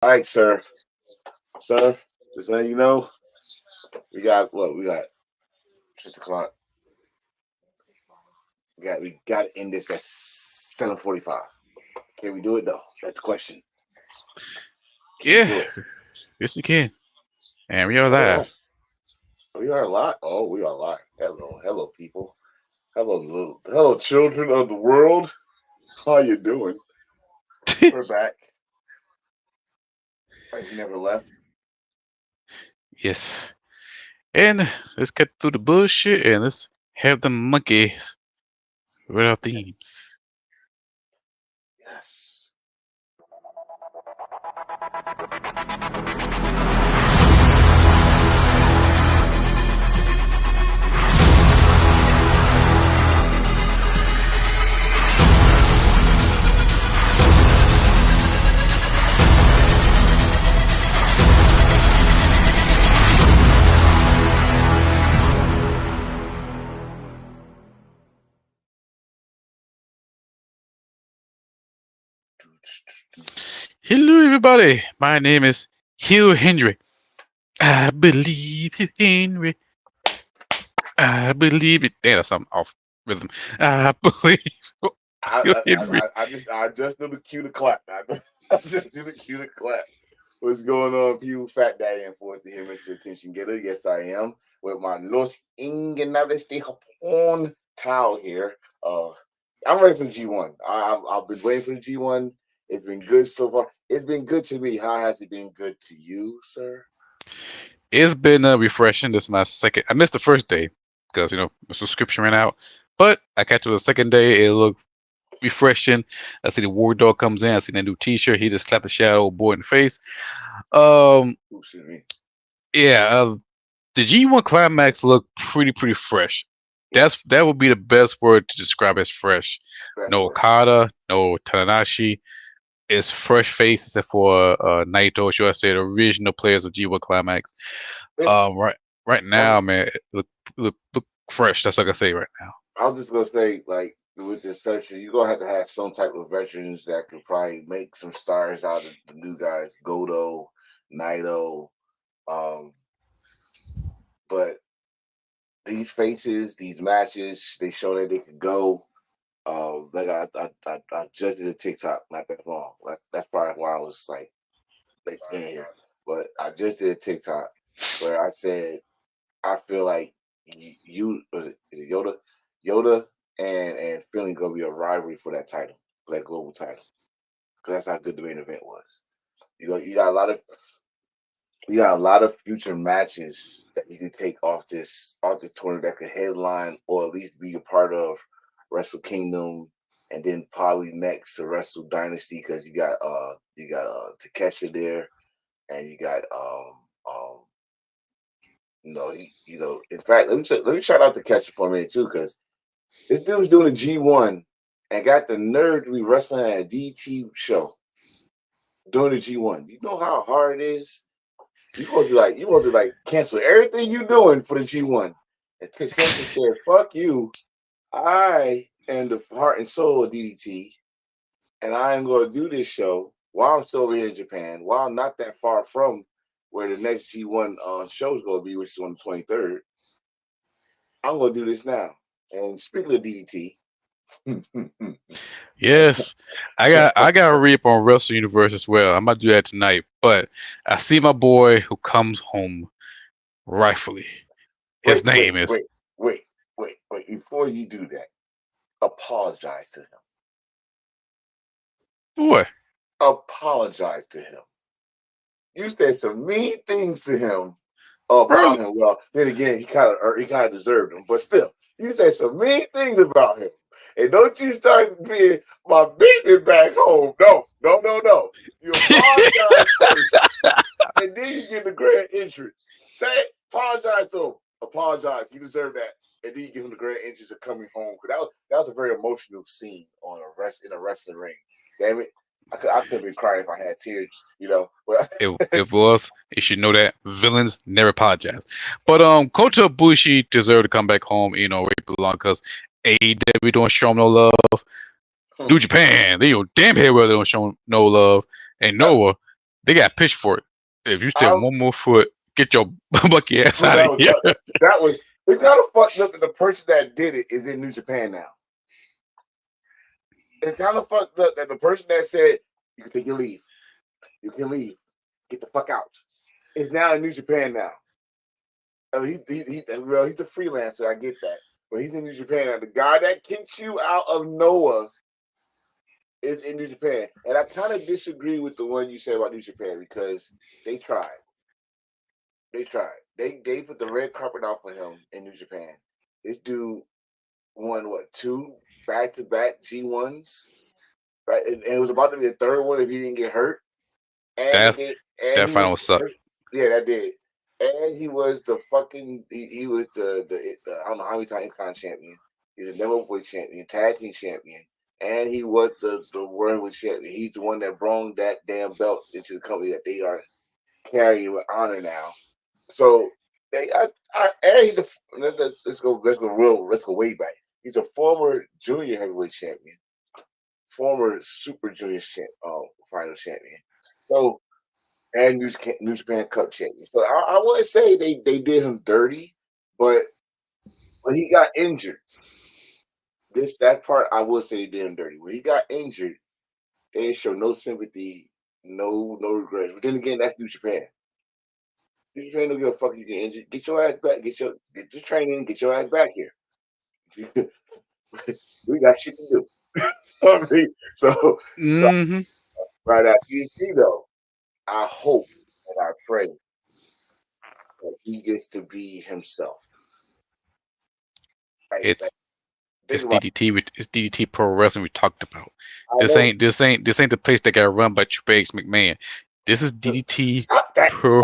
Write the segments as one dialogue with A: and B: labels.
A: All right, sir. Sir, just letting you know, we got what? We got 6 o'clock. We got to end this at 7:45. Can we do it though? That's the question. Can we
B: Yeah,
A: do it?
B: yes we can. And we are
A: All right.
B: live.
A: We are live. Oh, we are live. Hello, people. Hello, children of the world. How you doing? We're back. Like we never left.
B: Yes. And let's get through the bullshit and let's have the monkeys with our themes.
A: Yes.
B: Hello, everybody. My name is Hugh Henry. I believe in Henry. I believe it. Damn, that's something off rhythm. I believe Hugh
A: I, I,
B: Henry.
A: I just do the cue to clap. I just do the cue to clap. What's going on, people? Fat Daddy and forth to hear Mr. Attention Getter. Yes, I am with my Los Ingenables de Japón towel here. I'm ready for the G1. I've been waiting for the G1. It's been good so far. It's been good to me. How has it been good to you, sir?
B: It's been refreshing. This is my second. I missed the first day because the subscription ran out. But I catch it the second day. It looked refreshing. I see the War Dog comes in. I see that new T-shirt. He just slapped the shadow boy in the face. Um,
A: Ooh, excuse me.
B: yeah. The G1 climax looked pretty fresh.
A: Yes,
B: That would be the best word to describe as fresh.
A: best
B: No
A: word.
B: Okada, no Tanahashi. It's fresh face except for Naito. Should I say the original players of G1 Climax?
A: It's.
B: Right
A: I'm,
B: now, man, it look fresh. That's what I can say right now.
A: I was just gonna say, like, with the section, you're gonna have some type of veterans that could probably make some stars out of the new guys, Godo, Naito. Um, but these faces, these matches, they show that they could go. Like I judged it at TikTok not that long. Like that's probably why I was like in here. But I just did a TikTok where I said I feel like you is it Yoda, Yoda and Philly gonna be a rivalry for that title, for that global title, because that's how good the main event was. You got a lot of future matches that you can take off this tournament that could headline or at least be a part of Wrestle Kingdom, and then probably next to Wrestle Dynasty because you got Takesha there, and you got in fact, let me shout out to Catcher for a minute too, because this dude was doing a G1 and got the nerve to be wrestling at a DT show during the G1. You know how hard it is. You supposed to like cancel everything you doing for the G1. And Catcher said, "Fuck you. I am the heart and soul of DDT, and I am going to do this show while I'm still over here in Japan, while I'm not that far from where the next G1 show is going to be, which is on the 23rd. I'm going to do this now." And speaking of DDT,
B: Yes, I got a reap on Wrestle Universe as well. I'm about to do that tonight. But I see my boy who comes home rightfully. His
A: wait,
B: name
A: wait,
B: is
A: wait, wait, wait. Before you do that, apologize to him.
B: boy.
A: Apologize to him. You said some mean things to him
B: First,
A: about him. Well, then again, he kind of deserved them, but still, you said some mean things about him. And don't you start being my baby back home. No, no, no, no. You apologize first, and then you get the grand entrance. Say, apologize to him. Apologize. You deserve that. And then you give him the grand entrance of coming home. Because that was a very emotional scene in a wrestling ring. Damn it. I could have been crying if I had tears, But
B: it was. You should know that villains never apologize. But Kota Ibushi deserved to come back home. Where he belongs because AEW don't show him no love. New Japan, they damn hell well they don't show him no love. And Noah, They got pitchfork. If you step
A: I'm,
B: one more foot, get your monkey ass
A: that
B: out of
A: was
B: here.
A: that was it's kind of fucked up that the person that did it is in New Japan now. It's kind of fucked up that the person that said you can take your leave, you can leave, get the fuck out, is now in New Japan now. I mean, he's a freelancer. I get that, but he's in New Japan now. The guy that kicked you out of Noah is in New Japan, and I kind of disagree with the one you said about New Japan because they tried. They tried. They put the red carpet out for him in New Japan. This dude won 2 back-to-back G1s, right? And it was about to be the third one if he didn't get hurt. And
B: That
A: he was
B: final suck.
A: yeah, that did. And he was the fucking he was the I don't know how many times Intercontinental champion. He's a never boy champion, tag team champion, and he was the world champion. He's the one that brought that damn belt into the company that they are carrying with honor now. So and he's a let's go way back. He's a former junior heavyweight champion, former super junior final champion. So and New Japan Cup champion. So I wouldn't say they did him dirty, but when he got injured, that part I will say they did him dirty. When he got injured, they didn't show no sympathy, no regrets. But then again, that's New Japan. New Japan don't give a fuck if you get injured. Get your ass back. Get your training. Get your ass back here. We got shit to do. I mean, so right after EC though, I hope and I pray that he gets to be himself.
B: It's DDT. It's DDT Pro Wrestling we talked about. This ain't the place that got run by Triple H McMahon. This is DDT Pro.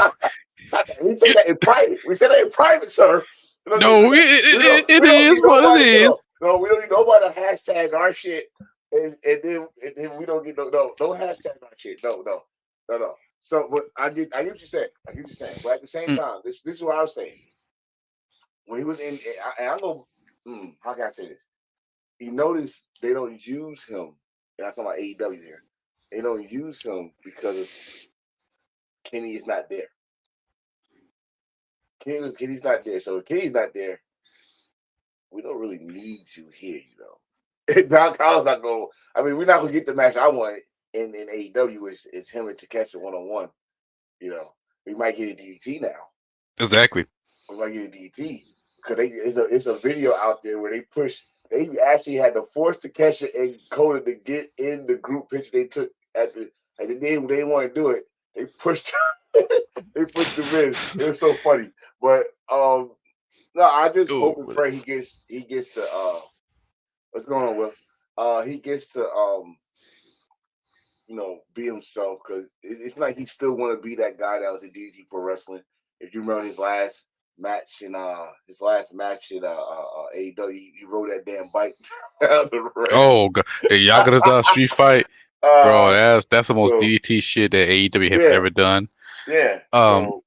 A: Stop that. We said that in private. We said that in private, sir.
B: No, it is what it is.
A: No, we don't need nobody to hashtag our shit, and then we don't get no hashtag our shit. No. So, but I get what you're saying. But at the same time, this is what I was saying. When he was in, and I'm gonna, how can I say this? You notice they don't use him. And I'm talking about AEW here. They don't use him because Kenny is not there. Kenny's not there. So if Kenny's not there, we don't really need you here, you know. Don Callis not going. I mean, we're not gonna get the match I wanted in AEW. Is him and Takeshi 1-on-1. You know, we might get a DDT now.
B: Exactly.
A: We might get a DDT because it's a video out there where they actually had to force Takeshi and Kota to get in the group picture they took at the day they didn't want to do it. They pushed they pushed them in. It was so funny. But no, I just hope and pray he gets to what's going on with he gets to be himself, because it's like he still want to be that guy that was in DDT Pro Wrestling. If you remember his last match in AEW, he rode that damn bike down the road.
B: Oh god, the Yakuza street fight. Bro, that's the most DDT shit that AEW have ever done.
A: Yeah.
B: Bro,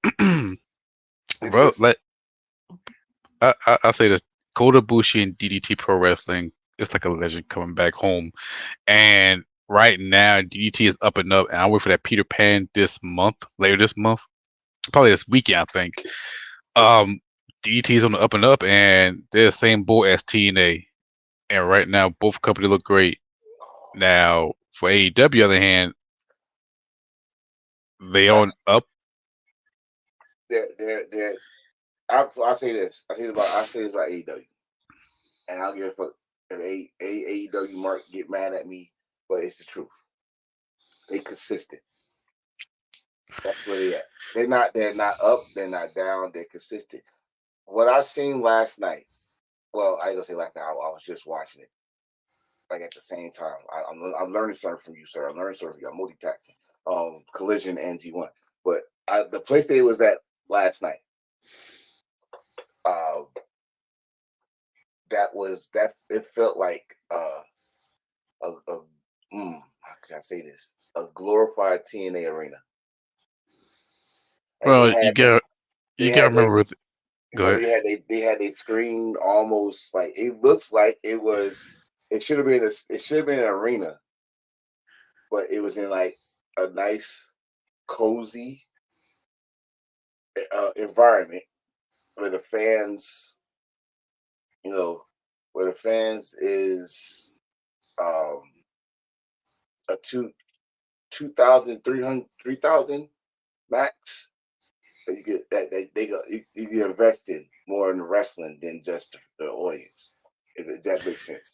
B: I say this: Kota Ibushi and DDT Pro Wrestling. It's like a legend coming back home. And right now, DDT is up and up, and I wait for that Peter Pan later this month, probably this weekend, I think. DDT is on the up and up, and they're the same boat as TNA. And right now, both companies look great. Now, for AEW, on the other hand, they on up.
A: I'll say this. I say this about AEW, and I'll give a fuck if AEW Mark get mad at me, but it's the truth. They consistent. That's where they at. They're not up. They're not down. They're consistent. What I seen last night. Well, I ain't gonna say last night. I was just watching it. Like at the same time, I'm learning something from you, sir. I'm learning something from you. I'm multitasking. Collision and G1. But the place they was at last night. It felt like how can I say this? A glorified TNA arena.
B: Well, you gotta remember. Go ahead.
A: They had a screen almost like it looks like it was. It should have been an arena, but it was in like a nice cozy environment where the fans, where the fans is um, a 2,000, 3,000 max. You get that you invest in more in the wrestling than just the audience. If that makes sense.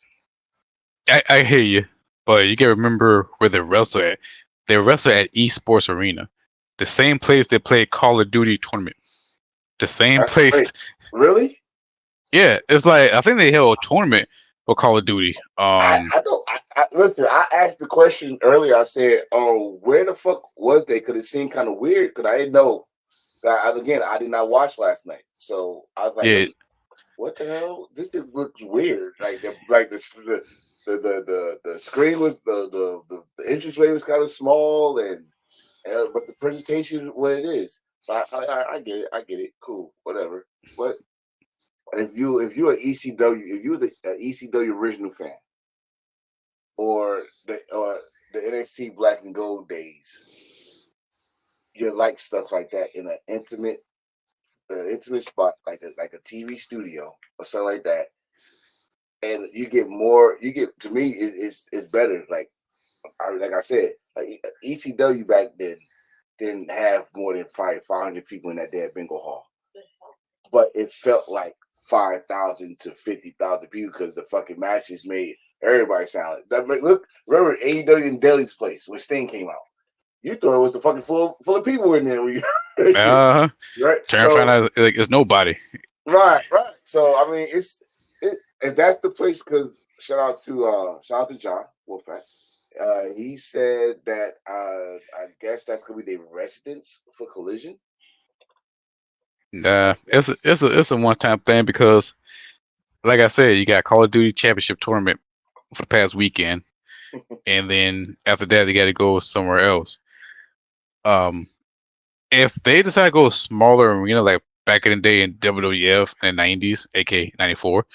B: I hear you, but you gotta remember where they wrestle at. They wrestle at Esports Arena, the same place they play Call of Duty tournament. The same place.
A: Wait, really?
B: Yeah, it's like I think they held a tournament for Call of Duty.
A: I don't. Listen. I asked the question earlier. I said, "Oh, where the fuck was they?" Because it seemed kind of weird. Because I didn't know. Again, I did not watch last night, so I was like,
B: Yeah,
A: "Wait, what the hell? This just looks weird." Like the screen was the entrance way was kind of small, and but the presentation is what it is. So I get it. I get it. Cool. Whatever. But if you're an ECW, if you're the ECW original fan, or the NXT Black and Gold days, you like stuff like that in an intimate spot, like a TV studio or something like that, and you get more. You get to me, it's better. Like I said, like ECW back then didn't have more than probably 500 people in that damn bingo hall, but it felt like 5,000 to 50,000 people because the fucking matches made everybody sound like that. Look, remember AEW in Daily's place when Sting came out? You thought it was the fucking full of people in there. When you, right?
B: Trying to find out like it's nobody.
A: Right. So I mean, and that's the place. Because shout out to John Wolfpack. He said that I guess that's gonna be the residence for Collision.
B: Nah, it's a one time thing because, like I said, you got Call of Duty Championship tournament for the past weekend, and then after that they got to go somewhere else. If they decide to go a smaller arena like back in the day in WWF in the 90s, aka 94,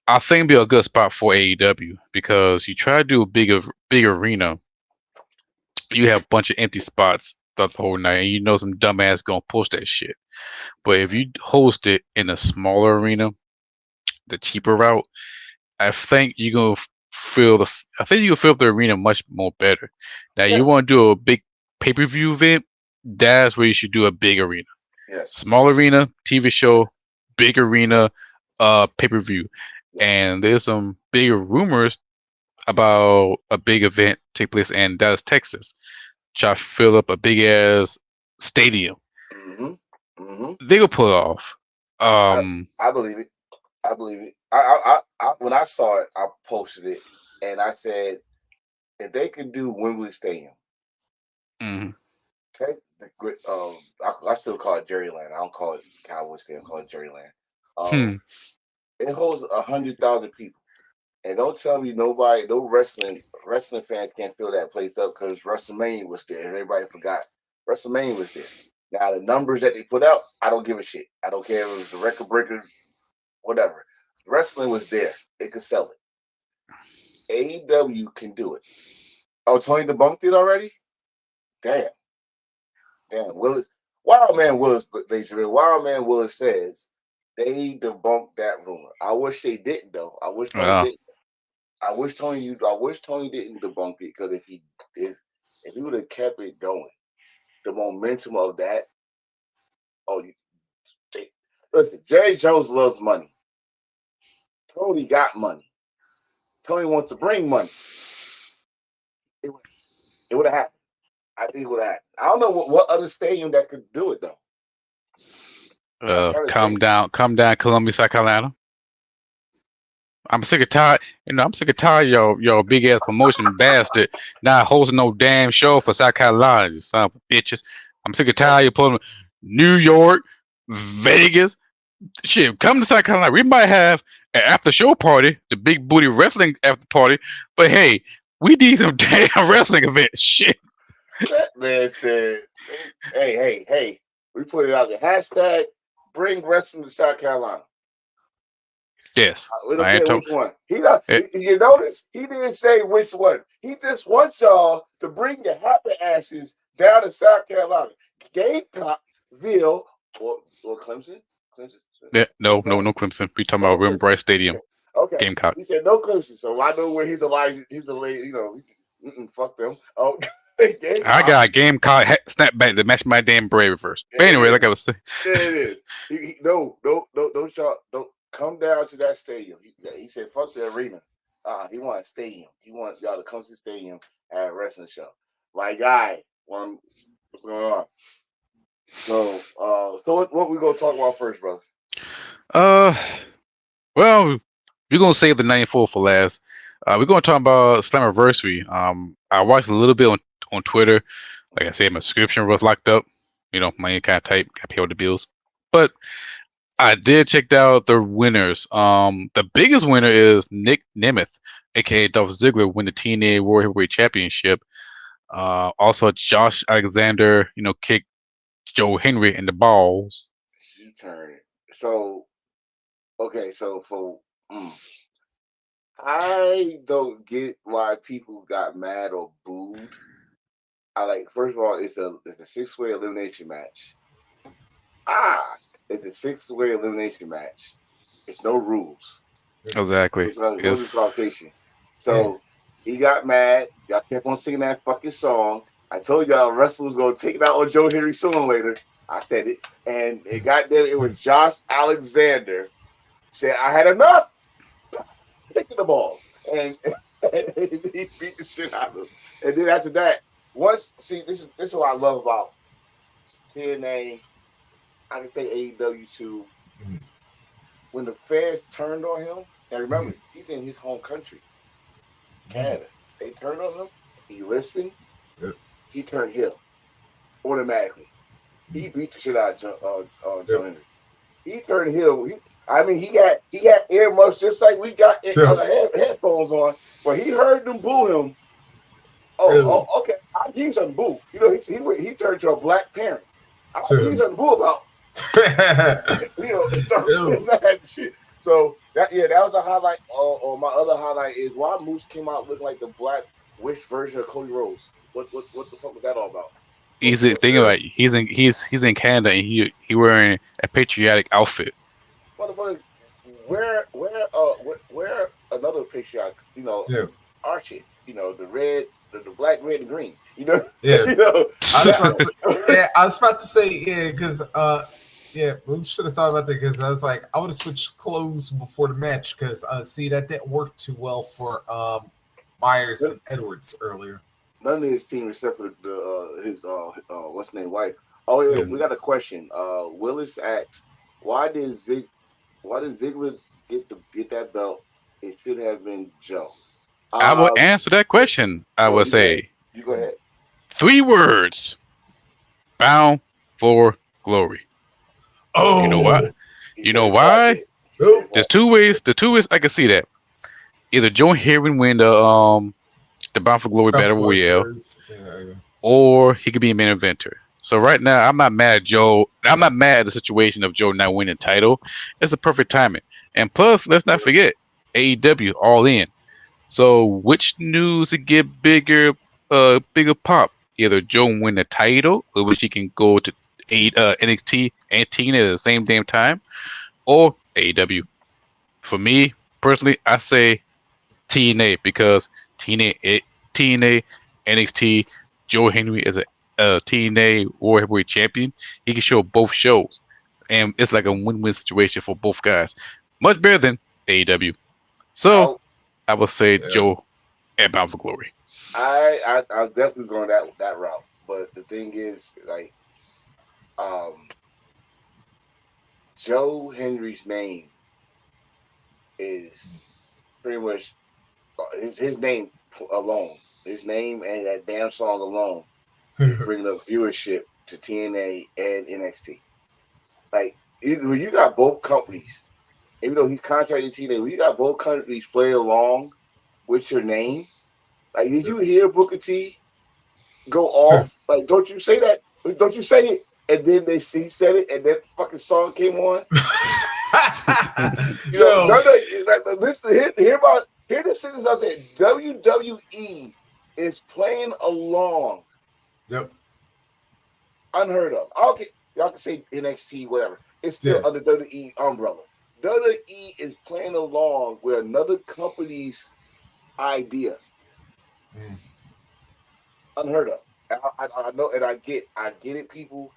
B: I think it'd be a good spot for AEW because you try to do a big arena, you have a bunch of empty spots throughout the whole night, and you know some dumbass gonna push that shit. But if you host it in a smaller arena, the cheaper route, I think you're gonna I think you can feel the arena much more better. Now
A: Yeah.
B: you want to do a big pay-per-view event, that's where you should do a big arena.
A: Yes.
B: Small arena, TV show, big arena, pay-per-view.
A: Yes.
B: And there's some bigger rumors about a big event take place in Dallas, Texas. Try to fill up a big ass stadium. They will pull it off.
A: I believe it. I believe it. I when I saw it, I posted it, and I said, if they could do Wembley Stadium, take the great. I still call it Jerryland. I don't call it Cowboy Stadium. I call it Jerryland. It holds 100,000 people, and don't tell me nobody, no wrestling fans can't fill that place up because WrestleMania was there, and everybody forgot WrestleMania was there. Now the numbers that they put out, I don't give a shit. I don't care if it was the record breaker, whatever. Wrestling was there. They could sell it. AEW can do it. Oh, Tony debunked it already? Damn. Willis. Wildman Willis says they debunked that rumor. I wish they didn't though. I wish Tony didn't. I wish Tony didn't debunk it because if he would have kept it going, the momentum of that. Listen, Jerry Jones loves money. Tony got money. Tony wants to bring money. It would have happened. I think it would have happened. I don't know what other stadium that could do it though.
B: Come down, Columbia, South Carolina. I'm sick of tired. I'm sick of tired, y'all big ass promotion bastard not hosting no damn show for South Carolina, you son of bitches. I'm sick of tired. You putting New York, Vegas, shit. Come to South Carolina. We might have an after show party, the big booty wrestling after party. But hey, we need some damn wrestling event. Shit.
A: That man said, "Hey, we put it out the hashtag. Bring wrestling to South Carolina."
B: Yes.
A: We don't care which one. You notice he didn't say which one. He just wants y'all to bring your happy asses down in South Carolina. Gamecockville or Clemson? Clemson?
B: Yeah, no Clemson. We talking about William Bryce Stadium.
A: Okay.
B: Gamecock.
A: He said no Clemson, so I know where he's alive. He's a lady, fuck them. Oh, Gamecock.
B: I got a Gamecock snap back to match my damn Brave first. But anyway, like I was saying,
A: there it is. Don't come down to that stadium. He said, fuck the arena. He want a stadium. He want y'all to come to the stadium at a wrestling show. My guy, what's going on? So what we gonna talk about first, brother?
B: Well, we're gonna save the 94 for last. We're gonna talk about Slammiversary. I watched a little bit on Twitter. Like I said, my subscription was locked up. Money kind of tight. Got to pay all the bills. But I did check out the winners. The biggest winner is Nick Nemeth, aka Dolph Ziggler, win the TNA World Heavyweight Championship. Also, Josh Alexander, kicked Joe Henry in the balls.
A: He turned. So, okay, I don't get why people got mad or booed. First of all, it's a 6-way elimination match. It's a 6-way elimination match. It's no rules.
B: Exactly.
A: It's no disqualification. So he got mad. Y'all kept on singing that fucking song. I told y'all wrestler was gonna take it out on Joe Henry sooner or later. I said it, and it was Josh Alexander said I had enough. Taking the balls, and he beat the shit out of him. And then after that, this is what I love about TNA. I can say AEW too. Mm-hmm. When the fans turned on him, and remember, he's in his home country, Canada. They turned on him. He listened. Yep. He turned heel automatically. He beat the shit out of Joe Henry. He turned heel. He had earmuffs just like we got headphones on, but he heard them boo him. Oh, okay. I give you something boo. He turned to a black parent. I give you something boo about. That shit. So that was a highlight. My other highlight is why Moose came out looking like the Black Wish version of Cody Rhodes. What the fuck was that all about?
B: He's in Canada and he wearing a patriotic outfit.
A: Where another patriotic, Archie, the red, the black, red, and green,
C: Yeah. I was about to say, because we should have thought about that because I was like, I would have switched clothes before the match because that didn't work too well for Myers and Edwards earlier.
A: None of his team except for his what's his name wife. Oh yeah, we got a question. Willis asks, why did Ziggler get that belt? It should have been Joe.
B: I will answer that question. I will say,
A: you go ahead.
B: 3 words: bound for glory.
C: Oh,
B: you know what? You know why? There's 2 ways. The 2 ways I can see that. Either Joe Henry win the Bound for Glory Battle Royale, or he could be a main eventer. So right now, I'm not mad at Joe. I'm not mad at the situation of Joe not winning the title. It's a perfect timing. And plus, let's not forget, AEW All In. So which news to get bigger pop? Either Joe win the title, or which he can go to NXT and TNA at the same damn time, or AEW. For me, personally, I say TNA because TNA, NXT, Joe Henry is a TNA World Heavyweight Champion. He can show both shows, and it's like a win-win situation for both guys. Much better than AEW. So I would say Joe at Bound for Glory.
A: I definitely going that route, but the thing is, Joe Henry's name is pretty much his name alone. His name and that damn song alone bringing up viewership to TNA and NXT. When you got both companies, even though he's contracted to TNA, when you got both companies play along with your name, did you hear Booker T go off? Don't you say that? Don't you say it? And then he said it, and that fucking song came on. Listen, hear this sentence I'm saying. WWE is playing along Unheard of. Y'all can say NXT, whatever. It's still under WWE umbrella. WWE is playing along with another company's idea. Unheard of. I know, and I get it, people.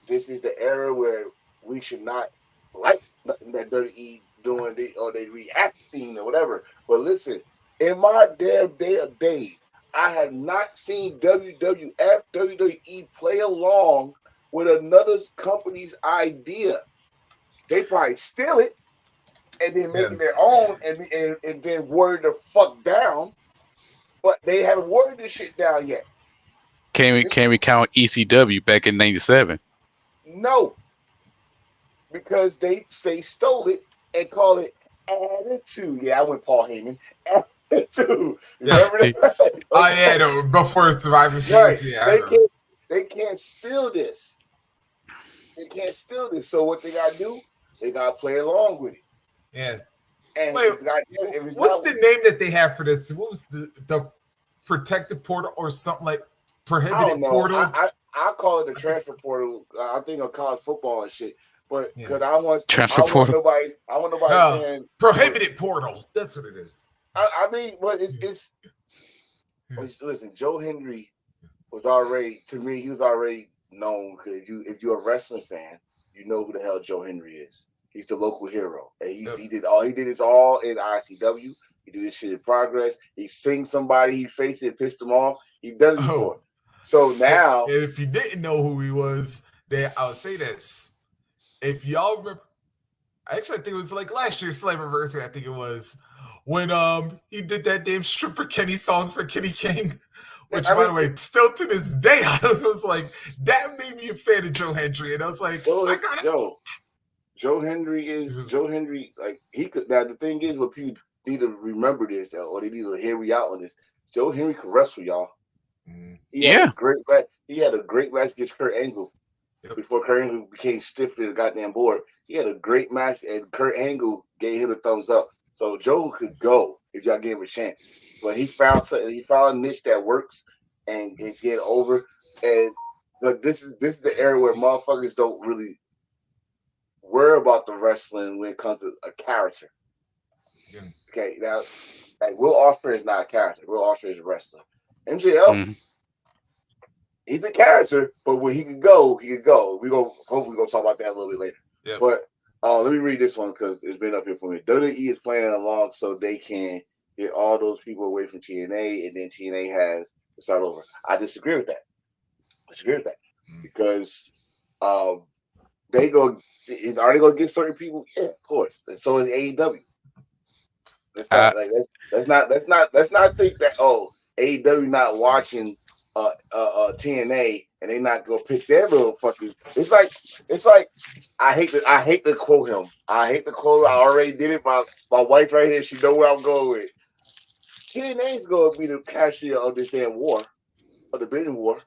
A: This is the era where we should not like nothing that WWE doing, or they reacting or whatever. But listen, in my damn day of days, I have not seen WWE play along with another company's idea. They probably steal it and then make it their own and then word the fuck down. But they haven't worded this shit down yet.
B: Can we count ECW back in '97?
A: No, because they stole it and call it Attitude. Yeah, I went Paul Heyman. Attitude. Remember that?
C: Oh yeah, no, before Survivor Series.
A: Right.
C: Yeah,
A: they can't steal this. They can't steal this. So what they gotta do? They gotta play along with it.
C: Yeah.
A: And
C: wait, what's the name that they have for this? What was the protective portal or something like prohibited portal?
A: I call it the transfer portal. I think of college football and shit. But because I want nobody saying
C: prohibited portal. That's what it is.
A: I mean, but it's listen, Joe Hendry was already, to me, he was already known, because if you're a wrestling fan, you know who the hell Joe Hendry is. He's the local hero. And he did this all in ICW. He did this shit in Progress. He sings somebody, he faced it, pissed him off. He does it before. So now,
C: if you didn't know who he was, then I would say this. If y'all remember, actually, I think it was like last year's Slammiversary. I think it was when he did that damn stripper Kenny song for Kenny King. Which, by the way, still to this day, I was like, that made me a fan of Joe Hendry, and I was like,
A: Joe Hendry, like, he could. Now the thing is, what people need to remember this, or they need to hear me out on this. Joe Hendry could wrestle, y'all. He had a great match against Kurt Angle before Kurt Angle became stiff to the goddamn board. He had a great match, and Kurt Angle gave him a thumbs up. So Joe could go if y'all gave him a chance. But he found something. He found a niche that works, and he's getting over. But this is the era where motherfuckers don't really worry about the wrestling when it comes to a character. Okay, now, like, Will Ospreay is not a character. Will Ospreay is a wrestler. MJF, he's a character, but when he can go, he can go. Hopefully we're gonna talk about that a little bit later.
C: Yeah.
A: But let me read this one because it's been up here for me. WWE is playing along so they can get all those people away from TNA, and then TNA has to start over. I disagree with that. Because are they gonna get certain people? Yeah, of course. And so is AEW. Let's not think that AEW not watching TNA and they not gonna pick their little fucking. It's like I hate to quote him. I already did it. My wife right here, she know where I'm going with. TNA's gonna be the cashier of this damn war, of the bidding war.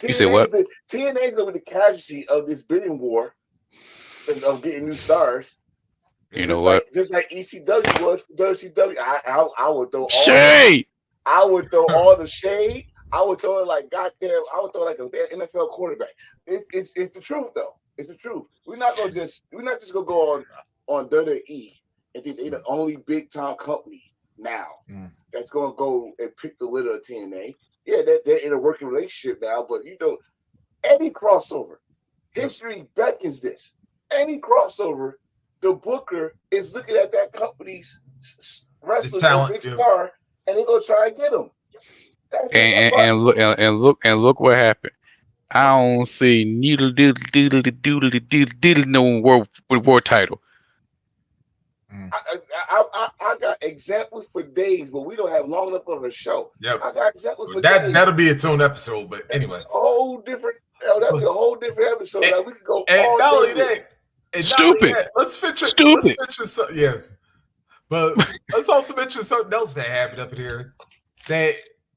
B: You say what?
A: TNA's gonna be the casualty of this bidding war of getting new stars.
B: You know what?
A: Just like ECW was for WCW. I would throw
B: shade.
A: I would throw all the shade. I would throw it like goddamn. I would throw it like an NFL quarterback. It's the truth though. It's the truth. We're not just gonna go on WWE and think they're the only big time company now that's gonna go and pick the litter of TNA. Yeah, they're in a working relationship now, but any crossover, history beckons this. Any crossover, the booker is looking at that company's wrestler, big star, and they're gonna try and get him.
B: And look what happened. I don't see needle doodle no world title.
A: I got examples for days, but we don't have long enough of a show.
C: Yep.
A: I got examples for days.
C: That'll be its own episode, but anyway.
A: That'll be a whole different episode.
C: And,
A: we could go
C: and not only that,
B: stupid.
C: Let's mention something. Yeah. But let's also mention something else that happened up in here. That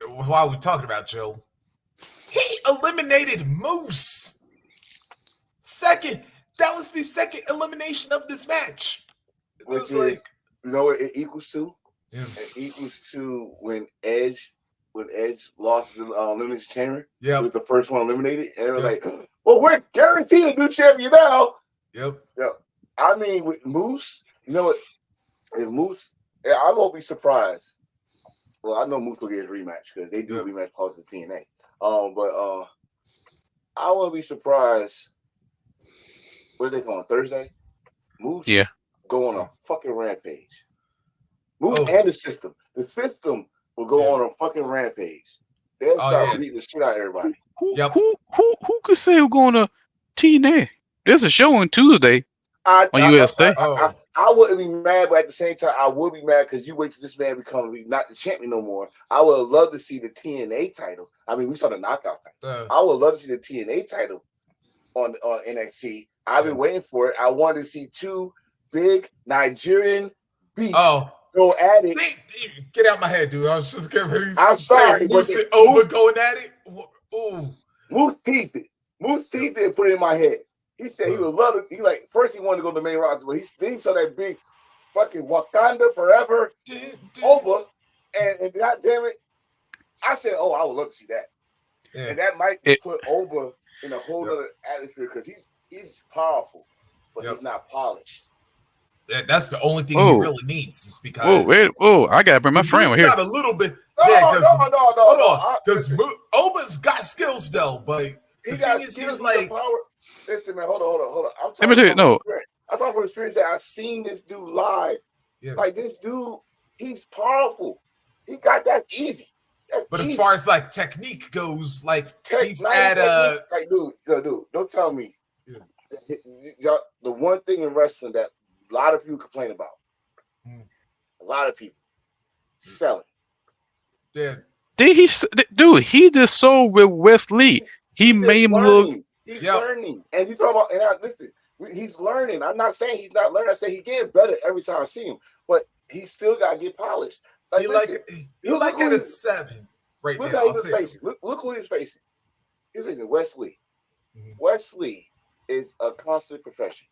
C: while we're talking about Joe, he eliminated Moose. That was the second elimination of this match.
A: Which is, you know what it equals to?
C: Yeah.
A: It equals to when Edge when Edge lost the Elimination Chamber.
C: Yep.
A: He was the first one eliminated, and they were
C: Yep.
A: like, "Well, we're guaranteed a new champion now."
C: Yep.
A: I mean, with Moose, you know what? If Moose, I won't be surprised. Well, I know Moose will get his rematch because they do
C: Yep.
A: rematch calls to TNA. But I won't be surprised. What are they going Thursday? Moose,
B: Yeah.
A: go on a fucking rampage. Moose
C: Oh.
A: and the system. The system will go
C: Yeah.
A: on a fucking rampage. They'll
C: Oh,
A: start
C: yeah.
A: beating the shit out of everybody.
C: Yep.
B: Who could say who's going to TNA? There's a show on Tuesday on USA.
A: I wouldn't be mad, but at the same time, I would be mad because you wait till this man becomes not the champion no more. I would love to see the TNA title. I mean, we saw the knockout title. I would love to see the TNA title on NXT. I've been waiting for it. I wanted to see two big Nigerian beasts go at it.
C: Get out my head, dude. I was just getting ready.
A: I'm sorry.
C: Moose and Oba going at it. Ooh.
A: Moose teased it. Moose teased it and put it in my head. He said he would love it. He like first he wanted to go to the main roster, but he saw that big fucking Wakanda Forever Oba, and God damn it, I said, oh, I would love to see that. Yeah. And that might put Oba in a whole other atmosphere because he's powerful, but he's not polished.
C: That's the only thing he really needs is because.
B: I gotta bring my friend over here.
C: Got a little bit.
A: No.
C: Because Oba's got skills though, but the thing is, he's like.
A: Listen, man, hold on. I'm
B: talking
A: from the experience that I've seen this dude live. Yeah. Like this dude, he's powerful. He got that easy.
C: But as far as like technique goes, like he's at
A: like dude, don't tell me. Yeah. The one thing in wrestling that a lot of people complain about, a lot of people selling.
C: Yeah.
B: He did so with Wesley. He made him look.
A: He's learning, and you talking about. And listen, he's learning. I'm not saying he's not learning. I say he's getting better every time I see him, but he still got to get polished.
C: Like, he like at a 7 right now.
A: Look how he was facing. Look who he was facing. He was facing Wesley. Wesley is a constant profession.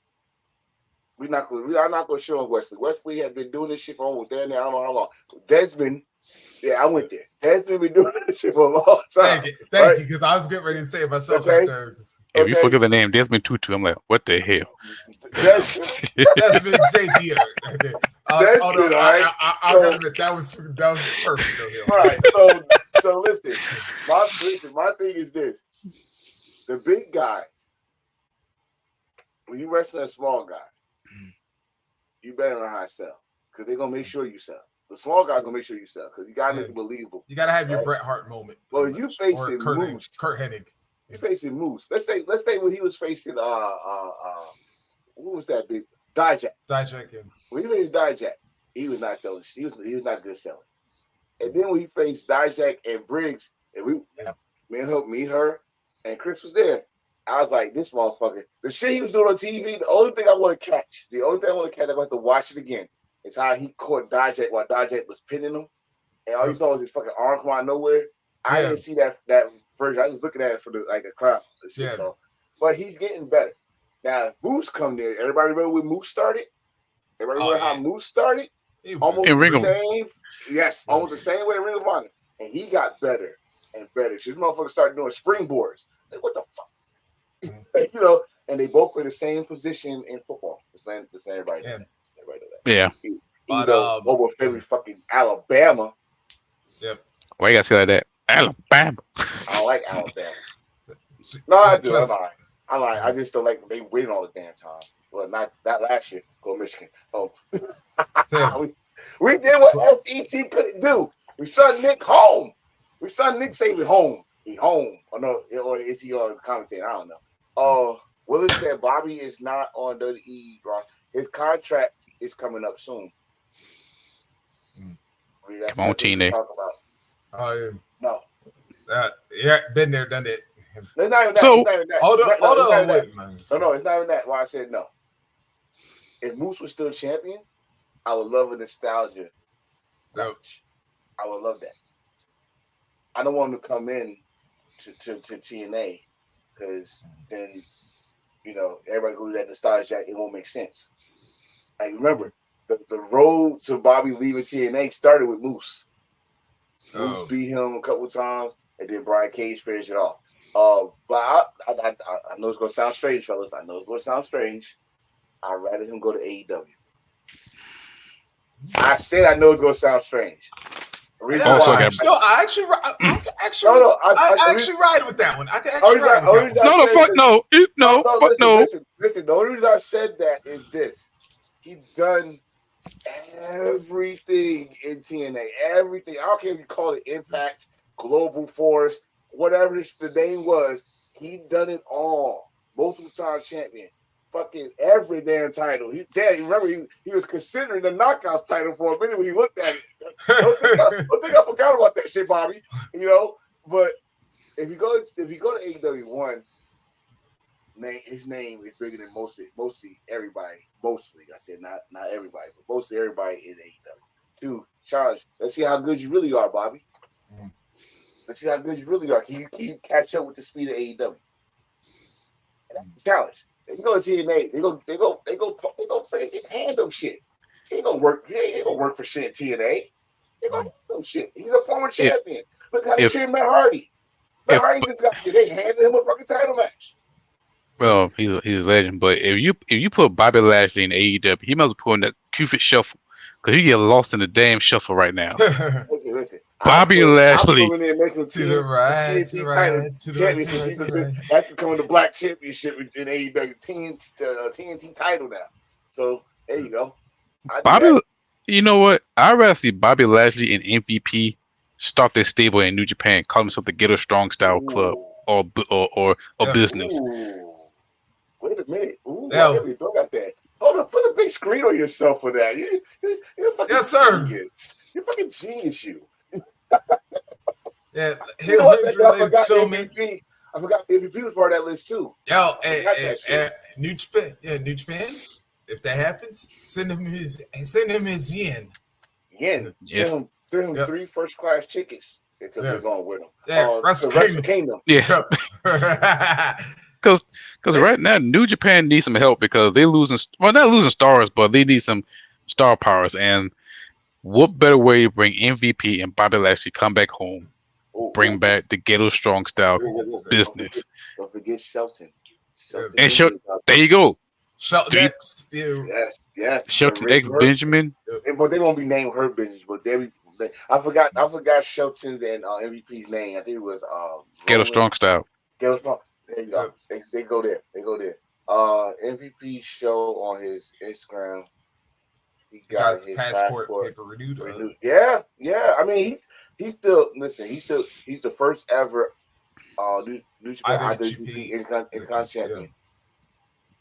A: I'm not going to show him Wesley. Wesley has been doing this shit for almost damn near I don't know how long. Desmond. Yeah, I went there. Desmond been doing this shit for a long time.
C: Thank you, because I was getting ready to say it myself.
B: If you look at the name Desmond Tutu, I'm like, what the hell?
C: Desmond Xavier. I'll admit that was perfect.
A: All right. So listen. My thing is this: the big guys. When you wrestle a small guy, you better know how to sell because they're gonna make sure you sell. The small guy's gonna make sure you sell because you gotta make it believable.
C: You gotta have your Bret Hart moment.
A: Well, you facing Moose.
C: Kurt Hennig.
A: You facing Moose. Let's say when he was facing who was that big Dijak?
C: Dijak.
A: When he faced Dijak, he was not selling. He was not good selling. And then when he faced Dijak and Briggs, and me, her, and Chris was there. I was like, this motherfucker. The shit he was doing on TV. The only thing I want to catch. I'm gonna have to watch it again. It's how he caught Dijak while Dijak was pinning him. And all you saw was his fucking arm come out of nowhere. I didn't see that version. I was looking at it for a crowd. So. But he's getting better. Now, Moose come there. Everybody remember when Moose started? Everybody remember how Moose started? Almost the same. Yes, almost the same way Ring of Honor. And he got better and better. This motherfucker started doing springboards. Like, what the fuck? And they both play the same position in football. The same everybody.
B: Yeah.
A: Over Philly, fucking Alabama.
C: Yep.
B: Why you gotta say like that? Alabama.
A: I don't like Alabama. No, I do. I'm like, I just don't like they win all the damn time. Well, not last year. Go Michigan. Oh, we did what FET couldn't do. We sent Nick home. We sent Nick say we home. He home. Or is he on commentating? I don't know. Willis said Bobby is not on WWE. His contract is coming up soon. That's
B: Come on, TNA.
A: No.
C: Been there, done it.
A: It's not even that.
B: So,
C: hold on.
A: No, it's not even that. Why I said no. If Moose was still champion, I would love a nostalgia. Ouch. I would love that. I don't want him to come in to TNA because then, everybody goes to that nostalgia. It won't make sense. Like, remember, the road to Bobby leaving TNA started with Moose. Moose
C: Oh.
A: beat him a couple times, and then Brian Cage finished it off. But I know it's gonna sound strange, fellas. I know it's gonna sound strange. I'd rather him go to AEW. I said I know it's gonna sound strange. The reason
C: Yeah,
B: Also,
A: why,
C: I actually
A: I
C: actually ride with that one. I can
A: only
C: actually ride with
A: reason
C: that
A: I
B: no,
A: said
B: fuck
A: this-
B: no, no, fuck no.
A: Listen. The only reason I said that is this: he done everything in TNA. Everything. I don't care if you call it Impact, Global Force, whatever the name was. He done it all. Multiple time champion. Fucking every damn title. Remember he was considering the Knockouts title for a minute when he looked at it. Don't think I forgot about that shit, Bobby. You know, but if you go to AEW one, his name is bigger than mostly everybody. Mostly, I said not everybody, but mostly everybody is AEW. Two, challenge. Let's see how good you really are, Bobby. Let's see how good you really are. Can you catch up with the speed of AEW? And that's the challenge. If you go to TNA, they go freaking hand them shit. He ain't gonna work for shit in TNA. They gonna hand them shit. He's a former champion. Look how they treat Matt Hardy. Matt Hardy just got they handed him a fucking title match.
B: Well, he's a legend, but if you put Bobby Lashley in AEW, he must put in the Cupid shuffle because he get lost in the damn shuffle right now.
A: Listen.
B: Bobby Lashley.
A: I'm in there
C: To the right, to the right, to the right, to the right.
A: That's becoming the Black Championship in AEW TNT title now. So there you go.
B: Bobby, you know what? I'd rather see Bobby Lashley and MVP start their stable in New Japan, call themselves the Ghetto Strong Style Club or business.
A: Ooh. Wait a minute. Ooh,
C: Yeah.
A: I really don't got that. Hold on, put a big screen on yourself for that. You're fucking
C: Yes, sir.
A: Genius. You're fucking genius, you.
C: Yeah,
A: You know what?
C: ladies
A: I
C: and
A: forgot
C: gentlemen.
A: MVP. I forgot MVP was part of that list too.
C: Yo,
A: that shit.
C: New Japan. If that happens, send him his yen.
A: Yen.
B: Yes.
A: Send him
C: Yep.
A: 3 first-class tickets because
C: Yeah.
A: they're going with him.
C: Yeah,
A: Wrestle Kingdom.
B: Yeah, because right now New Japan needs some help because they're losing. Well, not losing stars, but they need some star powers. And what better way to bring MVP and Bobby Lashley come back home, bring back the Ghetto Strong Style business,
A: Don't forget Shelton.
B: and there you go.
C: Shelton
B: Three-
C: X.
A: Yes.
B: Shelton X Benjamin.
A: But they won't be named Hurt Business, but I forgot Shelton's and MVP's name. I think it was
B: Ghetto Strong Style.
A: Ghetto Strong. There you go. They go there. MVP show on his Instagram. He got his passport
C: paper renewed.
A: Yeah. I mean, he's still he's the first ever New Japan IWGP Intercontinental champion.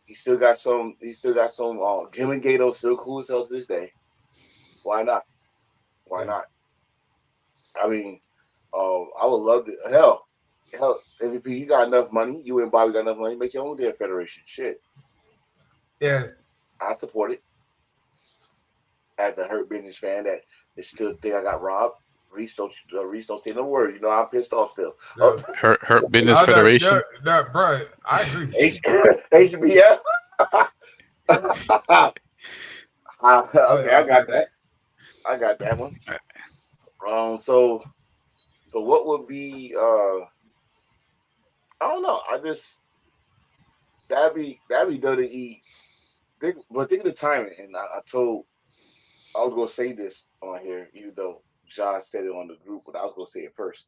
A: He still got some. Him and Gato still cool as hell to this day. Why not? I mean, I would love to. Hell, MVP, you got enough money. You and Bobby got enough money. Make your own damn federation. Shit.
C: Yeah.
A: I support it. As a Hurt Business fan that still think I got robbed. Reese don't say no word. You know, I'm pissed off still.
B: Hurt Business Federation.
C: No, bro, I agree with you.
A: HBF. Okay, I got that. I got that one. So what would be? I don't know. That'd be WWE. Think of the timing, and I was gonna say this on here, even though John said it on the group, but I was gonna say it first.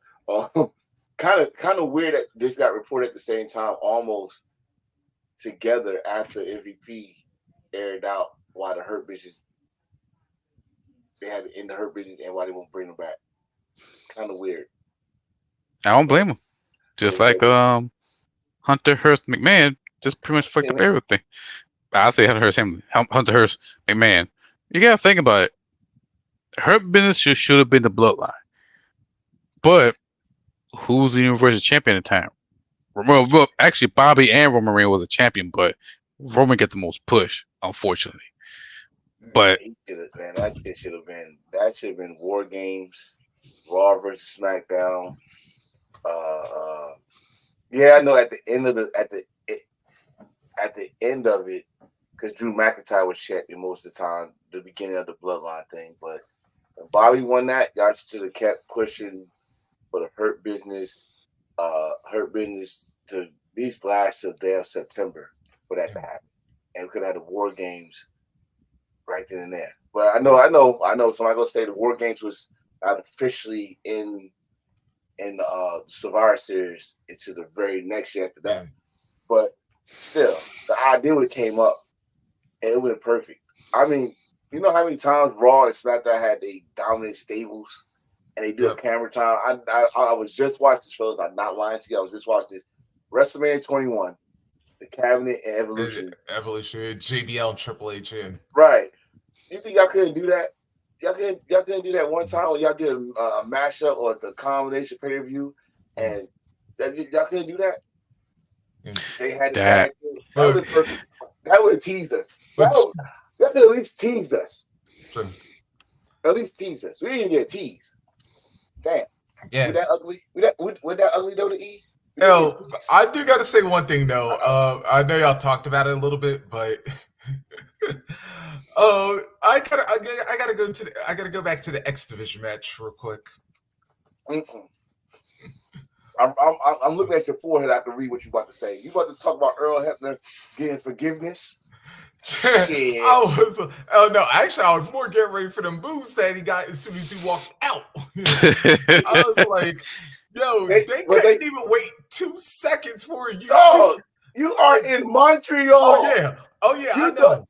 A: Kind of weird that this got reported at the same time, almost together after MVP aired out why the Hurt Business they had to end the Hurt Business and why they won't bring them back. Kind of weird.
B: I don't blame him. Just like Hunter Hearst McMahon just pretty much fucked up everything. I say Hunter Hearst McMahon. You gotta think about it. Hurt Business should have been the bloodline. But who's the Universal Champion at the time? Well, actually, Bobby and Roman Reigns was a champion, but Roman got the most push, unfortunately. But
A: that should have been War Games, Raw versus SmackDown. Yeah, I know at the end of it, because Drew McIntyre was champion most of the time, the beginning of the bloodline thing, but Bobby won that, y'all should have kept pushing for the Hurt Business to at least last till damn September for that to happen, and we could have had the War Games right then and there. But I know. Somebody gonna say the War Games was not officially in the Survivor Series into the very next year after that. But still, the idea would have came up, and it would have been perfect. I mean, you know how many times Raw and SmackDown had the dominant stables, and they do a camera time. I was just watching this, fellas. I'm not lying to you. I was just watching this WrestleMania 21, the Cabinet and Evolution,
C: JBL and Triple H in.
A: Right. You think y'all couldn't do that? Y'all couldn't do that one time when y'all did a mashup or the combination pay-per-view, and y'all couldn't do that? They had that would have teased us. That could at least teased us.
C: True.
A: At least teased us. We didn't even get teased. Damn.
C: Yeah.
A: Was that ugly? Was that ugly though to eat?
C: Yo, I do got to say one thing though. I know y'all talked about it a little bit, but I gotta go back to the X Division match real quick.
A: I'm looking at your forehead. I can read what you about to say. You about to talk about Earl Hebner getting forgiveness?
C: I was more getting ready for them boos that he got as soon as he walked out. I was like, yo, they couldn't even wait 2 seconds for you.
A: Oh, you are in Montreal.
C: Oh yeah, I know.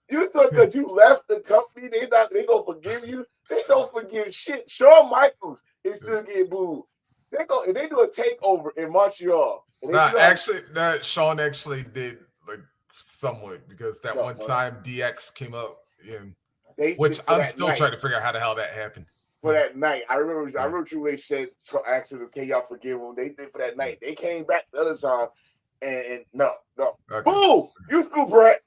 A: You thought that you left the company, they gonna forgive you? They don't forgive shit. Shawn Michaels is still getting booed. If they do a takeover in Montreal.
C: Shawn actually did like somewhat because that one time DX came up, which I'm still trying to figure out how the hell that happened.
A: For that night, I remember you said, "Asked them, can y'all forgive them?" They did for that night. They came back the other time, and no, okay. Boo! You screw Brett.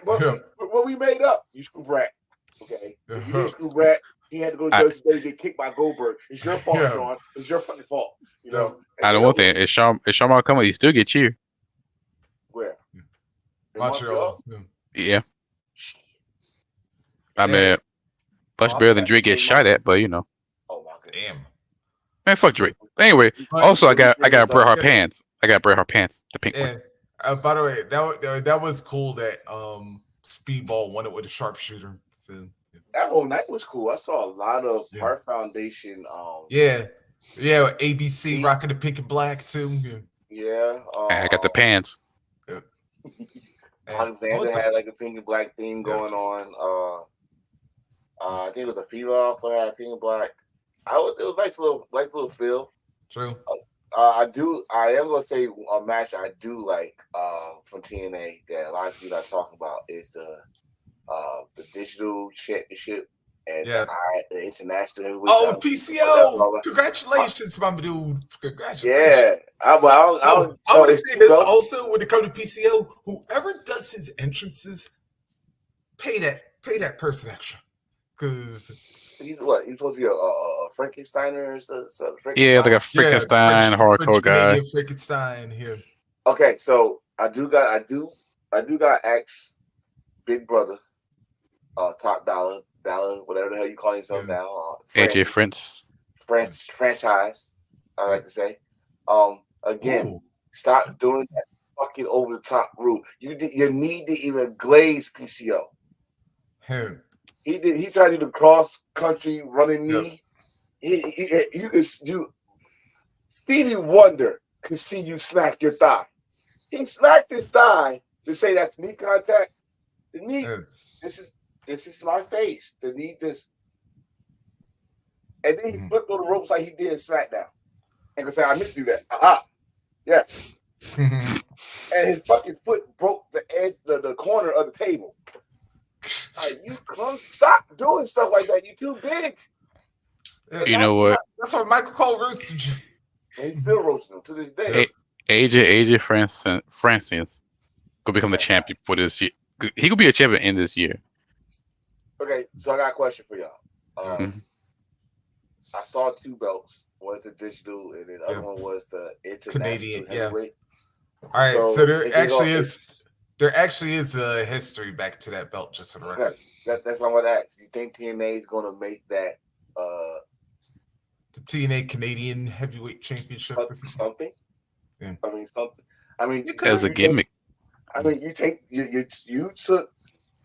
A: What we made up, you screw Brett. Okay, if you didn't screw Brett, he had to go to WWE get kicked by Goldberg. It's your fault, Shawn. It's your fucking fault. You know.
B: I know one thing. If Shawn coming, he still get cheered.
A: Where?
C: Montreal.
B: Yeah. I mean, much better than Drake gets shot at, but you know.
A: Oh my god.
C: Damn.
B: Man, fuck Drake. Anyway, also I got Bret Hart pants. I got Bret Hart pants, the pink one.
C: By the way, that was cool that Speedball won it with a sharpshooter. So,
A: that whole night was cool. I saw a lot of Hart Foundation.
C: ABC rocking the pink and black too.
A: Yeah.
B: I got the pants.
A: Alexander had like a pink and black theme going on. I think it was a female also had pink and black. It was nice little feel.
C: True.
A: I am gonna say a match I do like from TNA that a lot of people are talking about is the digital championship and the international.
C: PCO! Congratulations, my dude! Congratulations.
A: Yeah, I want
C: to say this also when it comes to PCO. Whoever does his entrances, pay that person extra, because.
A: He's what? He's supposed to be a Frankensteiner or something?
B: Yeah, like a Frankenstein hardcore guy.
C: Frankenstein here.
A: Okay, so I do got ex Big Brother, Top Dollar, whatever the hell you call yourself now.
B: AJ
A: franchise, I like to say. Again, stop doing that fucking over the top rule. You need to even glaze PCO. He tried to do the cross country running knee. Stevie Wonder could see you smack your thigh. He smacked his thigh to say that's knee contact. The knee, this is my face. The knee just, and then he flipped on the ropes like he did in SmackDown. And could say, I meant to do that. Aha. Yes. And his fucking foot broke the edge, the corner of the table. You stop doing stuff like that. You're too big.
B: You know what?
C: That's what Michael Cole roasted you.
A: And he's still roasting him to this day.
B: AJ Francis could become the champion for this year. He could be a champion in this year.
A: Okay, so I got a question for y'all. I saw 2 belts. One's the digital, and then the other one was the international
C: Canadian
A: heavyweight.
C: All right, so there actually is a history back to that belt, just for the record.
A: That's what I want to ask. You think TNA is going to make that
C: The TNA Canadian Heavyweight Championship or something.
A: something.
C: Yeah.
A: I mean something. I mean,
C: It could
B: As a
C: be.
B: gimmick.
A: I mean, you took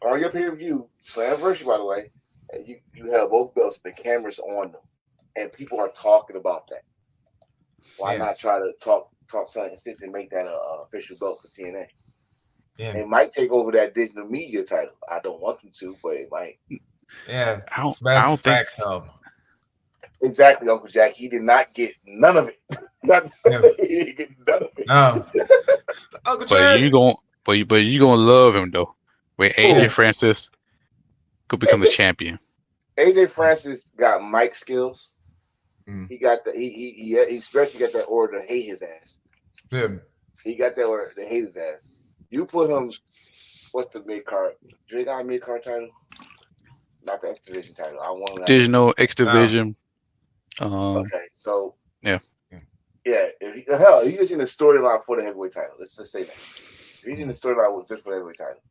A: on your pay-per-view Slamversary, by the way, and you have both belts, the cameras on them, and people are talking about that. Why
C: Yeah.
A: not try to talk something and make that a official belt for TNA?
C: Yeah.
A: It might take over that digital media title. I don't want them to, but it might.
C: Yeah.
B: I don't
C: Smash
B: think
C: Fact Hub.
A: Exactly, Uncle Jack. He did not get none of it.
C: Yeah.
A: He didn't get none of it.
C: No. Uncle
B: but
C: Jack.
B: you gonna love him though. Where AJ
C: Yeah.
B: Francis could become the champion.
A: AJ Francis got mic skills.
C: Mm.
A: He got the he especially got that order to hate his ass.
C: Yeah.
A: He got that order to hate his ass. You put him. What's the mid card? Do they got a mid card title? Not the X Division title. I want that.
B: Divisional X Division.
A: Okay, so
B: yeah.
A: If he's in the storyline for the heavyweight title, let's just say that. If he's in the storyline with just for the heavyweight title,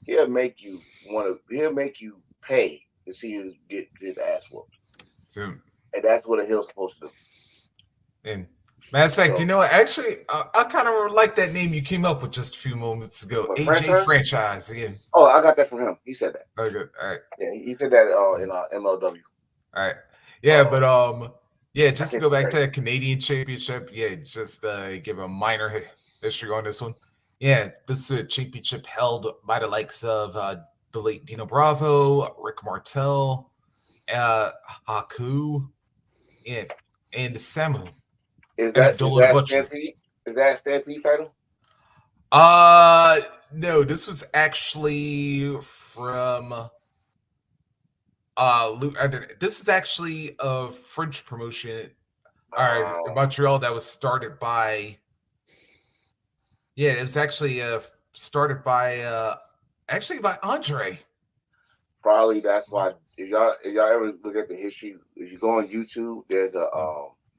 A: he'll make you pay to see him get his ass whooped.
C: So,
A: And that's what a heel's supposed to do.
C: and matter of fact, you know what? Actually, I kind of like that name you came up with just a few moments ago.
A: What,
C: AJ Franchise. Yeah.
A: Oh, I got that from him. He said that.
C: Oh, good. All right.
A: Yeah, he said that in MLW.
C: All right. Yeah, but yeah, just to
A: think
C: go back
A: it's
C: to the Canadian Championship, yeah, just give a minor history on this one. Yeah, this is a championship held by the likes of the late Dino Bravo, Rick Martel, Haku, and Samu.
A: Is that
C: Butcher.
A: Stampede? Is that Stampede title?
C: No, this was actually from this is actually a French promotion in Montreal that was started by it was actually started by by Andre.
A: Probably that's why. If y'all ever look at the history, if you go on YouTube, there's a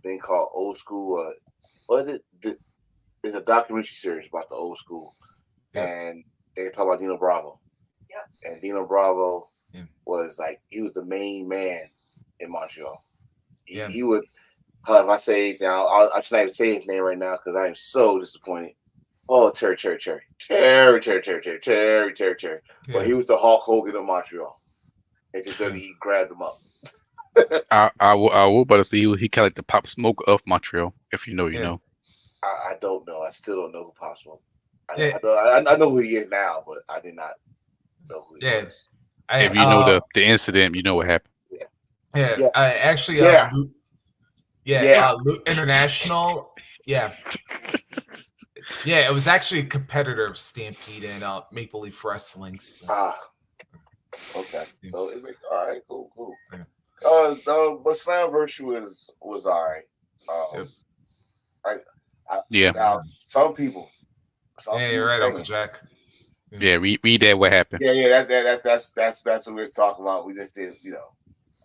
A: thing called Old School. What is it? There's a documentary series about the old school, and they talk about Dino Bravo. Yeah. And Dino Bravo was he was the main man in Montreal. He was. If I say it now, I should not even say his name right now because I am so disappointed. Oh, Terry. Yeah. Well, he was the Hulk Hogan of Montreal. And just he grabbed him up.
B: I will, but see he kind of like the Pop Smoke of Montreal. If you know, you know.
A: I don't know. I still don't know who Pop Smoke. I know who he is now, but I did not know who he was.
B: If you know the incident, you know what happened.
C: Yeah. Actually, Loot International. Yeah. Yeah, it was actually a competitor of Stampede and Maple Leaf Wrestling. So.
A: Okay. So it makes all right, cool. Yeah. But Slamversary was all right. Now some people.
C: You're right, Uncle Jack.
B: Yeah, read that. What happened?
A: Yeah. That's what we were talking about. We just didn't,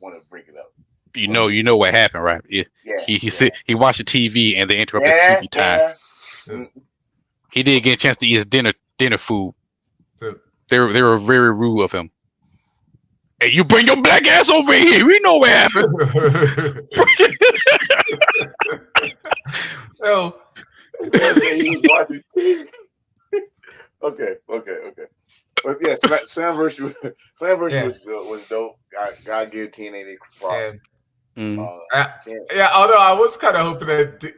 A: want to bring it up.
B: You know what happened, right? Yeah. He watched the TV and they interrupted his TV time.
C: Yeah.
B: He didn't get a chance to eat his dinner food.
C: So,
B: they were very rude of him. Hey, you bring your black ass over here. We know what happened.
C: Oh.
A: Okay. But yeah, Slamversary was dope. God give TNA the props.
C: Although I was kind of hoping that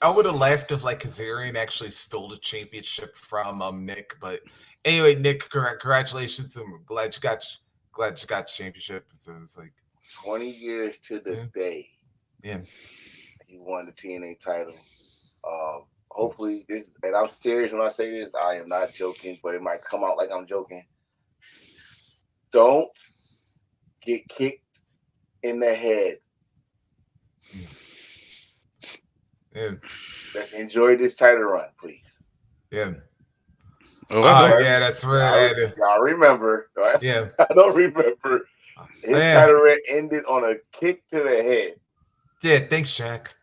C: I would have laughed if Kazarian actually stole the championship from Nick. But anyway, Nick, congratulations! I'm glad you got the championship. So it's
A: 20 years to the day.
C: Yeah,
A: he won the TNA title. Hopefully, and I'm serious when I say this. I am not joking, but it might come out like I'm joking. Don't get kicked in the head.
C: Yeah.
A: Let's enjoy this title run, please.
C: Yeah.
A: That's
C: right.
A: Y'all remember, right?
C: Yeah.
A: I don't remember. His title run ended on a kick to the head.
C: Yeah, thanks, Shaq.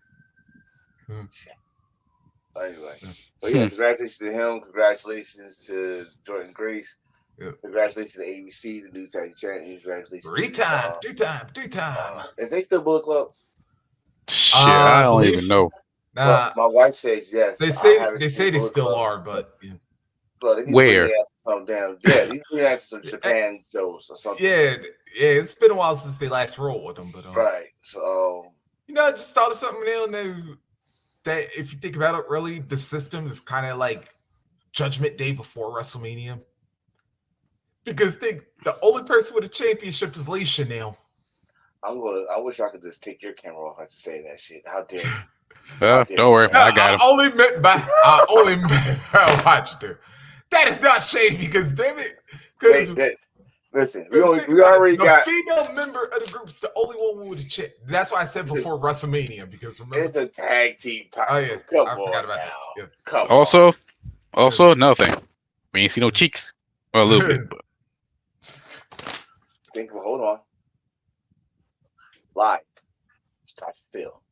A: Anyway, but congratulations to him. Congratulations to Jordan Grace.
C: Yep.
A: Congratulations to ABC, the new tag champions. Congratulations.
C: Three time.
A: Is they still Bullet Club?
B: Shit, I don't
C: believe
B: even
C: so.
B: know.
C: Nah,
A: My wife says yes.
C: they
A: I
C: say
A: haven't
C: they
A: seen
C: say they
A: Bullet
C: still
A: Club.
C: are, but yeah.
A: But they need
B: Where?
A: to bring their ass to come down. Yeah, these bring their ass to Japan shows or something.
C: Yeah, it's been a while since they last rolled with them, but
A: Right. So
C: you know, I just thought of something new that if you think about it, really, the system is kind of like Judgment Day before WrestleMania. Because the only person with a championship is Lee Chanel.
A: I wish I could just take your camera off and say that shit. How dare you?
B: Don't worry, I got him.
C: I only meant by watched her. That is not shade because damn it, because
A: listen, we already got
C: female member of the group is the only one with a chick. That's why I said before WrestleMania because remember
A: it's a tag team title.
C: Oh yeah,
A: Come
C: I
A: on
C: forgot about
A: now.
C: that. Yeah.
A: Come
B: Also, another thing, we ain't see no cheeks, or a little bit. But.
A: Hold on. Live. Tasha Steele.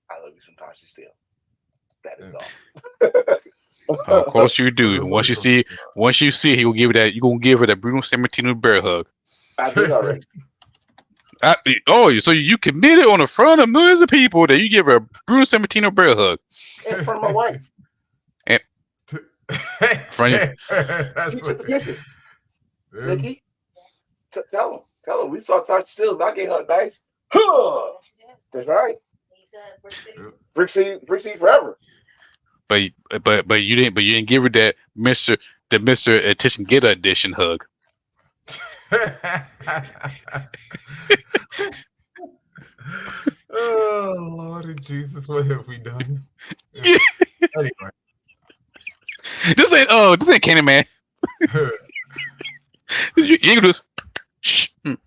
A: I love you some Tasha Steele. That is all.
B: Of course you do. Once you see, he will give that. You gonna give her that Bruno Sammartino bear hug.
A: I did already.
B: So you committed on the front of millions of people that you give her a Bruno Sammartino bear hug
A: in front of my wife. Nikki, tell him. We saw Tasha Steele. I gave her a nice. That's right. Brick City forever.
B: But you didn't give her that Mr. Attention Getter edition hug.
C: Oh Lord Jesus, what have we done? Yeah. Anyway,
B: this ain't Candyman. You ain't just. Shh.
C: Anyway.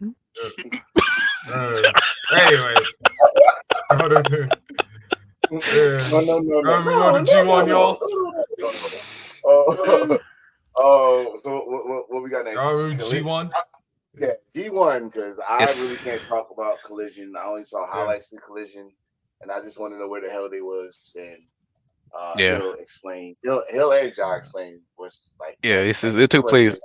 C: No. G1, y'all.
A: So what we got next?
C: G1.
A: Yeah, G1 because I really can't talk about Collision. I only saw highlights of Collision, and I just want to know where the hell they was. And he'll explain. He'll and John explain what's like.
B: Yeah, it took place.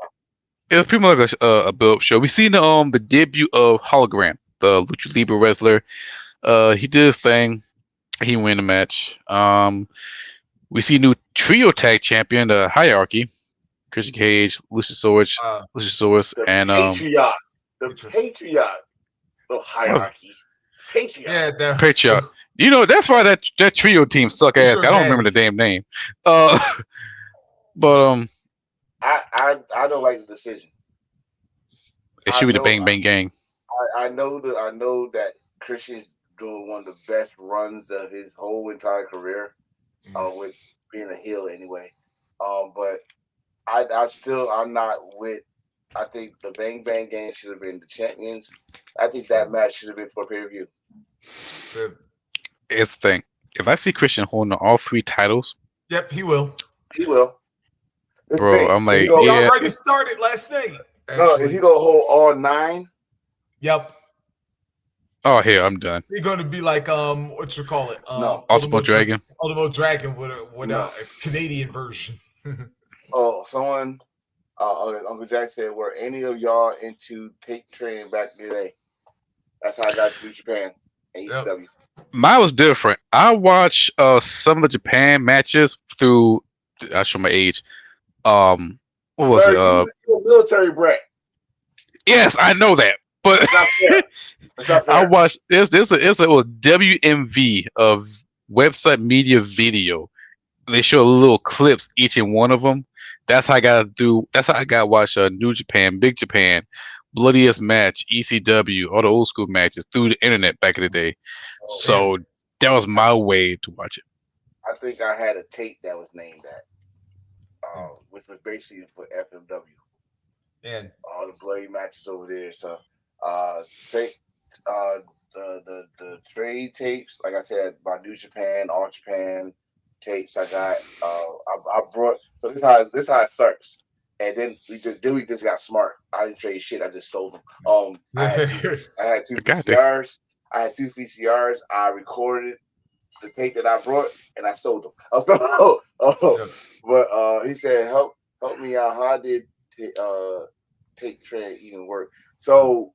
B: It was pretty much a build-up show. We seen the debut of Hologram, the Lucha Libre wrestler. He did his thing. He win the match. We see new trio tag champion, the Hierarchy, Christian Cage, Luchasaurus, and
A: Patriot, the Hierarchy, Patriot.
C: Yeah,
B: Patriot. You know that's why that trio team suck ass. I don't remember the damn name. But
A: I don't like the decision.
B: It should be the Bang Bang Gang.
A: I know that Christian's doing one of the best runs of his whole entire career, with being a heel anyway. But I'm not with. I think the Bang Bang Gang should have been the champions. I think that match should have been for pay-per-view.
B: It's the thing. If I see Christian holding all 3 titles,
C: yep, he will.
B: Bro, I'm like,
C: he already started last night.
A: No, is he gonna hold all 9?
C: Yep.
B: Oh, here I'm done.
C: He's gonna be like what you call it?
B: Ultimo Dragon.
C: Ultimo Dragon with a Canadian version.
A: Someone, Uncle Jack said, "Were any of y'all into tape training back in the day?" That's how I got to Japan and ECW.
B: Yep. Mine was different. I watched some of the Japan matches through. I show my age. What was it?
A: You're a military brat.
B: Yes, I know that. But I watched there's a WMV of website media video. They show little clips each in one of them. That's how I got to watch New Japan, Big Japan, Bloodiest Match, ECW, all the old school matches through the internet back in the day. So that was my way to watch it.
A: I think I had a tape that was named that, which was basically for FMW.
C: And
A: all the bloody matches over there. So the trade tapes, like I said, by New Japan, All Japan tapes. I got. I brought. So this is how it starts. And then we just got smart. I didn't trade shit. I just sold them. I had two VCRs. I recorded the tape that I brought, and I sold them. But he said, "Help me out, I did take trade even work. So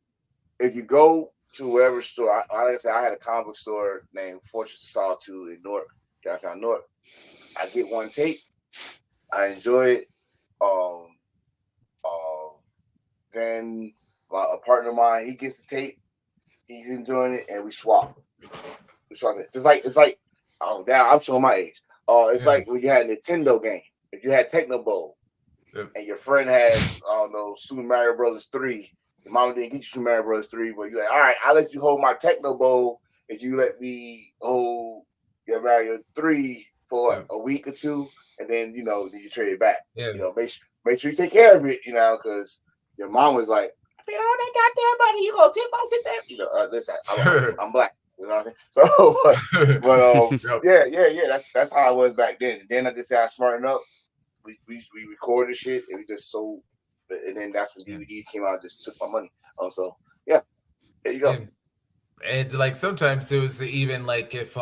A: if you go to wherever store, like I said, I had a comic book store named Fortress of Solitude in Newark, downtown Newark. I get one tape. I enjoy it. Then a partner of mine, he gets the tape. He's enjoying it, and we swap. It's like oh, now I'm showing my age. It's like when you had a Nintendo game. If you had Techno Bowl, and your friend has, I don't know, Super Mario Brothers 3. Your mom didn't get you Super Mario Brothers 3, but you're like, all right, I'll let you hold my Techno Bowl if you let me hold your Mario 3 for a week or two, and then you trade it back.
C: Yeah.
A: Make sure you take care of it, because your mom was like, "Pay all that goddamn money, you gonna get that?" Listen, I'm black. You know what I'm saying? So, yeah. That's how I was back then. And then I just got smartened up. We recorded shit and we just sold, and then that's when DVDs came out. Just took my money. So yeah, there you go.
C: And like sometimes it was even like if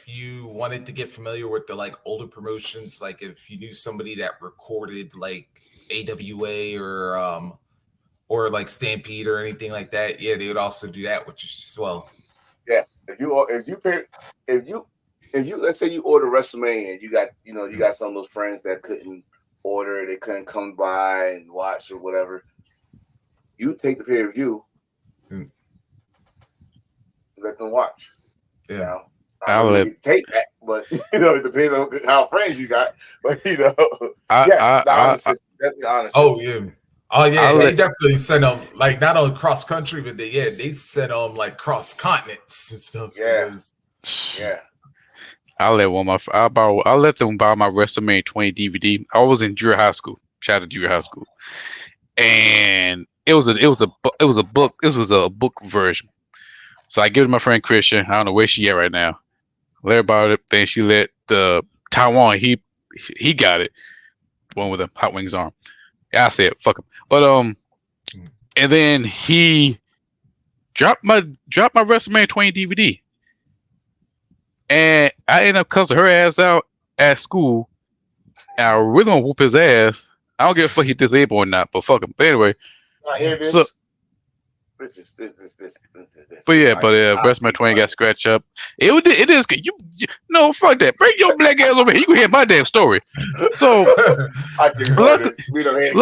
C: you wanted to get familiar with the like older promotions, like if you knew somebody that recorded like AWA or like Stampede or anything like that, they would also do that, which is as well.
A: Yeah, if you let's say you order WrestleMania and you got some of those friends that couldn't order, they couldn't come by and watch or whatever, you take the pay-per-view, let them watch.
C: Yeah.
A: I would take that, but it depends on how friends you got. But definitely honest.
C: Oh yeah, they definitely sent them like not only cross country, but they sent them like cross continents and stuff.
A: Yeah.
B: I'll let them buy my WrestleMania 20 DVD. I was in junior high school. Shout out to junior high school, and it was a book version. So I give it to my friend Christian. I don't know where she at right now. Let her borrow it. Then she let the Taiwan. He got it. One with a Hot Wings arm. Yeah, I said fuck him. But and then he dropped my WrestleMania 20 DVD. And I ended up cussing her ass out at school. And I really want to whoop his ass. I don't give a fuck he's disabled or not, but fuck him. But anyway. So, but WrestleMania 20 got scratched up. It is good. No, fuck that. Bring your black ass over here. You can hear my damn story. So
A: we don't have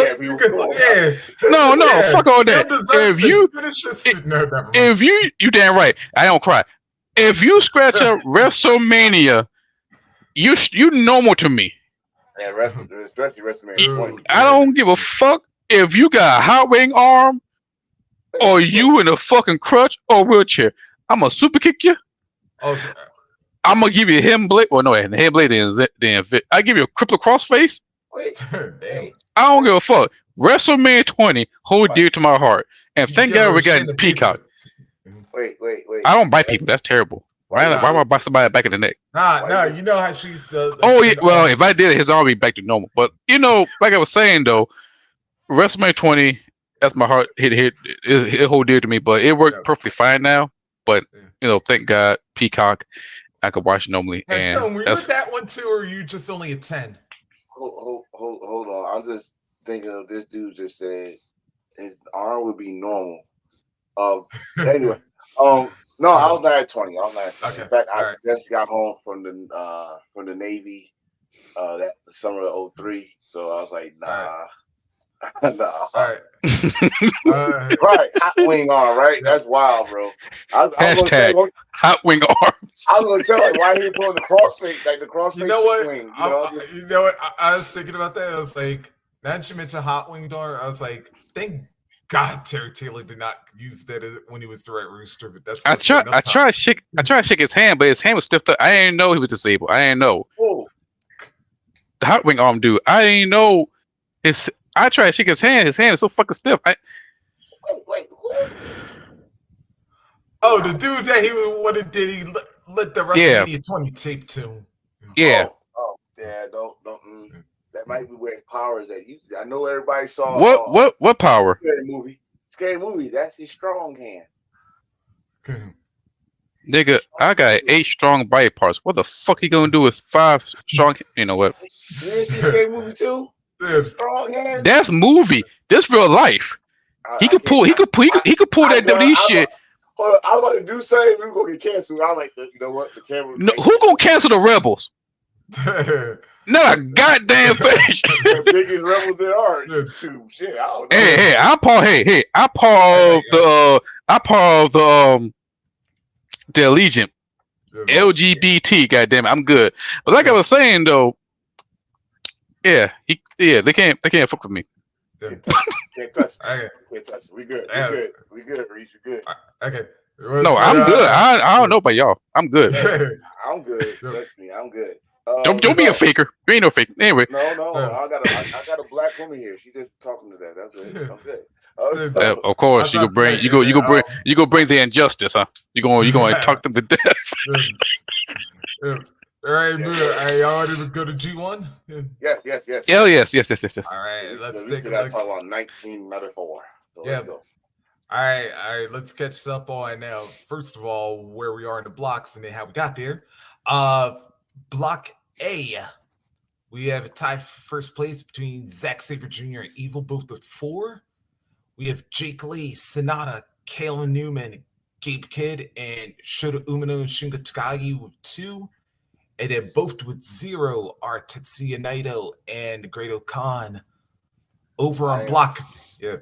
B: fuck all that. If you damn right. I don't cry. If you scratch up WrestleMania, you normal to me.
A: Yeah, especially WrestleMania 20.
B: I don't give a fuck if you got a hot wing arm or you in a fucking crutch or wheelchair. I'm gonna super kick you. I'm gonna give you a head blade. Well, no, the head blade didn't fit. I give you a cripple crossface. I don't give a fuck. WrestleMania 20 hold dear to my heart, and thank God we got Peacock.
A: Wait.
B: I don't bite people. That's terrible. Why would I bite somebody back in the neck?
C: Nah. You know how she's the.
B: Oh yeah. Well, if I did it, his arm would be back to normal. But like I was saying though, WrestleMania 20, that's my heart. It hold dear to me. But it worked perfectly fine now. But thank God, Peacock, I could watch it normally.
C: Hey, Tom, were you at that one too, or are you just only a 10?
A: Hold on. I'm just thinking of this dude just said his arm would be normal. Anyway. No, I was not at 20.
C: Okay.
A: In fact, I just got home from the Navy that summer of 03. So I was like, nah.
C: All right.
A: Right. Hot wing arm, right? That's wild, bro.
B: Hashtag hot wing arms.
A: I was gonna tell you why he pulling the crossface, like the crossface.
C: You know what?
A: Wing,
C: you know what? I was thinking about that. I was like, now that you mentioned hot wing door, I was like, thank God Terry Taylor did not use that when he was the right rooster. But that's
B: I tried to shake his hand, but his hand was stiffed up. I didn't know he was disabled. I didn't know.
A: Oh.
B: The hot wing arm dude. I didn't know his. I tried to shake his hand. His hand is so fucking stiff.
A: Wait.
C: Oh, the dude that he let the WrestleMania 20 tape to.
B: Yeah.
A: Oh, yeah. Don't. That might be where power is at. I know everybody saw
B: what power?
A: Scary movie. That's his strong hand.
B: Nigga, I got 8 strong body parts. What the fuck he gonna do with 5 strong? You know what?
A: You didn't see Scary Movie too?
C: Dude,
A: Strong hand.
B: That's movie. This real life. He could pull that WWE shit.
A: Hold on, I'm about to do something. We're gonna get canceled. I'm like, you know what? The camera.
B: No, who gonna cancel the Rebels? Not a goddamn thing.
A: The biggest rebels there are. YouTube. Shit, I don't know.
B: Hey, I'm part of the Allegiant. LGBT, goddamn it, I'm good. But like I was saying though, they can't fuck with me.
A: Can't touch it. Can't touch it. We good. Reese, you good.
C: Okay.
B: No, I'm good. I don't know about y'all. I'm good.
A: I'm good. Trust me, I'm good.
B: Don't be a faker. You ain't no fake. Anyway.
A: No. I got a black woman here. She just talking to that. That's it. I'm good.
B: Of course, you go bring the injustice, huh? You gonna talk them to death.
C: All right, I already go to G1.
A: Yes.
B: Hell yes.
C: All right, let's take a
A: look.
C: look.
A: Talk about 1994. So
C: Yeah.
A: let's go.
C: All right. Let's catch up on now. First of all, where we are in the blocks and then how we got there. Block A, we have a tie for first place between Zack Sabre Jr. and Evil, both with 4. We have Jake Lee, Sonata, Kalen Newman, Gabe Kidd, and Shota Umino and Shingo Takagi with 2. And then both with 0 are Tetsuya Naito and Great Khan. Over on block. Yeah.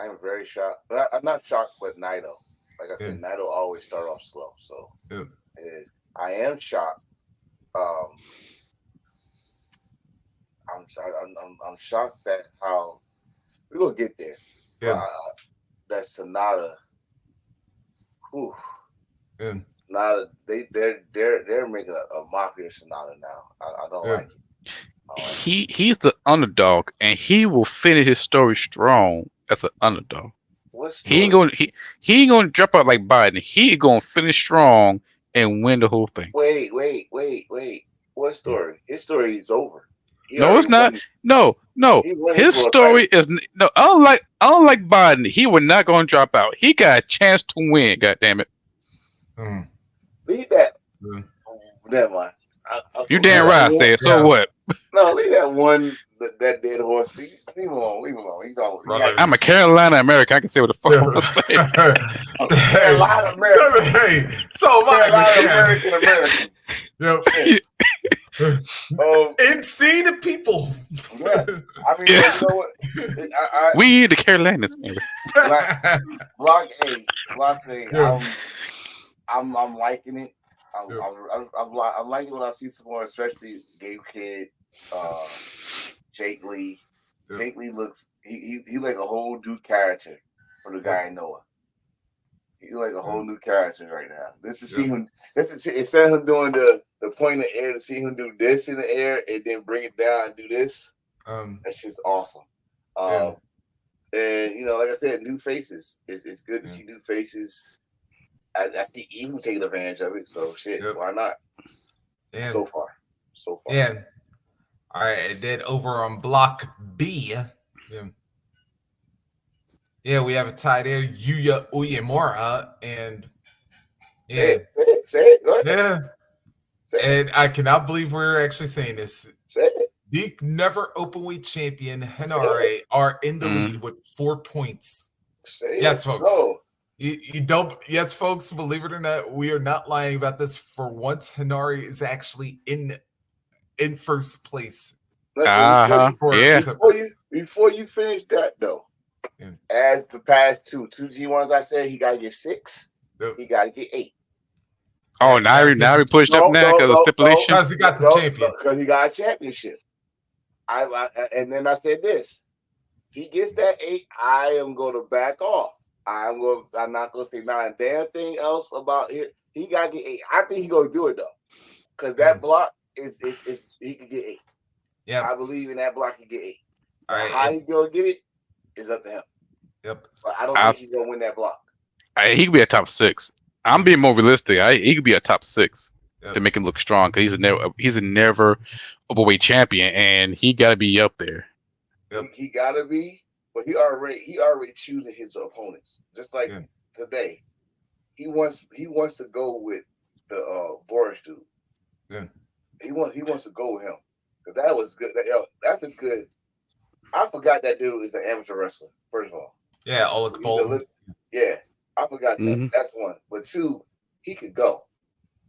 A: I am very shocked. But I'm not shocked with Naito. Like I said, Naito always start off slow. So it is. I am shocked. I'm shocked that how we're gonna get there.
C: Yeah.
A: That Sonata. Whew.
C: Yeah.
A: Sonata, they're making a mockery of Sonata now. I don't like it.
B: He's the underdog, and he will finish his story strong as an underdog. He ain't gonna drop out like Biden. He gonna finish strong and win the whole thing.
A: Wait. What story? His story is over.
B: No, it's not. No. His story is no. Unlike Biden, he was not gonna drop out. He got a chance to win. God damn it.
A: Leave that. Never mind.
B: You damn right. I say it. So what?
A: No, leave that one. That dead horse. Leave him alone. He's always.
B: I'm a Carolina American. I can say what the fuck I want to say.
A: Carolina American.
C: Hey, so am I.
A: American.
C: Yep. And see the people.
A: Yes. I mean, you know what?
B: We the Carolinas, man.
A: Block A. I'm liking it. I'm liking when I see some more, especially Gabe Kidd, Jake Lee. Jake Lee looks he like a whole new character from the guy in Noah. He's like a whole new character right now. Just to see him, instead of him doing the point in the air, to see him do this in the air and then bring it down and do this. That's just awesome. And like I said, new faces. It's good to see new faces. I think Evil taking advantage of it. So shit, why not?
C: Yeah.
A: So far.
C: Yeah. All right, and then over on block B. Yeah, we have a tie there, Yuya Uemura, and
A: say it. Go ahead.
C: Yeah. And I cannot believe we're actually saying this.
A: Say it.
C: The never openweight champion Henare are in the lead with 4 points. Yes, folks.
A: No.
C: You don't. Yes, folks. Believe it or not, we are not lying about this. For once, Henare is actually in first place.
B: Yeah.
A: Before you finish that though, as the past two G1s, I said he gotta get 6. He gotta get 8.
B: Oh, now we pushed up now because of stipulation.
C: Because he got the champion.
A: Because he got a championship. And then I said this: he gets that 8. I am going to back off. I'm not going to say not a damn thing else about it. He got to get 8. I think he's going to do it though, because that block is he could get 8. Yeah, I believe in that block. He get 8. All right, how he's going to get it is up to him.
C: Yep.
A: But I don't think he's going to win that block.
B: He could be a top 6. I'm being more realistic. He could be a top 6 to make him look strong because he's a never overweight champion, and he got to be up there.
A: Yep. He got to be, but he already choosing his opponents. Just like today, he wants to go with the Boris dude. Yeah, he wants to go with him because that was good. That's a good I forgot that dude is an amateur wrestler. First of all,
C: Yeah, Oleg Bolton.
A: Yeah, I forgot that.
B: Mhm.
A: That's one. But two, he could go.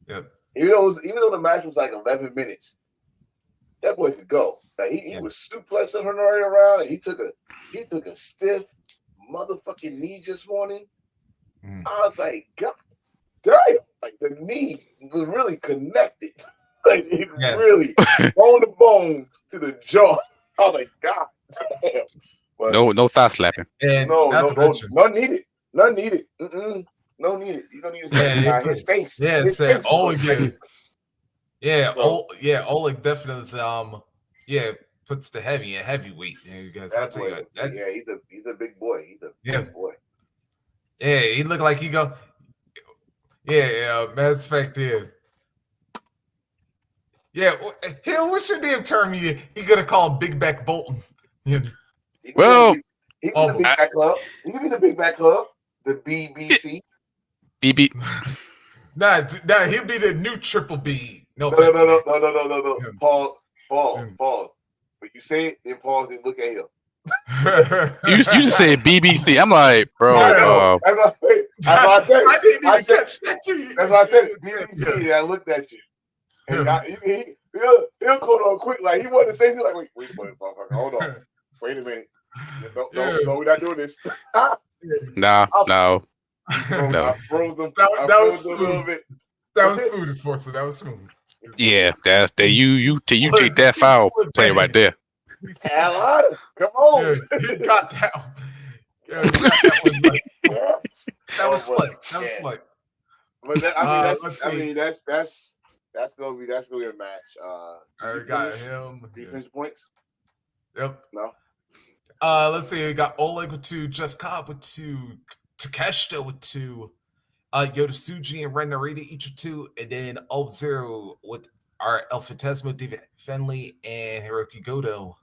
C: Yep.
A: Even though the match was like 11 minutes, that boy could go. Like he was suplexing Hanari around, and he took a stiff motherfucking knee this morning. I was like, God damn! Like the knee was really connected. Like it really bone to bone to the jaw. I was like, God damn. But
B: no thigh slapping.
C: And
A: none needed. None needed. No needed. You don't need his face.
C: Yeah,
A: his
C: it's
A: face.
C: Oleg. Yeah,
A: So-
C: Oleg definitely puts the heavyweight. Because I'll tell you what,
A: he's a big boy. He's a big boy.
C: Yeah, he looked like he go. Yeah. Matter of fact, yeah. Hill, what's your damn term? You gonna call him Big Back Bolton? Yeah.
B: Well,
A: he can be the Big Back Club. He can be the Big Back Club. The BBC.
B: BB.
C: Nah, he'll be the new Triple B. No.
A: Pause. But you say it, then pause and look at him.
B: You just said BBC. I'm like, bro.
A: That's what I said.
C: I didn't even catch that too.
A: That's what I said. BBC. And I looked at you. And he'll call on quick. Like he wanted to say, he's like, wait a minute, motherfucker. Hold on. Wait a minute. No, we're not doing this.
B: No.
A: I froze them.
C: That was
A: a little bit.
C: That was smooth, Enforcer. That was smooth.
B: Yeah, that's that. You take that foul play right there.
A: Carolina, come on.
C: He got that one. Yeah, he got that one. That was slick. That was slick.
A: But that's gonna be a match.
C: I got him.
A: Defense points.
C: Yep.
A: No.
C: Let's see. We got Oleg with 2, Jeff Cobb with 2, Takeshita with 2, Yoda Tsuji and Ren Narita each with 2, and then Zero with our El Fantasma, David Finley, and Hiroki Goto.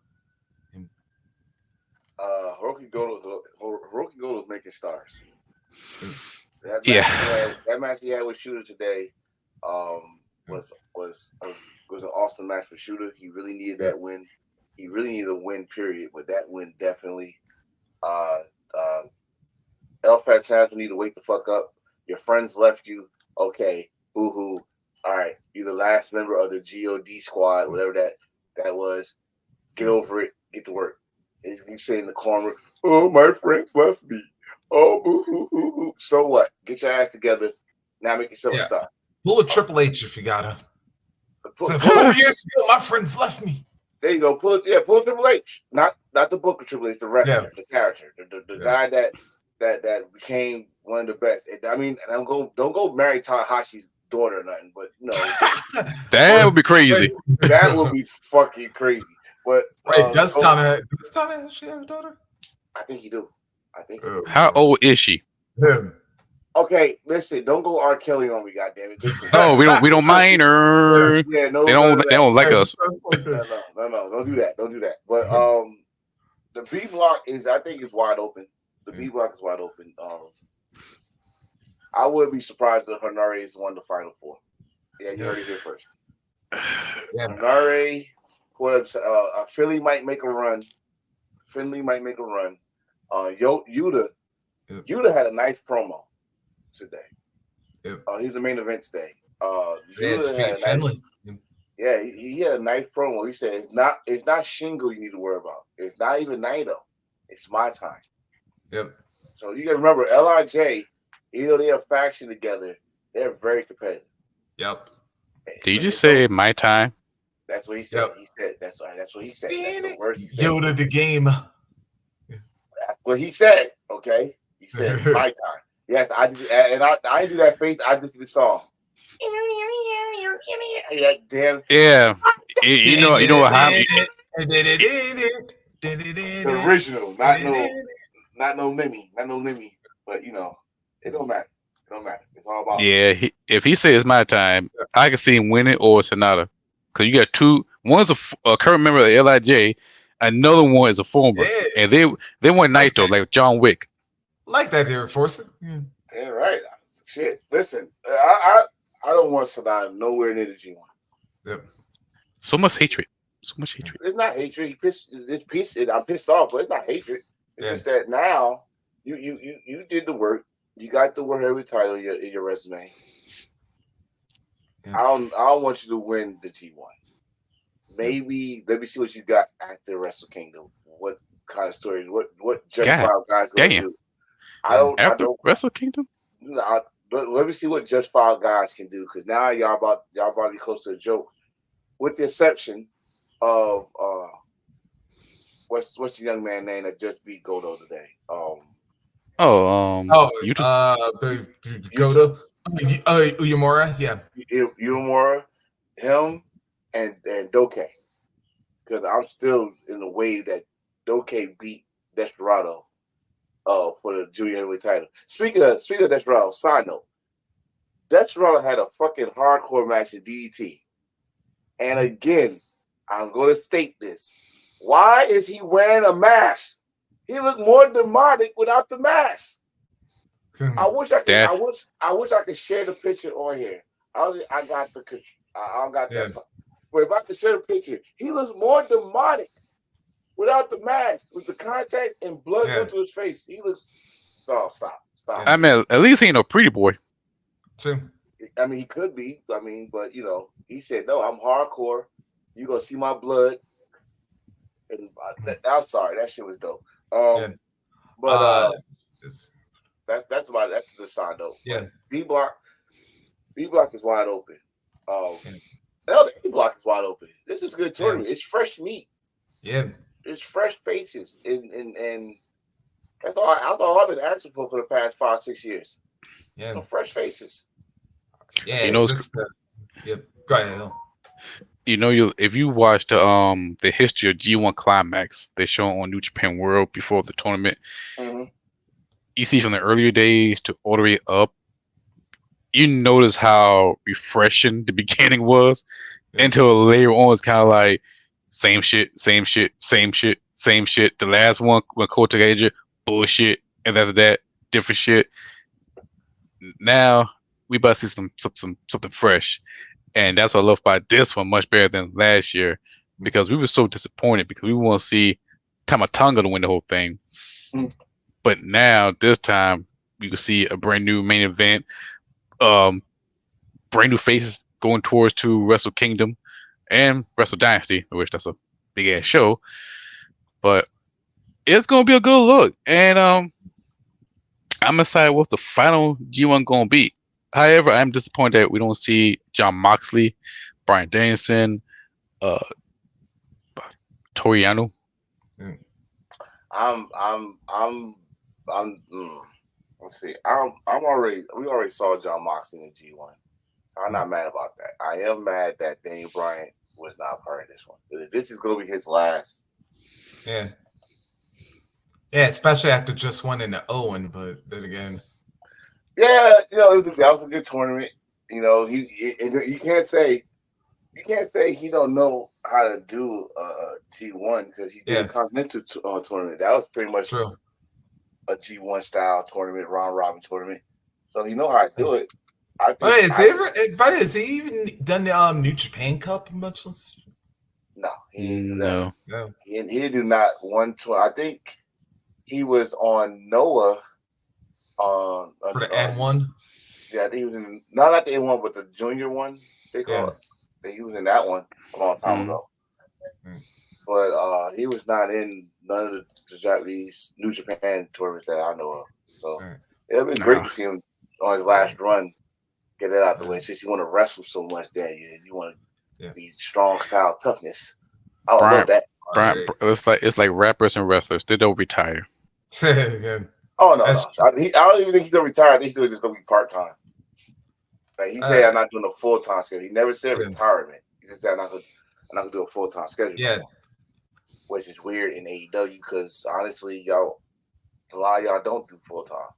A: Hiroki Goto's making stars. That match he had with Shooter today was an awesome match for Shooter. He really needed that win. He really needed a win, period. But that win definitely. El Fantasma need to wake the fuck up. Your friends left you. Okay, boo-hoo. All right, you're the last member of the God squad, whatever that was. Get over it. Get to work. And you sit in the corner. Oh, my friends left me. Oh, boo-hoo-hoo-hoo. So what? Get your ass together. Now make yourself a star.
C: Pull a Triple H if you gotta. 4 years ago, my friends left me.
A: There you go. Pull Triple H. Not the Booker Triple H, the wrestler, the character, the guy that became one of the best. I mean, and don't go marry Tanahashi's daughter or nothing, but
B: that would be crazy.
A: That would be fucking crazy. But
C: does Tanahashi have a daughter?
A: I think he do.
B: How old is she?
C: Yeah.
A: Okay, listen, don't go R. Kelly on me, goddammit.
B: Oh, we don't mind her.
A: Yeah, no,
B: they don't like us.
A: No, don't do that. But the B block is wide open. The B block is wide open. I wouldn't be surprised if Hanare is won the Final Four. Yeah, you heard it here first. Hanare, Philly might make a run. Yuta had a nice promo today. He's the main event today. He had a nice promo. He said it's not Shingo you need to worry about. It's not even Naito. It's my time.
C: Yep.
A: So you got to remember, LIJ, even though they have faction together, they're very competitive.
C: Yep.
A: Did
B: you just say my time?
A: That's what he said. Yep. He said that's what he said. That's the word he said.
C: Yoda the game.
A: That's what he said. Okay. He said my time. Yes, I did, and I didn't do that face. I just did the song. That damn.
B: Yeah. You know what happened?
A: The original, not no Lemmy, but it don't matter. It's all about.
B: Yeah, if he says my time, I can see him winning or Sonata, because you got two. One's a current member of LIJ, another one is a former, and they want Naito like John Wick.
C: Like that, there, Force.
A: Yeah, right. Shit. Listen, I don't want Sonata nowhere near the G1.
C: Yep.
B: So much hatred. So much hatred.
A: It's not hatred. I'm pissed off, but it's not hatred. It's just that now you did the work. You got the World Heavyweight title in your resume.
C: Yeah.
A: I don't want you to win the G1. Maybe let me see what you got after Wrestle Kingdom. What kind of stories? What Judge File guys going to do?
B: After Wrestle Kingdom?
A: But let me see what Judge File guys can do, because now y'all about to be close to a joke. With the exception of what's the young man name that just beat Goto today?
C: Goto. Uyemura, yeah.
A: Uyemura, him, and Doke. Because I'm still in the wave that Doke beat Desperado for the junior heavyweight title. Speaking of Desperado, side note, Desperado had a fucking hardcore match in DDT. And again, I'm going to state this. Why is he wearing a mask? He looked more demonic without the mask. I wish I could share the picture on here. I got that. But if I could share the picture, he looks more demonic without the mask, with the contact and blood going through his face. He looks. Oh, stop.
B: I mean, at least he ain't no pretty boy.
C: True.
A: I mean, he could be. I mean, but he said, "No, I'm hardcore. You gonna see my blood." And I'm sorry, that shit was dope. But that's the side note.
C: Yeah.
A: B block is wide open. A block is wide open. This is a good tournament. It's fresh meat.
C: Yeah.
A: It's fresh faces, and that's all I've been asking for the past 5-6 years.
C: Yeah.
A: Some fresh faces.
C: Yeah.
B: Go
C: ahead.
B: If you watch the history of G1 Climax, they show on New Japan World before the tournament.
A: Mm-hmm.
B: You see from the earlier days to all the way up, you notice how refreshing the beginning was until later on it's kind of like same shit. The last one when Kota Gager, bullshit, and after that, different shit. Now we about to see something fresh. And that's what I love about this one much better than last year, because we were so disappointed because we want to see Tama Tonga to win the whole thing.
A: Mm.
B: But now this time you can see a brand new main event, brand new faces going towards to Wrestle Kingdom and Wrestle Dynasty, which that's a big ass show. But it's gonna be a good look, and I'm excited what the final G1 gonna be. However, I'm disappointed that we don't see John Moxley, Bryan Danielson, Toriano.
A: Let's see. We already saw John Moxley in G1, so I'm not mad about that. I am mad that Daniel Bryan was not part of this one. This is going to be his last.
C: Yeah. Yeah, especially after just winning the Owen, but then again.
A: Yeah, that was a good tournament. You can't say he don't know how to do G1 because he did a Continental tournament. That was pretty much
C: true.
A: A G1 style tournament, round robin tournament. So he know how to do it.
C: Has he even done the New Japan Cup much?
A: No, he
C: didn't
A: do not one to. I think he was on Noah.
C: For the N1?
A: Yeah, I think he was in not the N1, but the junior one. They call it. I think he was in that one a long time ago. But he was not in none of the Japanese New Japan tournaments that I know of. So it would be great to see him on his last run. Get that out the way. Since you want to wrestle so much, there you want to be strong style toughness. I would love that.
B: It's like rappers and wrestlers. They don't retire.
A: Oh no! I don't even think he's gonna retire. I think he's just gonna be part time. Like he said, I'm not doing a full time schedule. He never said retirement. He just said I'm not gonna do a full time schedule.
C: Yeah,
A: which is weird in AEW because honestly, a lot of y'all don't do full time.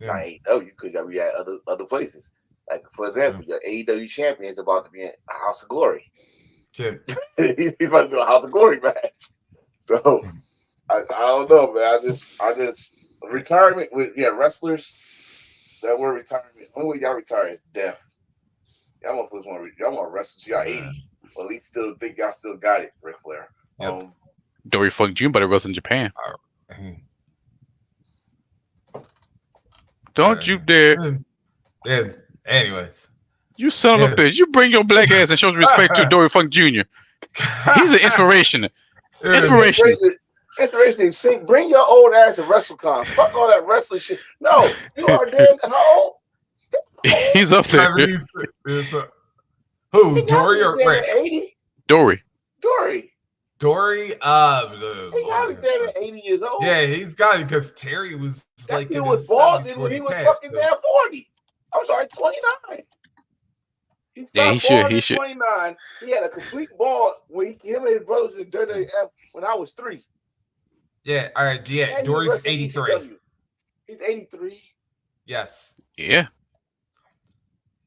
A: Not AEW because y'all be at other places. Like for example, your AEW champion is about to be in a House of Glory.
C: Yeah.
A: He's about to do a House of Glory match. So I don't know, man. I just retirement with wrestlers that were retirement. The only way y'all retire is death. Y'all want to wrestle till y'all 80. Well, at least still think y'all still got it, Ric Flair.
C: Yep.
B: Dory Funk Jr. better wrestle in Japan. Don't you dare.
C: Yeah. Anyways.
B: You son of a bitch. You bring your black ass and show respect to Dory Funk Jr. He's an inspiration. Inspiration.
A: Inspiration. Bring your old ass to WrestleCon. Fuck all that wrestling shit. No, you are damn how old?
B: He's up there.
C: Who? Dory or Rick?
A: 80?
B: Dory.
C: Dory.
A: He got to be damn 80 years old.
C: Yeah, he's got it because Terry was like
A: he was bald when he was fucking damn 40. I'm sorry, 29. He should. 29. He had a complete ball when him and his brothers in WWF when I was 3.
C: Yeah, all right. Yeah, Dory's 83.
A: He's 83.
C: Yes.
B: Yeah.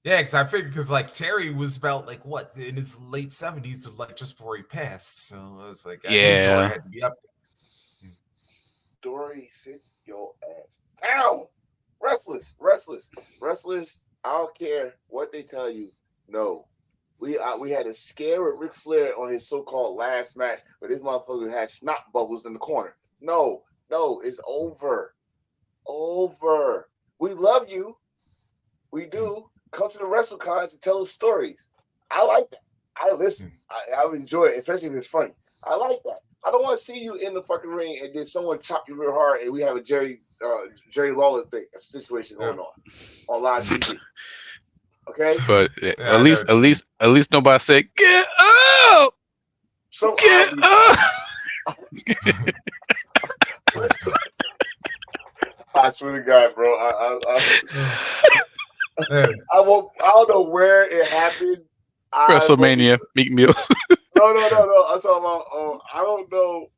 C: Yeah, because I figured like Terry was about like what in his late 70s, or like just before he passed. So I was like, I think Dory had to be up there.
A: Dory, sit your ass down. Wrestlers. I don't care what they tell you. No, we had a scare with Ric Flair on his so-called last match, but this motherfucker had snot bubbles in the corner. No, it's over. We love you. We do. Come to the WrestleCons and tell us stories. I like that. I listen. I enjoy it, especially if it's funny. I like that. I don't want to see you in the fucking ring and then someone chop you real hard and we have a Jerry Lawler situation going on live TV. Okay,
B: but at least nobody said get up. Get up.
A: I swear to God, bro. I don't know where it happened.
B: WrestleMania, Meek Mill.
A: No. I'm talking about. I don't know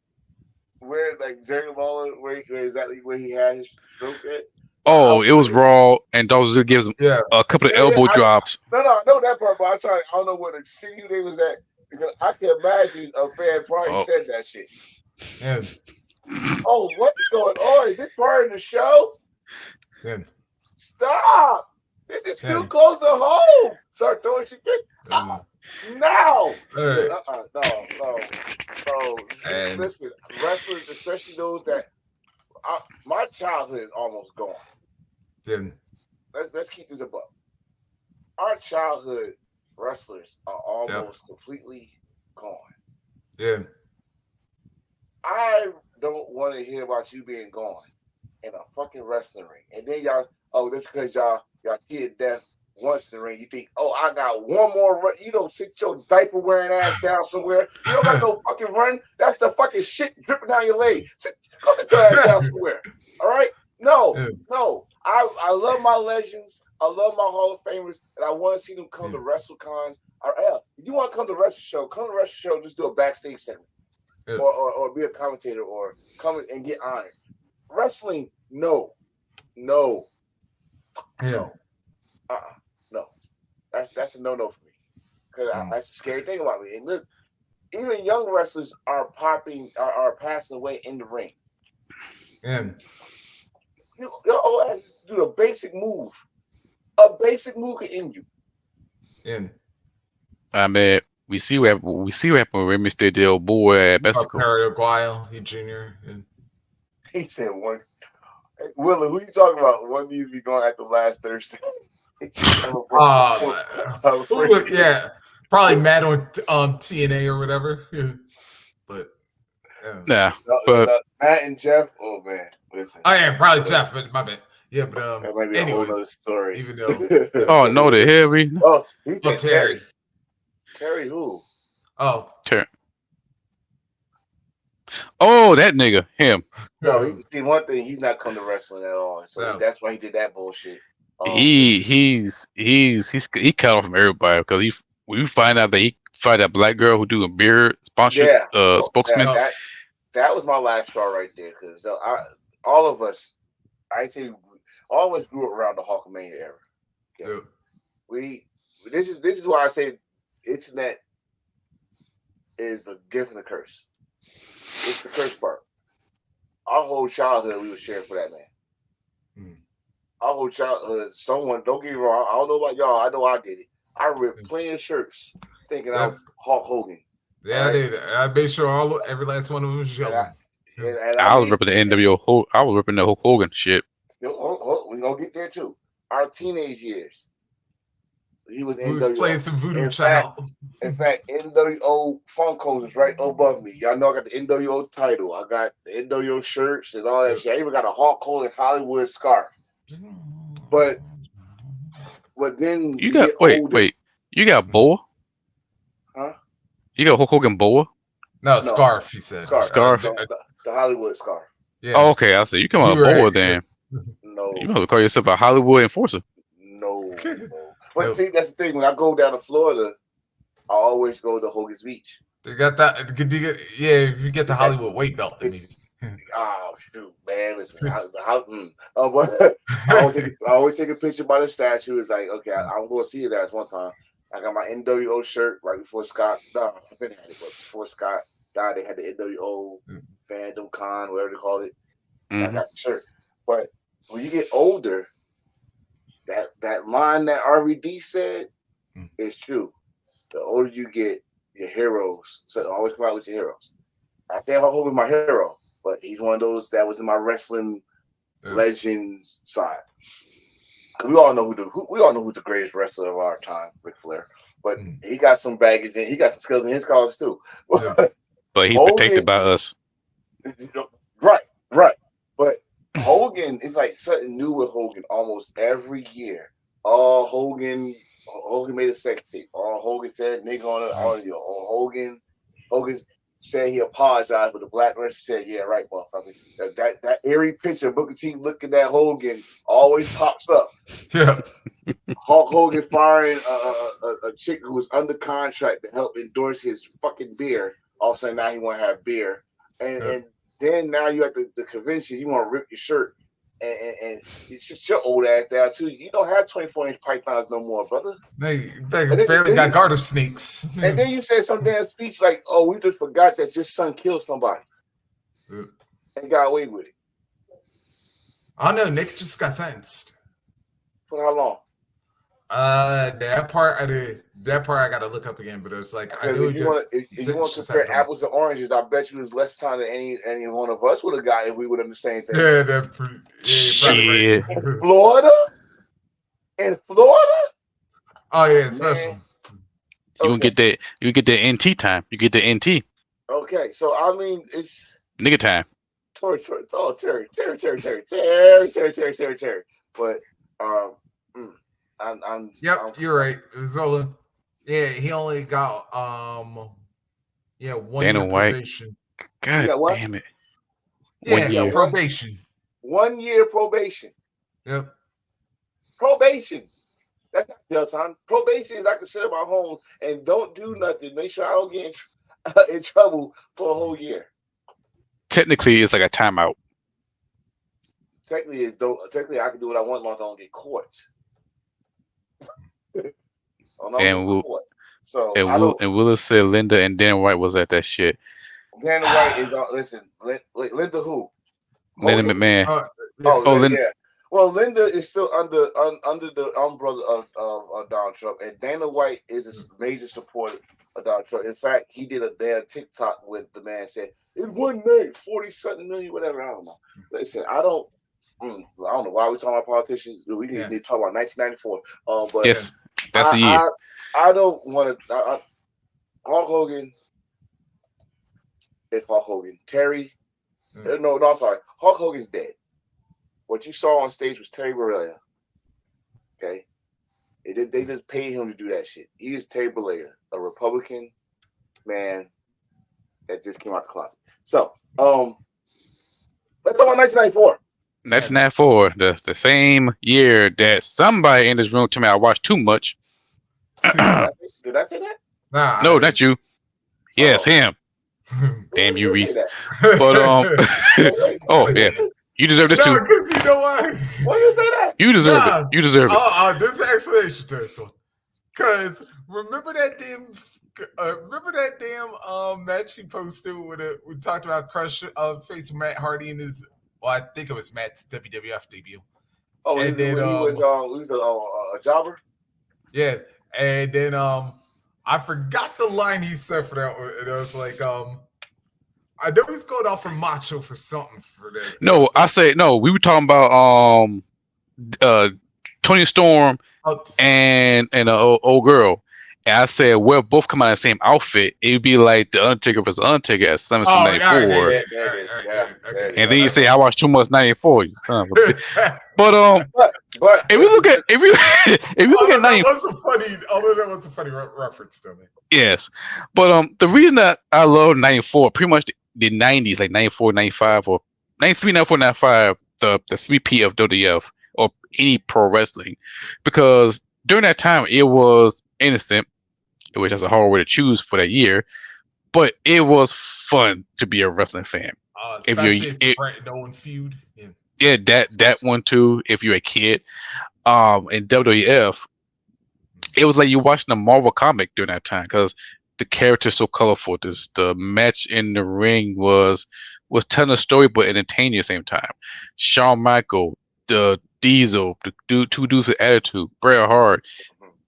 A: where, like Jerry Lawler, where exactly where he had his stroke at.
B: Oh, it was Raw, and Dolph Ziggler gives him a couple of elbow drops.
A: No, I know that part, but I don't know what the city they was at because I can imagine a fan probably said that shit.
C: Yeah.
A: Oh, what's going on? Is it part of the show?
C: Yeah.
A: Stop! This is too close to home. Start throwing shit. Now. No. Listen, wrestlers, especially those that my childhood is almost gone.
C: Yeah.
A: Let's keep this above. Our childhood wrestlers are almost completely gone.
C: Yeah.
A: I don't want to hear about you being gone in a fucking wrestling ring. And then y'all, that's because y'all kid death once in the ring. You think, I got one more run. You don't sit your diaper wearing ass down somewhere. You don't got no fucking run. That's the fucking shit dripping down your leg. Go sit your ass down somewhere. All right? No. I love my legends. I love my Hall of Famers, and I want to see them come to WrestleCons. If you want to come to Wrestle Show, just do a backstage segment. Or be a commentator or come and get honored. Wrestling, no. No. That's a no for me. Because that's a scary thing about me. And look, even young wrestlers are passing away in the ring.
C: Yeah.
A: Your old ass do a basic move. A basic move can end you.
C: Yeah.
B: I mean, we see what happened with Rey Mysterio, boy at Mexico.
C: Perry Aguayo, he Jr. Yeah.
A: He said one. Hey, Willa, who you talking about? One needs to be going at the last Thursday.
C: Yeah, probably Matt on TNA or whatever. Yeah. But
A: but Matt and Jeff. Oh man, listen.
C: Oh yeah, probably Jeff. But my bad. Yeah, but
A: that might be a whole other story.
C: Even though.
B: Oh no, the hell we.
A: Oh,
C: Terry.
A: Terry who?
C: Oh,
B: Terry. Oh, that nigga, him.
A: No, see one thing, he's not come to wrestling at all, so that's why he did that bullshit.
B: He cut off from everybody because we find out that he fight that black girl who do a beer sponsor spokesman.
A: That was my last straw right there because all of us, all of us grew up around the Hulkamania era. Okay? Yeah. This is why I say internet is a gift and a curse. It's the curse part. Our whole childhood we were sharing for that man. Our whole childhood, someone, don't get me wrong, I don't know about y'all, I know I did it. I ripped plenty of shirts thinking I was Hulk Hogan.
C: Yeah, I did. I made sure every last one of them was yelling.
B: I was ripping the NWO. I was ripping the Hulk Hogan shit.
A: We're gonna get there too. Our teenage years. He was
C: playing some Voodoo Child.
A: In fact, NWO Funkos is right above me. Y'all know I got the NWO title. I got the NWO shirts and all that shit. I even got a Hulk Hogan Hollywood scarf. But then
B: you got wait. You got boa?
A: Huh?
B: You got Hulk Hogan boa?
C: No, scarf. He said
B: scarf.
A: The Hollywood scarf.
C: Yeah.
B: Oh, okay. I said you come out boa then.
A: No.
B: You must call yourself a Hollywood enforcer.
A: No. But see, that's the thing. When I go down to Florida, I always go to Hogan's Beach.
C: They got that. Yeah, if you get the Hollywood weight belt, then maybe.
A: Oh shoot, man! Listen, but I always take a picture by the statue. It's like, okay, I'm going to see that one time. I got my NWO shirt right before Scott. No, I've been had it, but before Scott died, they had the NWO Fandom Con, whatever they call it. I got the shirt. But when you get older, that line that RVD said is true. The older you get, your heroes. So always come out with your heroes. I think Hulk Hogan my hero, but he's one of those that was in my wrestling legends side. We all know who the greatest wrestler of our time, Ric Flair. But he got some baggage and he got some skills in his college too.
B: But he's protected by us.
A: Right. But Hogan is like something new with Hogan almost every year. Hogan made a sex tape. Hogan said nigga on the audio. Hogan said he apologized, but the black wrestler said, "Yeah, right, motherfucker." That eerie picture of Booker T looking at Hogan always pops up.
C: Yeah.
A: Hulk Hogan firing a chick who was under contract to help endorse his fucking beer. All of a sudden now he want to have beer, and then now you at the convention, you want to rip your shirt, and it's just your old ass down too. You don't have 24-inch pythons no more, brother.
C: They barely got garter snakes.
A: And then you said some damn speech like, "Oh, we just forgot that your son killed somebody," and got away with it.
C: I know Nick just got sentenced.
A: For how long?
C: That part I got to look up again, but it was like I knew
A: if you want to compare apples to oranges, I bet you there's less time than any one of us would have got if we would have done the same thing.
C: Yeah, that's pretty.
B: Shit.
A: In Florida.
C: Oh yeah, it's special.
B: You gonna get that? You get the NT time. You get the NT.
A: Okay, so I mean it's
B: nigga time.
A: Terry. But
C: you're right. Zola. Yeah, he only got 1
B: Dana
C: year
B: White.
C: probation.
B: God damn it.
C: Yeah,
B: 1 year.
C: probation.
A: 1 year probation.
C: Yep.
A: Probation. That's not jail time. Probation is I can sit at my home and don't do nothing. Make sure I don't get in trouble for a whole year.
B: Technically, it's like a timeout.
A: Technically, I can do what I want as long as I don't get caught. And
B: Willis said Linda and Dan White was at that shit.
A: Dan White is listen. Linda who?
B: Linda McMahon.
A: Linda. Yeah. Well, Linda is still under the umbrella of Donald Trump, and Dana White is a major supporter of Donald Trump. In fact, he did a damn TikTok with the man said in one night, 40-something million, whatever. I don't know. Listen, I don't know why we're talking about politicians. We need to talk about 1994. But
B: yes, that's the year.
A: I don't want to. Hulk Hogan is Hulk Hogan. Terry, no, I'm sorry. Hulk Hogan's dead. What you saw on stage was Terry Bollea. Okay, they just paid him to do that shit. He is Terry Bollea, a Republican man that just came out the closet. So, let's talk about 1994.
B: 1994, the same year that somebody in this room told me I watched too much.
A: Did I say that?
C: Nah,
B: no, not you. Yes, him. Damn you, Reese. But oh yeah, you deserve this too.
C: Because you know why?
A: Why you say that?
B: You deserve it. You deserve it.
C: This is explanation to this one. Because remember that damn match he posted with we talked about Crush facing Matt Hardy in his. Well, I think it was Matt's WWF debut.
A: Oh, and then he was a jobber.
C: Yeah, and then I forgot the line he said for that one. And it was like, I know he's going out for Macho for something for that.
B: No, I said no. We were talking about Tony Storm and an old girl. And I said, well, both come out in the same outfit. It'd be like the Undertaker versus Undertaker at SummerSlam '94. And then you say, I watched too much '94. You son of a bitch. But if you look at if you look at '94,
C: that was a funny reference to me.
B: Yes, but the reason that I love '94, pretty much the '90s, like '94, '95, or '93, '94, '95, the 3P of WWF or any pro wrestling, because during that time it was innocent, which is a hard way to choose for that year, but it was fun to be a wrestling fan.
C: Especially if you're Bret and Owen feud.
B: Yeah, that one too. If you're a kid, in WWF, it was like you watching a Marvel comic during that time because the characters so colorful. The match in the ring was telling a story but entertaining at the same time. Shawn Michaels, the Diesel, the two dudes with attitude, Bret Hart,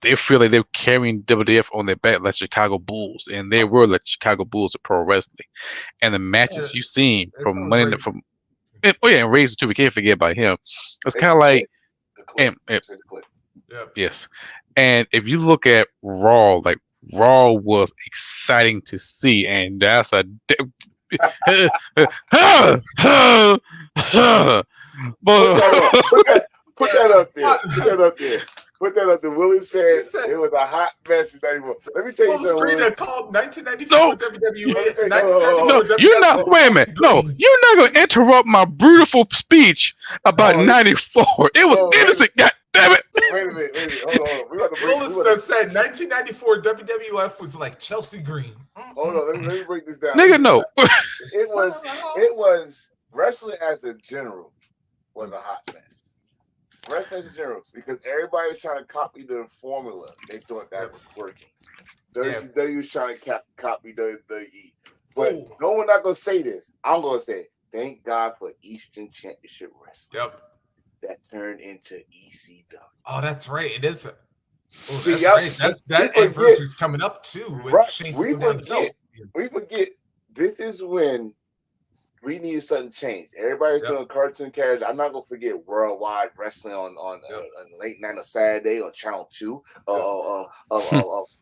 B: they feel like they're carrying WWF on their back like Chicago Bulls, and they were like Chicago Bulls of pro wrestling. And the matches you've seen from Monday and Razor too, we can't forget about him. It's kind of like, yes. And if you look at Raw, like Raw was exciting to see, and that's a
A: but put that up there. Put that up there. Willie said it was a hot mess in '94. Let me tell you something.
C: Screen that called 1994 WWE.
B: No, you're not. Wait a minute. No, you're not going to interrupt my beautiful speech about '94. It was innocent. God damn it.
A: Wait a minute. Hold on.
C: Willis said 1994 WWF was like Chelsea Green.
A: Hold on. Let me break this down.
B: Nigga, no.
A: It was wrestling as a general was a hot mess. Wrestling as a general, because everybody was trying to copy the formula. They thought that was working. WCW was trying to copy WWE. But no one not going to say this. I'm going to say, thank God for Eastern Championship Wrestling.
C: Yep.
A: That turned into ECW.
C: Oh, that's right. It is.
A: See,
C: right. That anniversary's coming up too.
A: Right. We forget. This is when we needed something to change. Everybody's doing cartoon characters. I'm not gonna forget Worldwide Wrestling on late night on Saturday on Channel 2 of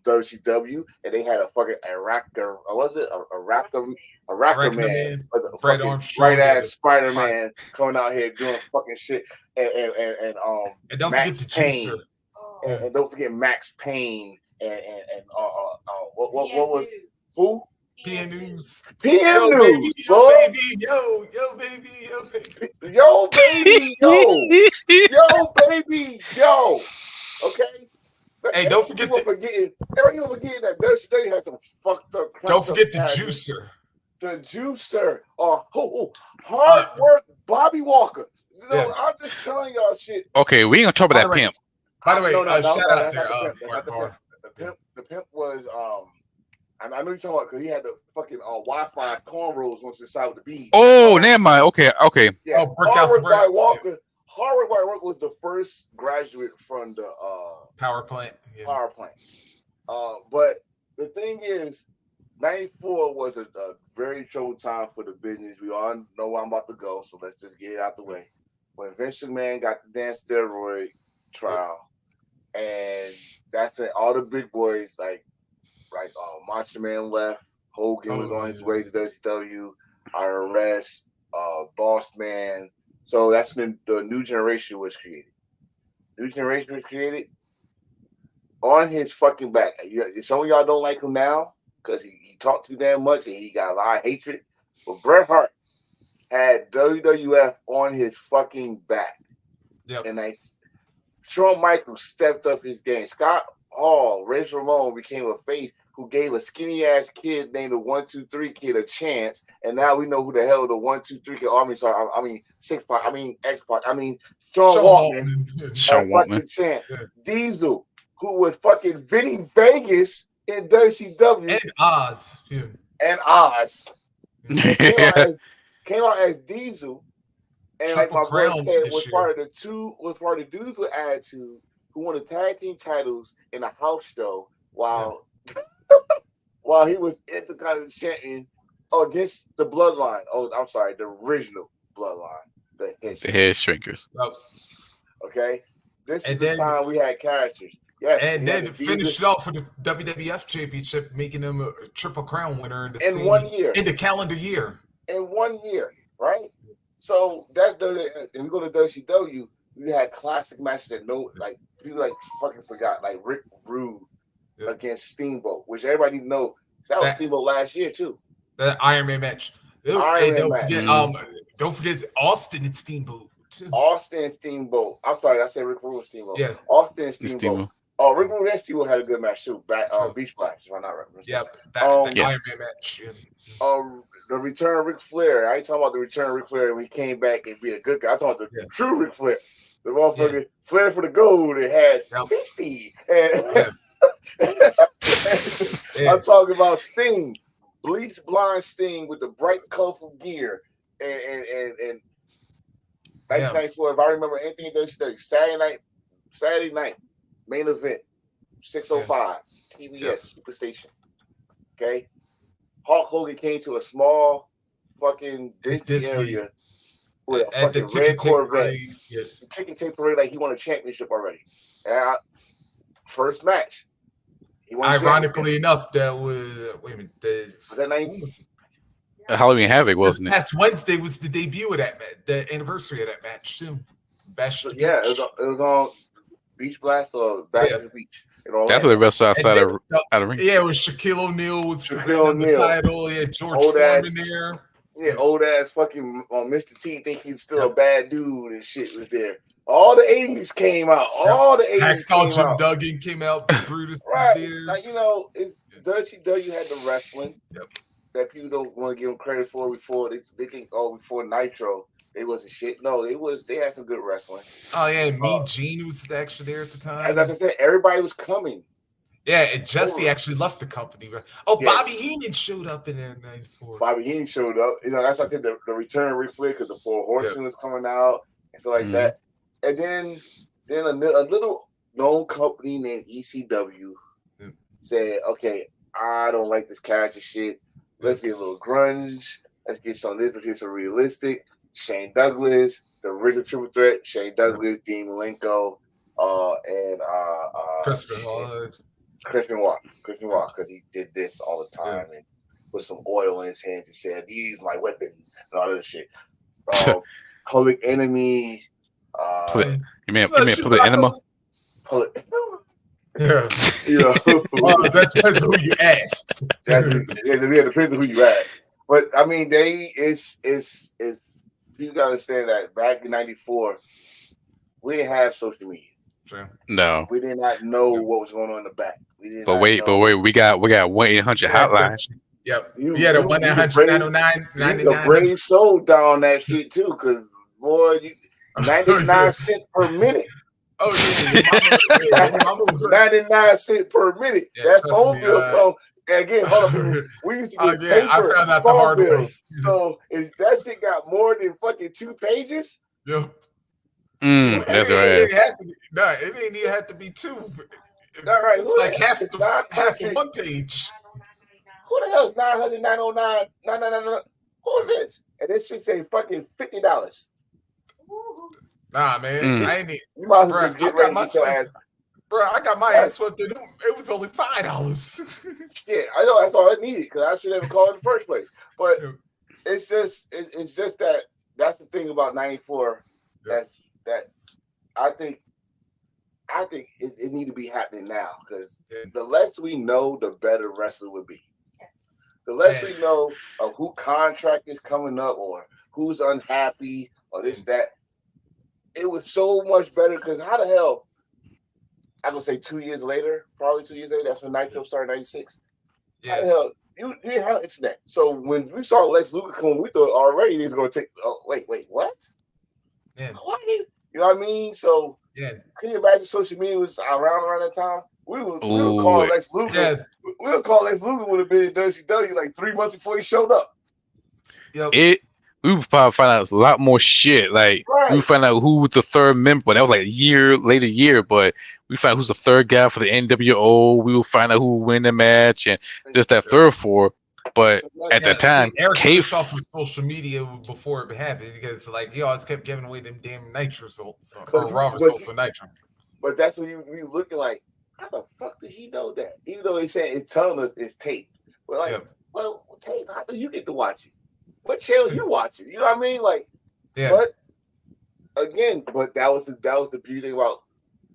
A: WCW, and they had a fucking Raptor. Was it a Raptor man, a fucking bright ass Spider Man coming out here doing fucking shit, and
C: don't
A: Max
C: forget the Juicer.
A: And don't forget Max Payne and what was who?
C: PN News.
A: PN News.
C: Yo, baby. Yo, baby.
A: Yo, baby. Yo, baby. Yo. Okay.
C: Hey, don't forget
A: everyone forgetting that WCW had some fucked up.
C: Don't forget the Juicer.
A: The Juicer. Hard work, Bobby Walker. I'm just telling y'all shit.
B: Okay, we ain't gonna talk about that pimp.
C: By the way, shout out there.
A: The pimp was I know you're talking about because he had the fucking Wi-Fi cornrows once inside with the beads.
B: Oh, never mind. Okay.
A: Yeah, Harvard by Walker. Harvard by Walker was the first graduate from the
C: power plant. Yeah.
A: Power plant. But the thing is, '94 was a very troubled time for the business. We all know where I'm about to go, so let's just get it out the way. When Vince McMahon got the damn steroid trial, and that's when all the big boys like Macho Man left, Hogan was on his way to WCW, IRS, Boss Man. So that's when the new generation was created. New generation was created on his fucking back. Some of y'all don't like him now because he talked too damn much and he got a lot of hatred. But Bret Hart had WWF on his fucking back.
C: Yep.
A: And Shawn Michaels stepped up his game. Scott Hall, Razor Ramon became a face who gave a skinny ass kid named the 1-2-3 Kid a chance, and now we know who the hell the 1-2-3 Kid. I mean 6-Pac. I mean X-Pac. I mean Sean Waltman.
B: Sean Waltman.
A: Chance. Yeah. Diesel, who was fucking Vinny Vegas in WCW,
C: and Oz. Yeah.
A: And Oz came out as Diesel, and like my brother said, was part of the dudes with attitude who won the tag team titles in a house show while while he was Intercontinental Champion against the Bloodline. Oh, I'm sorry, the original Bloodline. The
B: head shrinkers.
A: Okay, this
C: And
A: is the
C: then-
A: time we had characters. Yes,
C: And
A: we had
C: then
A: the
C: finished
A: Divas
C: it off for the WWF Championship, making him a Triple Crown winner in the
A: in 1 year.
C: in the calendar year.
A: In 1 year, right? So that's the. And we go to WCW. We had classic matches that people like fucking forgot, like Rick Rude against Steamboat, which everybody know that was Steamboat last year too.
C: The Iron Man match. Don't forget Austin and Steamboat too.
A: Austin and Steamboat. I'm sorry, I said Rick Rude and Steamboat.
C: Yeah.
A: Austin and Steamboat. Oh, Rick Rude and Steamboat had a good match too. Back Beach Blast, if I'm not right.
C: Yep. The Iron Man match. Yeah.
A: The return of Ric Flair. I ain't talking about the return of Ric Flair when he came back and be a good guy. I'm talking about the true Ric Flair. The motherfucker Flair for the gold. It had 50. I'm talking about Sting. Bleach blonde Sting with the bright, colorful gear. And 1994, if I remember anything in WCW, Saturday night, main event, 605, TBS, Superstation. Okay? Hulk Hogan came to a small fucking Disney area with a fucking red Corvette. The chicken tape parade like he won a championship already. And first match.
C: Ironically enough, that was
A: was that 90?
B: Halloween Havoc, wasn't it?
C: Last Wednesday was the debut of that match, the anniversary of that match too. Bash the Beach.
A: It was on Beach Blast or Bash the Beach.
B: That's what the rest outside of the ring.
C: Yeah, it was Shaquille O'Neal was presenting the title. Yeah, George Foreman there.
A: Yeah, old ass fucking Mr. T think he's still a bad dude and shit was there. All the 80s came out. All the 80s
C: Hacksaw Jim Duggan came out. Brutus was there.
A: Like, WCW had the wrestling that people don't want to give them credit for before. They think, before Nitro, they wasn't shit. No, they had some good wrestling.
C: Oh, yeah, Mean Gene was actually there at the time.
A: And like I said, everybody was coming.
C: Yeah, and Jesse actually left the company. Bobby Heenan showed up in there in 94.
A: Bobby Heenan showed up. That's like the return of Ric Flair because the Four Horsemen was coming out and stuff like that. And then a little known company named ECW said, okay, I don't like this character shit. Let's get a little grunge. Let's get some of this, let's get some realistic. Shane Douglas, the original Triple Threat, Shane Douglas, Dean Malenko, and Chris Benoit, because he did this all the time and put some oil in his hands and said, "These my weapons," and all this shit. Public Enemy.
B: You mean Public Enema?
A: Yeah,
C: that depends on who you ask.
A: It depends on who you ask. But I mean, you gotta understand that back in '94, we didn't have social media.
C: Sure.
B: No,
A: we did not know what was going on in the back.
B: But wait, we got 1-800 hotline.
C: Yep. You had a 1-800-909-99.
A: The brave soul down that shit too, because boy, 99 cents per minute.
C: Oh yeah,
A: 99 cents per minute. That phone bill come. Again, hold on. We used to get paper
C: I found out the hard way.
A: So if that shit got more than fucking 2 pages,
C: yep.
B: That's right.
C: It didn't even have to be 2.
A: All right,
C: it's like half of 1 page.
A: Who the hell is 900, 909, 999? Who is this? And this shit say fucking $50.
C: Nah, man, I ain't.
A: You might as well just get ready to get your ass.
C: Bro, I got my ass swept in. It was only $5.
A: Yeah, I know. That's all I needed because I should have called in the first place. But it's just that that's the thing about '94 that I think it need to be happening now because the less we know, the better wrestler would be. Yes. The less we know of who contract is coming up or who's unhappy or this that, it was so much better because how the hell? I'm gonna say 2 years later, probably 2 years later. That's when Nitro started '96. Yeah. How the hell? You didn't have internet. So when we saw Lex Luger come, we thought already he was gonna take. Oh wait, what?
C: Yeah.
A: What? You know what I mean? So can you imagine social media was around that time? We would call Lex Luger. Yeah. We would call Lex Luger would have been in WCW like 3 months before he showed up.
C: Yep.
B: we would find out a lot more shit. Like we
A: Right.
B: would find out who was the third member. But that was like a later year. But we found out who's the third guy for the NWO. We would find out who would win the match and just that third four. But at that time,
C: Eric
B: Cave
C: Bischoff was social media before it happened because like he always kept giving away them damn Nitro results or
A: But-
C: Raw
A: but-
C: results on Nitro.
A: But that's when you be looking like, how the fuck did he know that? Even though they said it's telling us it's tape. But like,
C: Yep.
A: well, tape, how do you get to watch it? What channel you watching? You know what I mean? Like,
C: Yeah.
A: but again, but that was the beauty thing about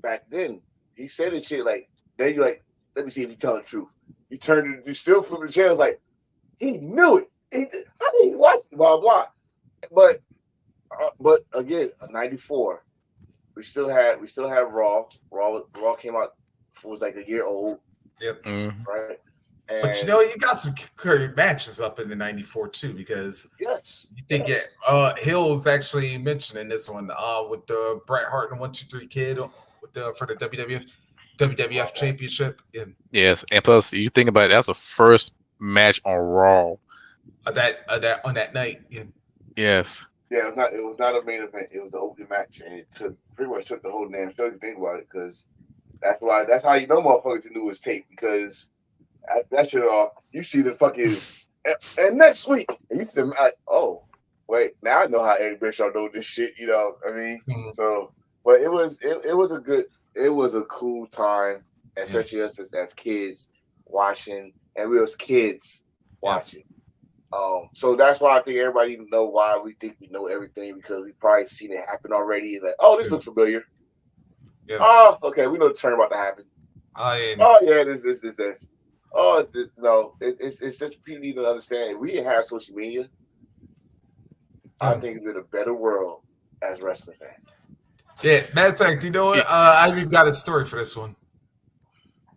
A: back then. He said this shit like, then you like, let me see if he's telling the truth. You still flip the channel like, he knew it. How did he watch it? Blah blah. But again, 94. We still had Raw. Raw came out was like a year old, right? And
C: But you got some great matches up in the '94 too, because
A: yes,
C: you think Hill's actually mentioned in this one with the Bret Hart and 1-2-3 Kid with for the WWF Championship. And
B: yes, and plus you think about it, that's the first match on Raw.
C: on that night. Yeah.
B: Yes.
A: yeah, it was not a main event. It was the opening match, and it pretty much took the whole damn show. To think about it, because that's how you know motherfuckers knew it was tape, because that shit off. You see the fucking and next week, and you see them like, oh wait, now I know how Eric Bischoff know this shit. You know, what I mean, so but it was a cool time, especially us as kids watching, and we was kids watching. So that's why I think everybody know why we think we know everything, because we probably seen it happen already. Like, oh, this looks familiar.
C: Yeah.
A: Oh, okay, we know the turn about to happen. Oh yeah, this. Oh, no, it's just people need to understand. If we didn't have social media, I think it's been a better world as wrestling fans.
C: Yeah, matter of fact, you know what? I even got a story for this one.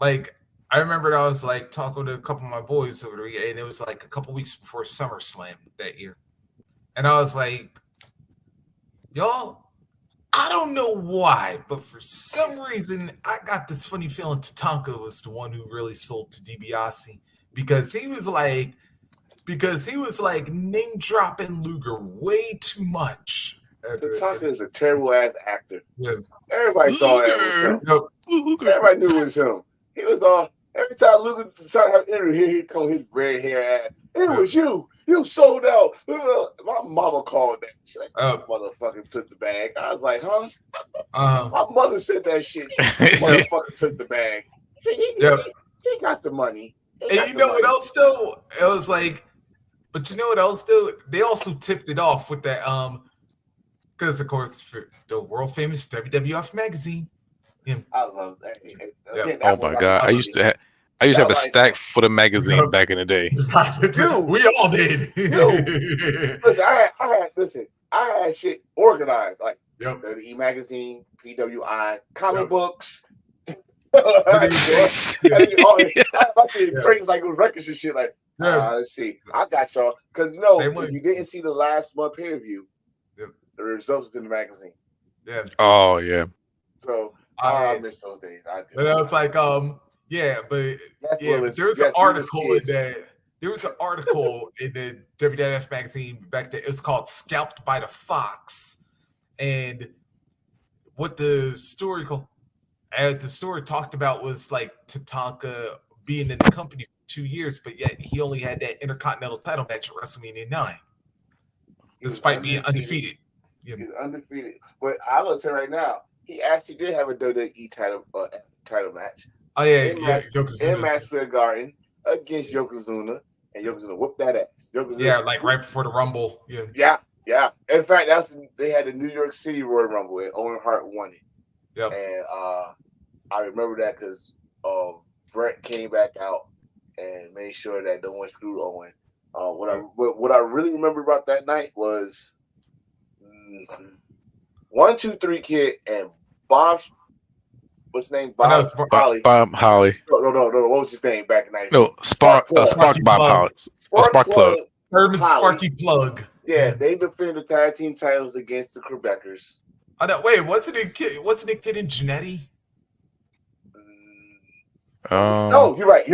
C: Like, I remember I was like talking to a couple of my boys over the weekend, and it was like a couple weeks before SummerSlam that year. And I was like, y'all, I don't know why, but for some reason, I got this funny feeling Tatanka was the one who really sold to DiBiase, because he was like name dropping Luger way too much.
A: Tatanka is a terrible ass actor.
C: Yeah.
A: Everybody saw that was him. Everybody knew it was him. He was all every time Luger tried to have an interview, here he come his red hair ass. It was you. You sold out. My mama called that. She like, motherfucker took the bag. I was like, huh? My mother said that shit. Motherfucker took the bag. He got the money.
C: And you know what else though? It was like, but you know what else though? They also tipped it off with that because of course for the world famous WWF magazine.
A: I love that. Again,
B: Oh my god! I used to have a stack for the magazine back in the day.
C: Dude, we all did.
A: Listen, I had shit organized like the E magazine, PWI, comic books. Things like records and shit. Like, let's see, I got y'all because if you didn't see the last month pay per view, the results was in the magazine.
C: Yeah.
B: Oh yeah.
A: So I miss those days.
C: But I was like, but there's an article in that. There was an article in the WWF magazine back then. It was called "Scalped by the Fox," and what the story talked about was like Tatanka being in the company for 2 years, but yet he only had that Intercontinental title match at WrestleMania 9, despite being undefeated.
A: He's undefeated. But I will tell you right now, he actually did have a WWE title match.
C: Oh yeah,
A: in Madison Square Garden against Yokozuna, and Yokozuna whooped that ass.
C: Like right before the Rumble.
A: Yeah. In fact, they had the New York City Royal Rumble, and Owen Hart won it. Yep. And I remember that because Brett came back out and made sure that no one screwed Owen. What I really remember about that night was 1-2-3 Kid and Bob. What's his name? Bob Holly.
B: Bob Holly.
A: No. What was his name back in the 90s?
B: No, Spark Bob Holly. Spark Plug.
C: Herman Sparky Plug.
A: Yeah, they defended the tag team titles against the Quebecers.
C: Oh, no, wait, wasn't it Kid and Jannetty?
A: No, you're right.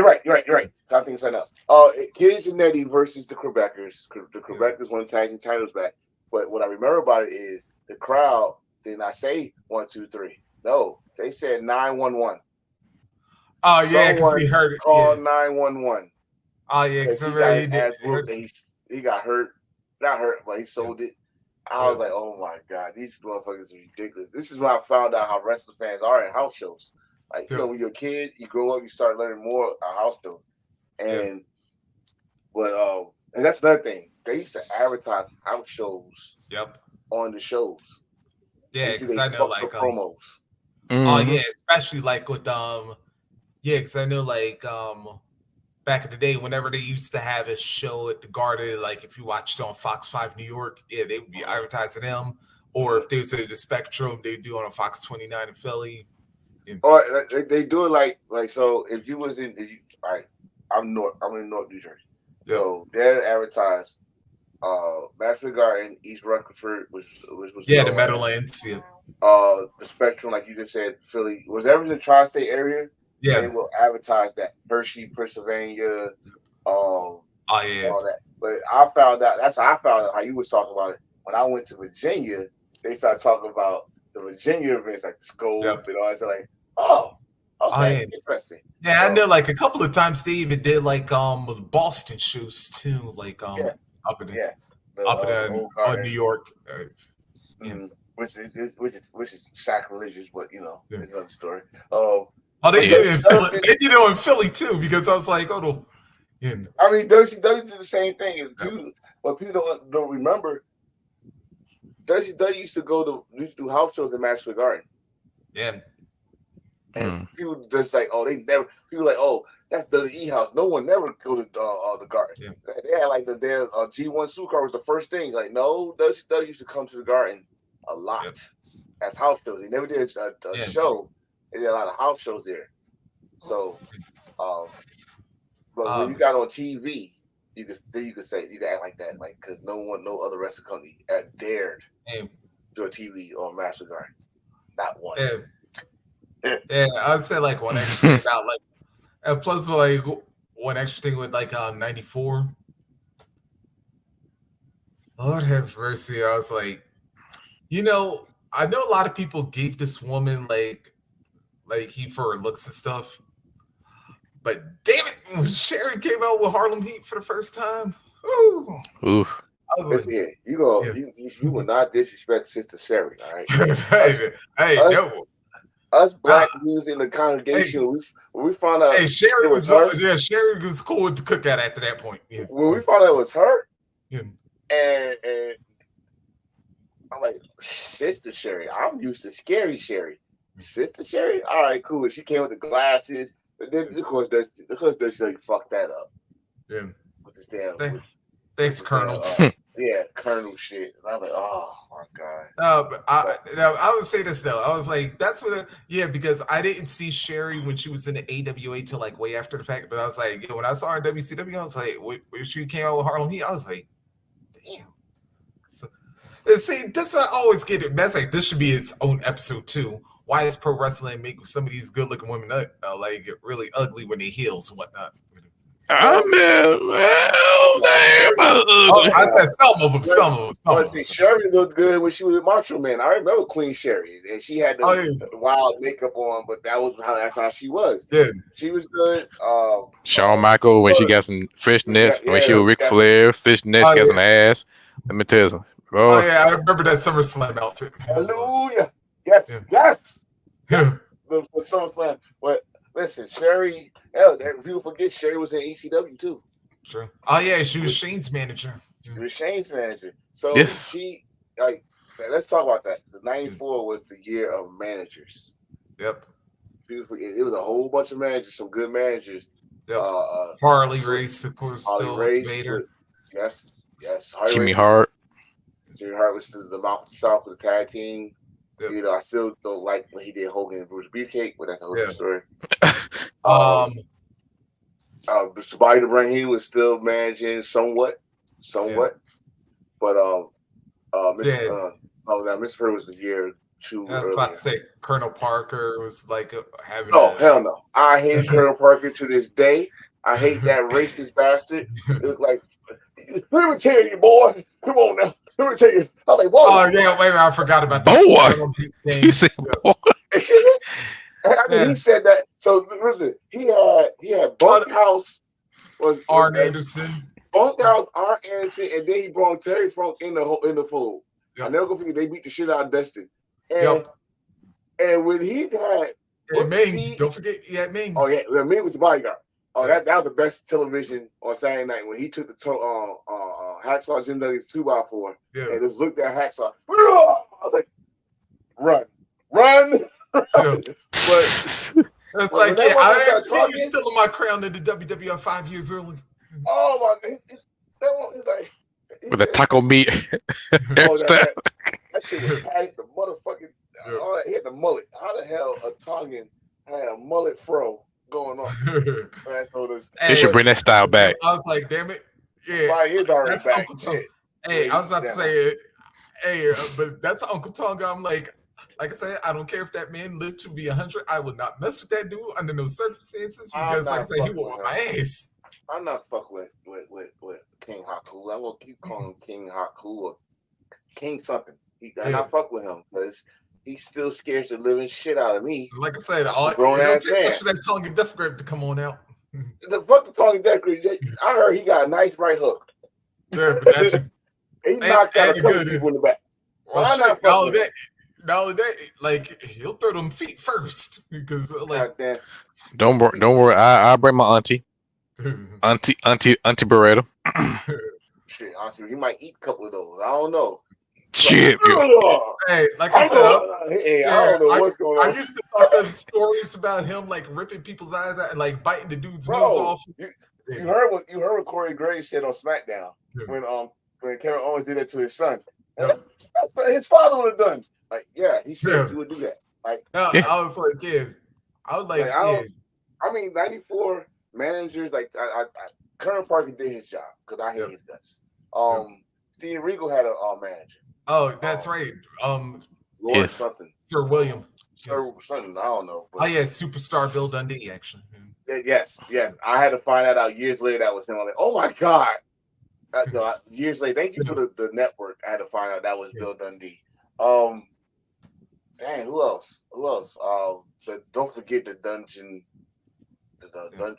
A: I think something else. Kid Janetti versus the Quebecers. The Quebecers won tag team titles back. But what I remember about it is the crowd did not say 1, 2, 3. No, they said 911.
C: Oh yeah, because he heard it.
A: Called 911.
C: Oh yeah, because
A: he got hurt. Not hurt, but he sold it. I was like, oh my God, these motherfuckers are ridiculous. This is when I found out how wrestling fans are in house shows. Like, you know, when you're a kid, you grow up, you start learning more about house shows. And and that's another thing. They used to advertise house shows on the shows.
C: Yeah, because I know like
A: promos.
C: Oh yeah, especially like with because I know like back in the day, whenever they used to have a show at the Garden, like if you watched it on Fox 5 New York, they would be advertising them. Or if they was at the Spectrum, they do it on Fox 29 in Philly.
A: Or they do it like so. If you was in, all right, I'm in North New Jersey, so they're advertised. Madison Garden, East Rutherford, which was
C: the Meadowlands,
A: the Spectrum, like you just said, Philly, whatever in the tri-state area.
C: Yeah,
A: they will advertise that Hershey, Pennsylvania, all that. But I found out that's how I found out how you was talking about it. When I went to Virginia, they started talking about the Virginia events, like the Scope and all that. So like, okay, interesting.
C: Yeah, I know. Like a couple of times they even did like Boston shows too, like up in New York.
A: Which is sacrilegious, but you know, it's another story.
C: They did it in Philly. They did it in Philly too, because I was like, I mean,
A: WCW did the same thing. What people don't remember, WCW used to do house shows in Madison Garden.
C: Yeah.
A: And people just like, people like, that's WWE house. No one never go to the Garden. Yeah. They had like the G1 Supercard was the first thing. Like, no, WCW used to come to the Garden a lot as house shows. They never did a show. They did a lot of house shows there. So, but when you got on TV, you could act like that, like because no other wrestling company dared do a TV on Madison Garden. Not one.
C: Yeah, I'd say like one extra thing about like, and plus like one extra thing with like 94. Lord have mercy. I was like, I know a lot of people gave this woman like heat for her looks and stuff. But damn it, when Sherry came out with Harlem Heat for the first time,
B: ooh.
A: You will not disrespect Sister Sherry, all right? Us black dudes in the congregation, we found out.
C: Hey, Sherry was Sherry was cool with the cookout after that point. Yeah.
A: When we found out it was her, and I'm like, Sister Sherry, I'm used to Scary Sherry. Sister Sherry, all right, cool. She came with the glasses, but then of course they fucked that up.
C: Yeah,
A: with this damn.
C: Thanks, Colonel.
A: Colonel shit. And I'm like, oh my
C: God. But I would say this though. I was like, that's what. Because I didn't see Sherry when she was in the AWA till like way after the fact. But I was like, when I saw her in WCW, I was like, when she came out with Harlem Heat, I was like, damn. So, see, that's what I always get it. That's like this should be its own episode too. Why is pro wrestling make some of these good looking women like really ugly when they heels and whatnot?
B: I
C: said some of them.
A: But see, Sherry looked good when she was with Macho Man. I remember Queen Sherry, and she had the wild makeup on, but that's how she was.
C: Yeah,
A: she was good.
B: Shawn Michaels when she got some fishnets, when she was Ric Flair, fishnets, she got some ass. Let me tell you something.
C: I remember that SummerSlam outfit.
A: Hallelujah. Yes. The SummerSlam. But listen, Sherry. People forget Sherry was in ECW too.
C: True. Oh yeah, she was Shane's manager.
A: She was Shane's manager. So she let's talk about that. The 94 was the year of managers.
C: Yep.
A: People forget it was a whole bunch of managers, some good managers.
C: Yep. Harley Race, of course, still Vader.
A: Yes.
B: Jimmy Hart.
A: Jimmy Hart was the Malcolm South with the tag team.
C: Yep.
A: I still don't like when he did Hogan and Bruce Beefcake, but that's a whole story. Spider Ibrahim was still managing somewhat, but Mr. Perry was a year too.
C: I was about to say Colonel Parker was like having.
A: Hell no! I hate Colonel Parker to this day. I hate that racist bastard. It looked like, let me tell you, boy. Come on now. Let me tell you. I was like, whoa.
C: Oh yeah, wait a minute, I forgot about that.
B: Boy. You said boy.
A: I mean, he said that. So listen, he had Bunkhouse was
C: Arn Anderson.
A: Bunkhouse, Arn Anderson, and then he brought Terry Funk in the fold.
C: Yep.
A: I never go forget they beat the shit out of Dustin. And when he had
C: Ming, don't forget, Ming.
A: Oh yeah, Ming was the bodyguard. Oh, that was the best television on Saturday night when he took the Hacksaw Jim Duggan's 2x4 and just looked at Hacksaw. I was like, run. But
C: it's like, I you're still in my crown in the WWF 5 years early.
A: Oh my God, he's like
B: with a taco meat.
A: that shit was patty the motherfucking. Oh, he had the mullet. How the hell a Tongan had a mullet fro going on?
B: They should bring that style back.
C: I was like, damn it. Yeah.
A: Right, he's already
C: that's
A: back.
C: Hey, I was about to say it. Hey, but that's Uncle Tonga. I'm like I said, I don't care if that man lived to be 100. I would not mess with that dude under no circumstances because, like I said, he whooped my ass.
A: I'm not fucking with King Haku. I'm gonna keep calling him King Haku or King something. I not fuck with him because he still scares the living shit out of me.
C: Like I said, it don't take much for that Tonga Death Grip to come on out.
A: The fuck the Tonga Death Grip. I heard he got a nice right hook.
C: Yeah, but that's
A: he knocked out a couple people in the back.
C: Why not? All of that, like he'll throw them feet first because, like,
B: don't worry. I'll bring my auntie Beretta.
A: Shit, honestly, he might eat a couple of those. I don't know.
B: Shit.
C: Hey, like I said,
A: I don't know what's going on.
C: I used to talk them stories about him like ripping people's eyes out and like biting the dude's nose off.
A: You heard what Corey Graves said on SmackDown when Kevin Owens did that to his son. That's what his father would have done. Like, he said he would do that. Like,
C: I was like, I was like,
A: I mean, 94 managers, like, Colonel Parker did his job because I hate his guts. Steve Regal had a manager.
C: Oh, that's right.
A: Lord something.
C: Sir William.
A: Sir something, I don't know.
C: But, Superstar Bill Dundee, actually.
A: Yes. I had to find that out years later. That was him. I'm like, oh my God. Years later. Thank you for the network. I had to find out that was Bill Dundee. Dang, who else? Don't forget the Dungeon.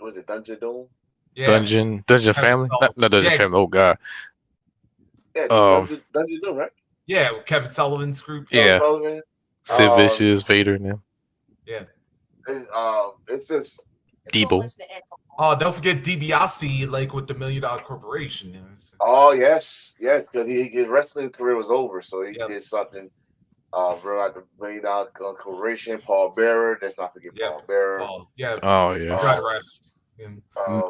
A: Was it Dungeon Doom?
B: Yeah. Dungeon Family? No, Dungeon Family. Oh God.
A: Yeah, Dungeon Doom, right?
C: Yeah, Kevin Sullivan's group.
B: Yeah. Sid Vicious, Vader, and them.
C: Yeah.
A: It's just
B: Debo.
C: Oh, don't forget DiBiase, like with the $1 Million Corporation.
A: Oh yes, because his wrestling career was over, so he did something. Bro, like the $1 Million Corporation, Paul Bearer. Let's not forget Paul Bearer.
B: Oh yeah.
C: God rest.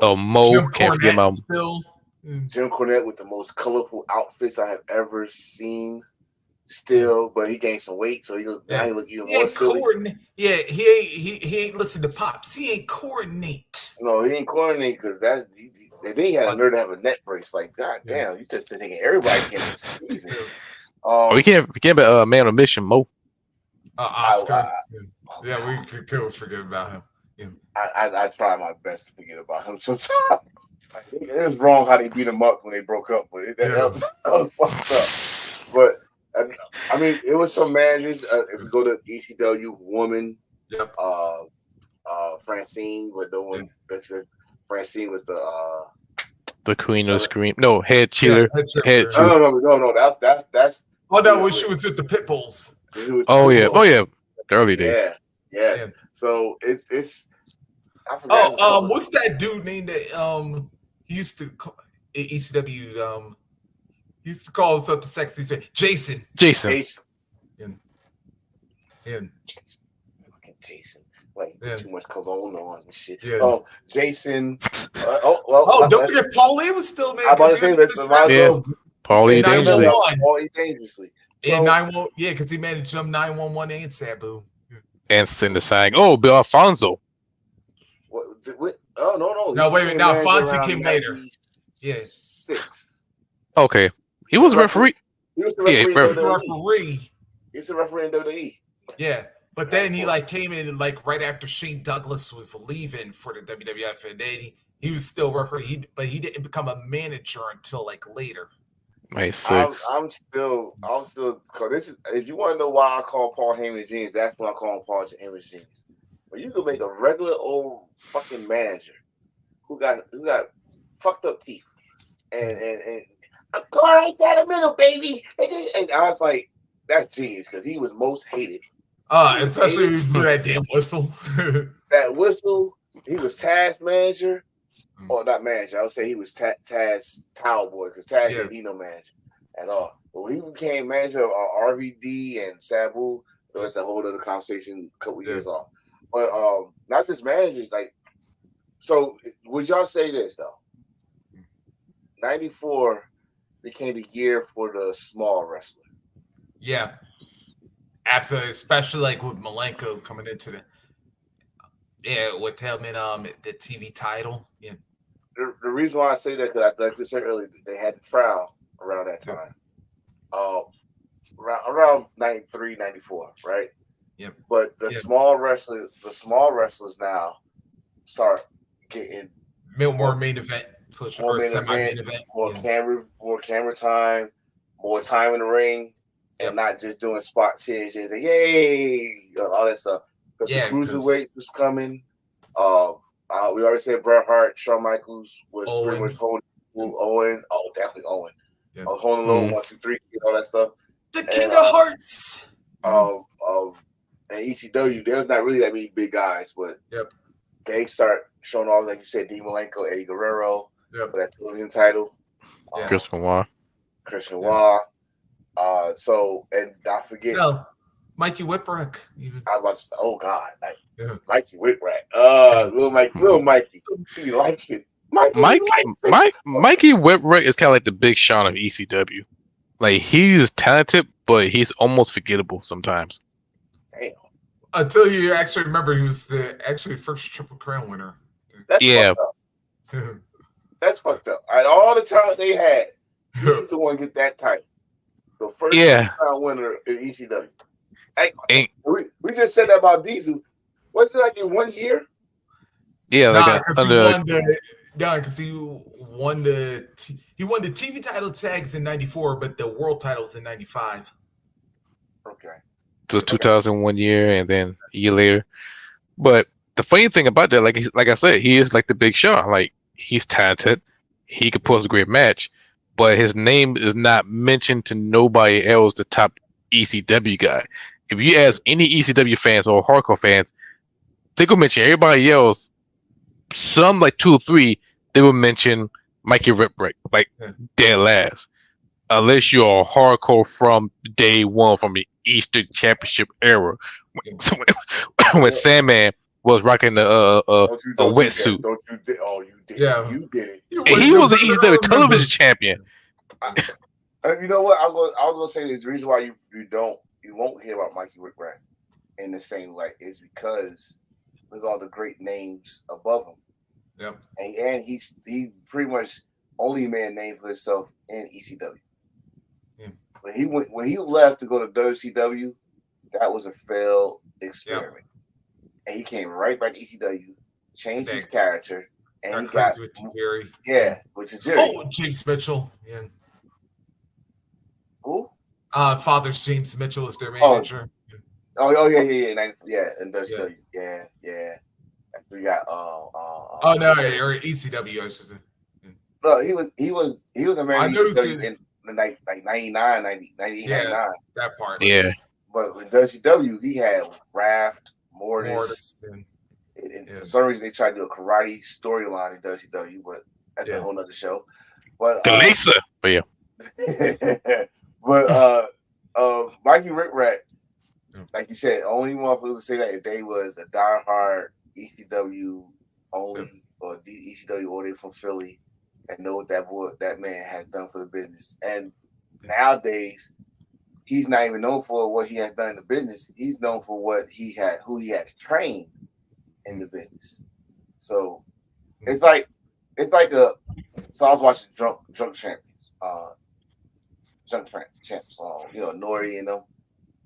B: Mo.
C: Jim
B: Can't forget about
C: still.
A: Jim Cornette with the most colorful outfits I have ever seen. Still, but he gained some weight, so now he look even more silly.
C: He ain't listen to Pops. He ain't coordinate.
A: No, he ain't coordinate because then he had a nerve to have a net brace. Like, God damn, you just thinking everybody can squeeze it.
B: We can't be Man on a Mission, Mo.
C: Oscar. We could forget about him. Yeah.
A: I try my best to forget about him sometimes. It was wrong how they beat him up when they broke up, but that was fucked up. But I mean, it was some managers. If you go to ECW, woman, Francine, with the one Francine was
B: the queen of scream. No, head cheerleader. Head
A: No. That's.
C: Oh no, when she was with the Pit Bulls.
B: Oh yeah. The early days.
A: Yeah. So it's.
C: What's that dude named that? He used to ECW. He used to call himself the sexiest man. Jason.
A: Jason. Like too much cologne on and shit.
C: Yeah.
A: Oh, Jason.
C: Don't forget Paulie was still there.
A: I'm about to say that.
B: Paulie
A: Dangerously.
C: And 911. Yeah, because he managed them 911 and Sabu.
B: And Cinder Sang. Oh, Bill Alfonso.
A: What? Oh no.
C: No, wait a minute. Now Fonzie came later. Yeah.
A: 6.
B: Okay. He was a referee.
A: He was a referee.
C: He's
A: a referee in WWE.
C: Yeah. But then he came in right after Shane Douglas was leaving for the WWF, and then He was still referee, but he didn't become a manager until like later.
B: May 6th.
A: I'm still. Cause this is, if you want to know why I call Paul Heyman genius, that's when I call him Paul Heyman genius. But you can make a regular old fucking manager who got fucked up teeth, and I'm going right down the middle, baby. And I was like, that's genius because he was most hated.
C: Especially when you do that damn whistle.
A: That whistle. He was Taz manager. Or not manager. I would say he was Taz towel boy because Taz didn't need no manager at all. But when he became manager of RVD and Sabu, that's a whole other conversation a couple years off. But not just managers. Like, so would y'all say this though? 94 became the year for the small wrestler.
C: Yeah, absolutely. Especially like with Malenko coming into with Hellman, the TV title. Yeah.
A: The reason why I say that because like I said earlier, they had the trial around that time. Around 93, 94, right?
C: Yep.
A: But the small wrestlers now start getting
C: more main event push or semi-main event.
A: More camera time, more time in the ring, and not just doing spots here and say, yay, all that stuff. Because the cruiserweights was coming. We already said Bret Hart, Shawn Michaels was pretty much holding Owen. Oh, definitely Owen. Yeah. Holding low, 1, 2, 3, all that stuff.
C: The King of Hearts.
A: And ECW, there's not really that many big guys, but they start showing off, like you said, Dean Malenko, Eddie Guerrero for that television title.
B: Chris Benoit.
A: So, and not forget.
C: Mikey Whipwreck.
A: I was about to say, oh God, Mikey Whipwreck. Little Mikey, he likes it. Mikey
B: Whipwreck is kind of like the Big Sean of ECW. Like he's talented, but he's almost forgettable sometimes.
A: Damn.
C: Until you actually remember, he was the first Triple Crown winner.
A: That's fucked up. All the talent they had, he was the one to get that title. The first Crown winner in ECW. Hey, we just said that about Diesel. What's it like in 1 year?
B: Yeah,
C: because he won the TV title tags in 94, but the world titles in 95.
A: Okay.
B: So 2001 year, and then a year later. But the funny thing about that, like I said, he is like the Big Sean. Like he's talented, he could put a great match, but his name is not mentioned to nobody else. The top ECW guy. If you ask any ECW fans or hardcore fans, they could mention everybody else. Some like 2 or 3, they will mention Mikey Whipwreck, like dead last. Unless you're hardcore from day one, from the Eastern Championship era, when Sandman was rocking the wetsuit.
A: You did. Yeah, you did.
B: And he was an ECW television champion.
A: You know what? I was gonna say this. The reason why you won't hear about Mikey Whipwreck in the same light is because look at all the great names above him.
C: Yep.
A: And he pretty much only made a name for himself in ECW. Yeah. When he left to go to WCW, that was a failed experiment. Yep. And he came right back to ECW, changed his character, and he got
C: with Jerry.
A: Yeah, which is Jerry.
C: Oh, James Mitchell. Yeah.
A: Who?
C: Father's James Mitchell is their manager.
A: Yeah, in WCW. Yeah. We got
C: or ECW, I should say.
A: No, he was a manager in like 99, 98, 99.
C: That part.
B: Yeah.
A: But with WCW, he had Raft, Mortis. And for some reason, they tried to do a karate storyline in WCW, but that's a whole nother show. But
B: Lisa. But yeah.
A: But Mikey Whipwreck, like you said, only one who would say that if they was a diehard ECW only or ECW or they from Philly and know what that man has done for the business. And nowadays, he's not even known for what he has done in the business. He's known for who he has trained in the business. So it's like so I was watching Drunk Champions, Drunk Champs, Nori and them,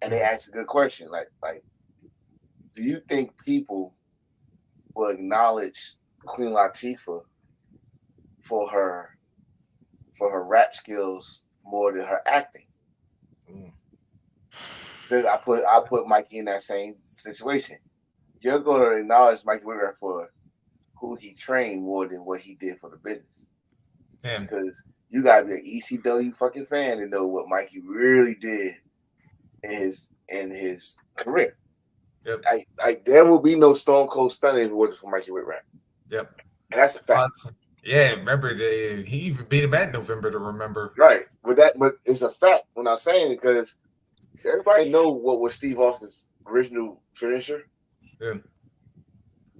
A: and they asked a good question, like, do you think people will acknowledge Queen Latifah for her rap skills more than her acting. Because I put Mikey in that same situation. You're going to acknowledge Mikey Whitworth for who he trained more than what he did for the business.
C: Damn.
A: Because you got to be an ECW fucking fan to know what Mikey really did in his career.
C: Yep.
A: Like there will be no Stone Cold Stunner if it wasn't for Mikey Whitworth.
C: Yep.
A: And that's a fact.
C: Awesome. Yeah, remember he even beat him at November to remember.
A: Right. But it's a fact when I'm saying it because everybody know what was Steve Austin's original finisher.
C: Yeah.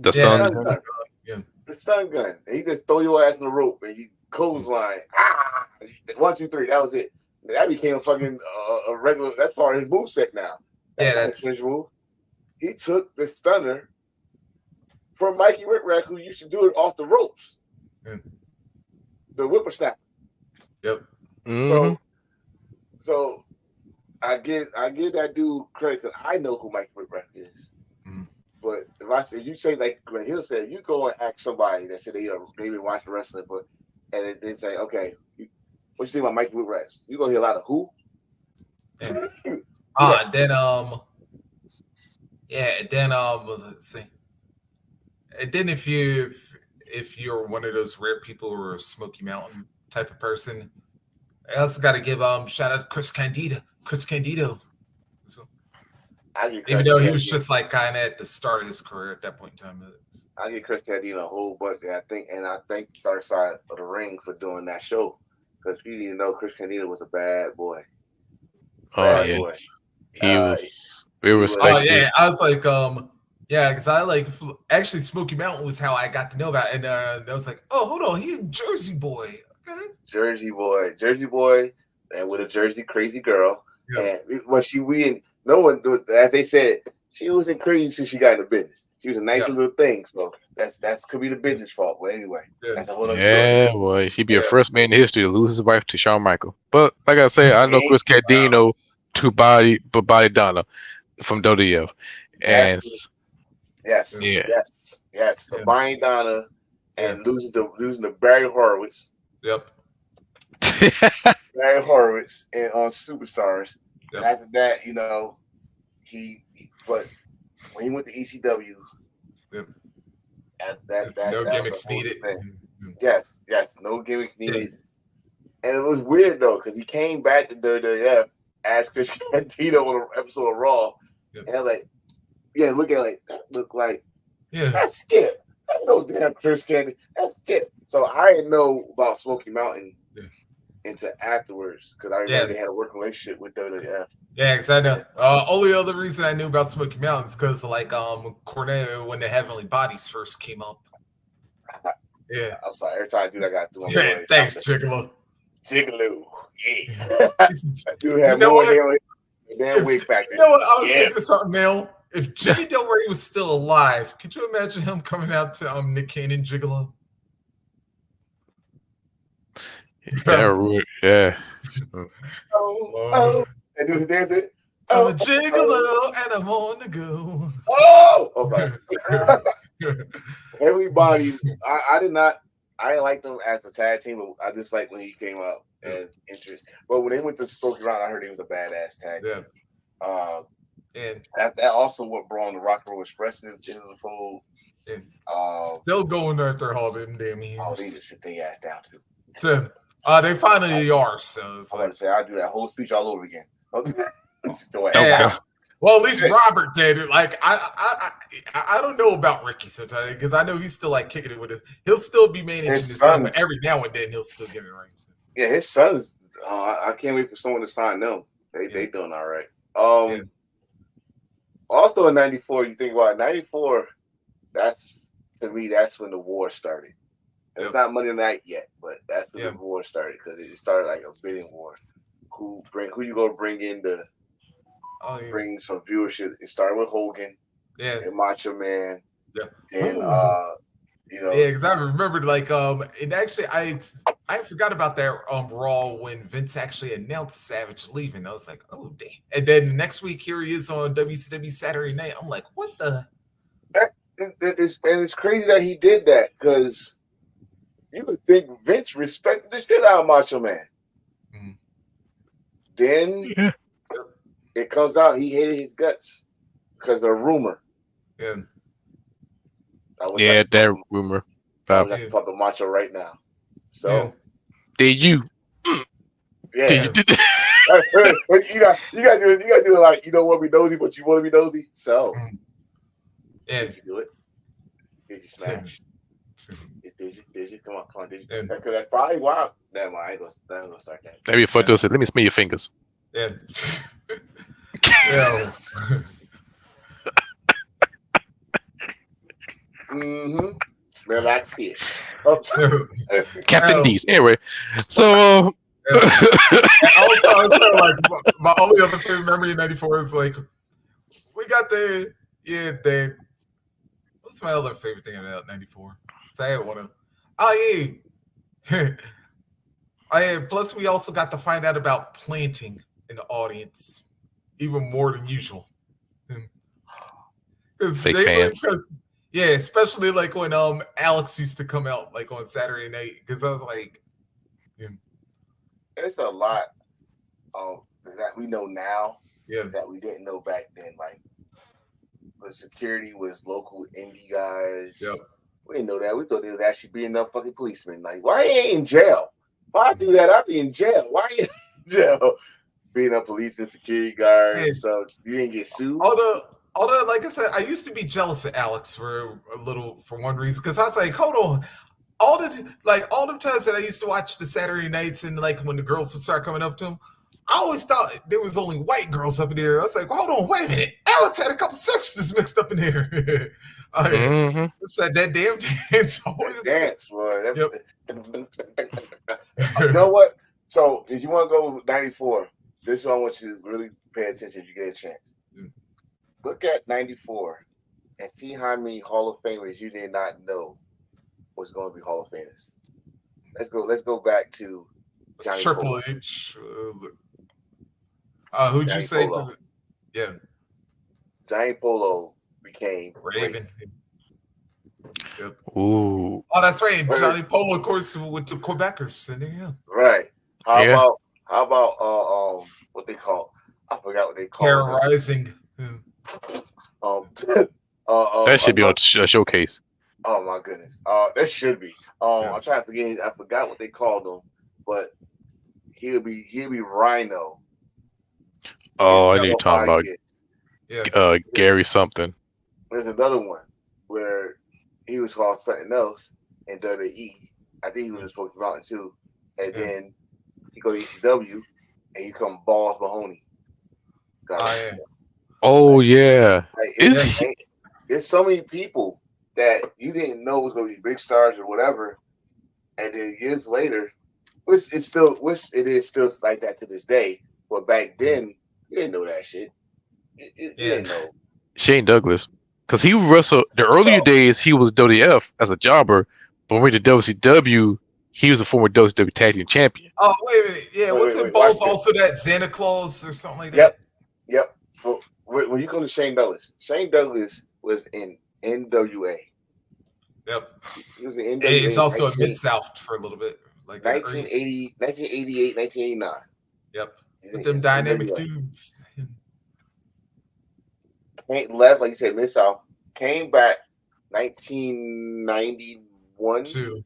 B: The stun.
C: Yeah.
A: The stun gun. And he just throw your ass in the rope and you clothesline. 1, 2, 3. That was it. That became a fucking a regular. That's part of his moveset now. That's his move. He took the stunner from Mikey Whipwreck, who used to do it off the ropes.
C: Yeah.
A: The whippersnapper.
C: Yep.
B: Mm-hmm.
A: So I give that dude credit because I know who Mikey Whipwreck is.
C: Mm-hmm.
A: But if you say like Grant Hill said, you go and ask somebody that said they've been watching wrestling, and then say, okay, what you think about Mikey Whipwreck? You gonna hear a lot of who?
C: Let's see. And then if you're one of those rare people who are a Smoky Mountain type of person, I also got to give shout out to Chris Candido. So, even though he was just like kind of at the start of his career at that point in time.
A: I give Chris Candido a whole bunch. I think Dark Side of the Ring for doing that show because you need to know Chris Candido was a bad boy.
B: Bad boy. He was very respected.
C: Oh yeah, I was like because I like actually Smoky Mountain was how I got to know about it, and I was like, oh hold on, he's a Jersey boy. Okay. Jersey
A: boy, and with a Jersey crazy girl.
C: Yeah.
A: And no one, as they said, she wasn't crazy until she got in the business. She was a nice little thing, so that's could be the business fault. But anyway, that's a whole other story.
B: Yeah, boy, he'd be a first man in history to lose his wife to Shawn Michaels. But like I say, I know Chris Candido to body Donna from WWF, and
A: yes, the buying Donna and losing to Barry Horowitz.
C: Yep.
A: Barry Horowitz and on Superstars.
C: Yep.
A: After that, but when he went to ECW,
C: no gimmicks needed.
A: Yes, no gimmicks needed. And it was weird though, because he came back to WWF as Chris Candido on an episode of Raw.
C: Yep.
A: And look at it, that looked like that's Skip. That's no damn Chris Candido. That's Skip. So I didn't know about Smoky Mountain until afterwards because I remember they had a working relationship with WWF.
C: Yeah, because I know. Only other reason I knew about Smoky Mountain is because like Cornette when the Heavenly Bodies first came up. Yeah.
A: I'm sorry. Every time I do that, I got to do
C: it. Thanks, Gigolo.
A: Gigolo. Yeah. I do have more hair than Wig Factory.
C: You know what? I was thinking of something, Neil. If Jimmy Del Rey was still alive, could you imagine him coming out to Nick Cannon Gigolo?
B: Yeah.
A: And do the dance.
C: I'm a gigolo and I'm on the go.
A: Okay. Everybody, I didn't like them as a tag team, but I just like when he came out as interest. But when they went to Smoky Mountain, I heard he was a badass tag team. And that also what brought the Rock and Roll Express into the fold.
C: Still going there after all them damn years.
A: Oh, they just sit their ass down
C: too. They finally are. So it's
A: like, I'll do that whole speech all over again.
C: Well, at least Robert did it. Like I don't know about Ricky sometimes because I know he's still like kicking it with his. He'll still be managing his son, but every now and then he'll still get it right.
A: Yeah, his sons. I can't wait for someone to sign them. They doing all right. Also in '94, you think about '94. That's to me. That's when the war started. It's not Monday Night yet, but that's when the war started because it started like a bidding war. Who you gonna bring in to bring some viewership? It started with Hogan, and Macho Man, and
C: because I remembered like and actually I forgot about that Raw when Vince actually announced Savage leaving. I was like, oh damn! And then next week here he is on WCW Saturday Night. I'm like, what the?
A: It's crazy that he did that because you would think Vince respected the shit out of Macho Man.
C: Mhm.
A: Then
B: Yeah.
A: it comes out he hated his guts because of the rumor.
C: Yeah.
A: I would
B: Yeah,
A: like to
B: that
A: talk to-
B: rumor.
A: I would
B: About
A: like to talk to Macho right now. So
C: Yeah.
B: did you?
A: yeah.
B: Did you?
A: But you got to do it like you don't want to be nosy, but you want to be nosy. So
C: Yeah.
A: did you do it? Did you smash? Did you? Come on, did you?
C: Yeah.
A: Because that's probably why. Never mind, I ain't gonna start that.
B: That'd be fun to say. Let me smell your fingers.
C: Yeah. Yeah.
A: Mm-hmm. Smell like fish. Oh,
B: Captain
C: Well,
B: D's. Anyway, so
C: And also, like my only other favorite memory in '94 is like we got the what's my other favorite thing about '94? Say it, one of yeah. Plus, we also got to find out about planting in the audience, even more than usual.
B: Fake fans.
C: Yeah, especially like when Alex used to come out like on Saturday night because I was like,
A: it's a lot that we know now
C: yeah,
A: that we didn't know back then. Like the security was local indie guys.
C: Yep.
A: We didn't know that. We thought they was actually being enough fucking policemen. Like, why you ain't in jail? If I do that, I'd be in jail. Why you in jail? Being a police and security guard,
C: Yeah.
A: So you didn't get sued.
C: Although, like I said, I used to be jealous of Alex for one reason because I was like, hold on, all the times that I used to watch the Saturday nights and like when the girls would start coming up to him, I always thought there was only white girls up in there. I was like, hold on, wait a minute, Alex had a couple sexes mixed up in there. It's that damn dance. Always
A: Dance, boy.
C: Yep.
A: You know what? So if you want to go 94, this one I want you to really pay attention if you get a chance. Look at 94 and see how many Hall of Famers you did not know was going to be Hall of Famers. Let's go back to Johnny
C: Triple
A: Polo.
C: H. Who'd
A: Johnny
C: you say?
A: Polo.
C: Yeah,
A: Johnny Polo became
C: Raven. Yep.
B: ooh,
C: Oh, that's right. Johnny Polo, of course, with the Quebecers. And yeah.
A: Right. How
B: Yeah.
A: about what they call? I forgot what they call it.
C: Terrorizing.
B: that should be on a showcase.
A: Oh my goodness. That should be.
C: Yeah.
A: I'm trying to forget. I forgot what they called him, but he'll be Rhino.
B: Oh, I
A: He'll
B: know you're
A: be
B: talking about
C: Yeah.
B: Gary something.
A: There's another one where he was called something else in WWE. I think he was in Smoky Mountain too. And
C: Yeah.
A: then he go to ECW and he come Balls Mahoney.
C: Yeah.
B: Oh yeah.
A: Like,
B: Is
A: there's so many people that you didn't know was going to be big stars or whatever, and then years later, it is still like that to this day. But back then, you didn't know that shit. You didn't know.
B: Shane Douglas, because he wrestled the earlier days. He was WWF as a jobber, but when we went to WCW, he was a former WCW Tag Team Champion.
C: Oh, wait a minute. Yeah, wasn't
A: watch
C: Balls
A: this.
C: also that Santa Claus or something like that?
A: Yep. But when you go to Shane Douglas was in NWA.
C: Yep.
A: He was in NWA.
C: It's also in Mid-South for a little bit. Like
A: 1980, 1988, 1989.
C: Yep. With them dynamic dudes.
A: Left, like you said, Mid-South. Came back 1991.
C: Two.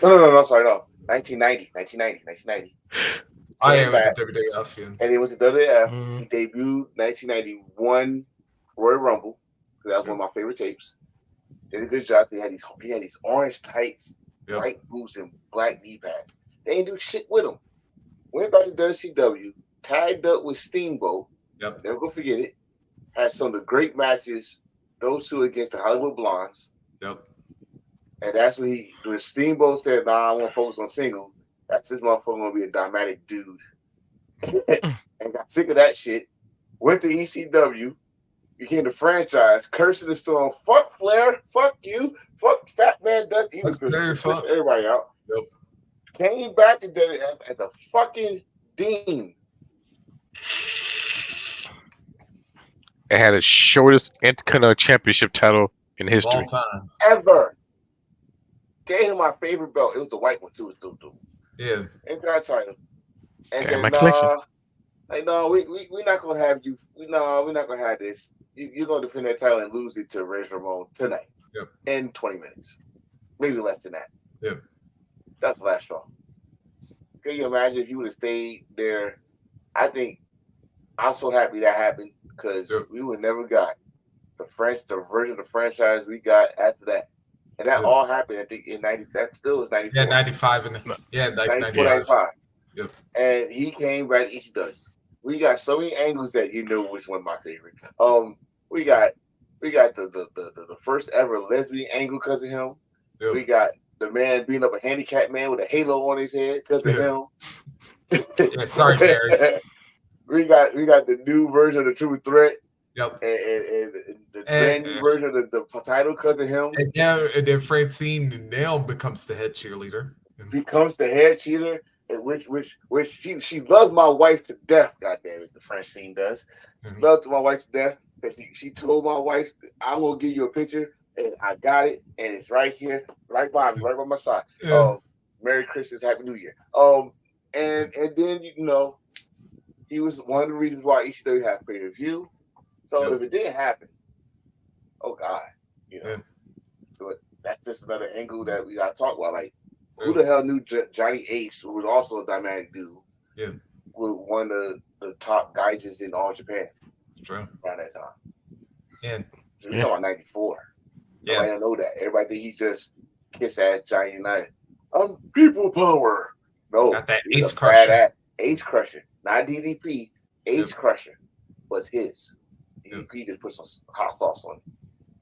A: No, sorry, no. 1990.
C: I am
A: back.
C: with the WWF. Yeah.
A: And he went to WWF.
B: Mhm.
A: He debuted 1991 Royal Rumble. That was one of my favorite tapes. Did a good job. He had these orange tights,
C: Yep.
A: white boots, and black knee pads. They didn't do shit with him. Went back to WCW, tied up with Steamboat.
C: Yep.
A: Never gonna forget it. Had some of the great matches. Those two against the Hollywood Blondes.
C: Yep.
A: And that's when Steamboat said, "Nah, I want to focus on single." That's this motherfucker gonna be a dynamic dude. And got sick of that shit. Went to ECW, became the franchise, cursing the storm. Fuck Flair, fuck you, fuck Fat Man Dusty. He was cursing everybody out.
C: Yep.
A: Came back to WWF as a fucking Dean.
B: It had the shortest Intercontinental Championship title in
C: Of all
B: history.
C: time.
A: Ever. gave him my favorite belt. It was the white one too.
C: Yeah.
A: Intercontinental. And
B: Got
A: said,
B: my collection.
A: no, we're not gonna have you. No, we're not gonna have this. You're gonna defend that title and lose it to Razor Ramon tonight.
C: Yep.
A: In 20 minutes, maybe less than that.
C: Yep.
A: That's the last straw. Can you imagine if you would have stayed there? I think I'm so happy that happened because we would never got the version of the franchise we got after that. And that all happened, I think, in 90. That still was 94.
C: Yeah, 95. And
A: 95.
C: Yep.
A: And he came back to ECW. We got so many angles that you know which one my favorite. We got the first ever lesbian angle because of him.
C: Yep.
A: We got the man beating up a handicapped man with a halo on his head because of him.
C: Yeah, sorry, Barry.
A: we got the new version of the Triple Threat.
C: Yep.
A: And the brand new version of the title because of him.
C: And then Francine now becomes the head cheerleader.
A: Becomes the head cheerleader, which she loves my wife to death. God damn it, the Francine does. She loves my wife to death. She told my wife, "I'm gonna give you a picture," and I got it, and it's right here, right by me, right by my side.
C: Yeah.
A: Merry Christmas, Happy New Year. And then he was one of the reasons why ECW had pay-per-view. So if it didn't happen, oh God, but that's just another angle that we gotta talk about. Like, who the hell knew Johnny Ace, who was also a dynamic dude, was one of the top guys in all Japan around that time.
C: And
A: so we're talking about 94.
C: Yeah,
A: I don't know that. Everybody think he just kiss ass Johnny United. People power. No,
C: got that
A: he's
C: Ace Crusher.
A: Ace Crusher, not DDP. Ace Crusher was his. DDP just put some hot sauce on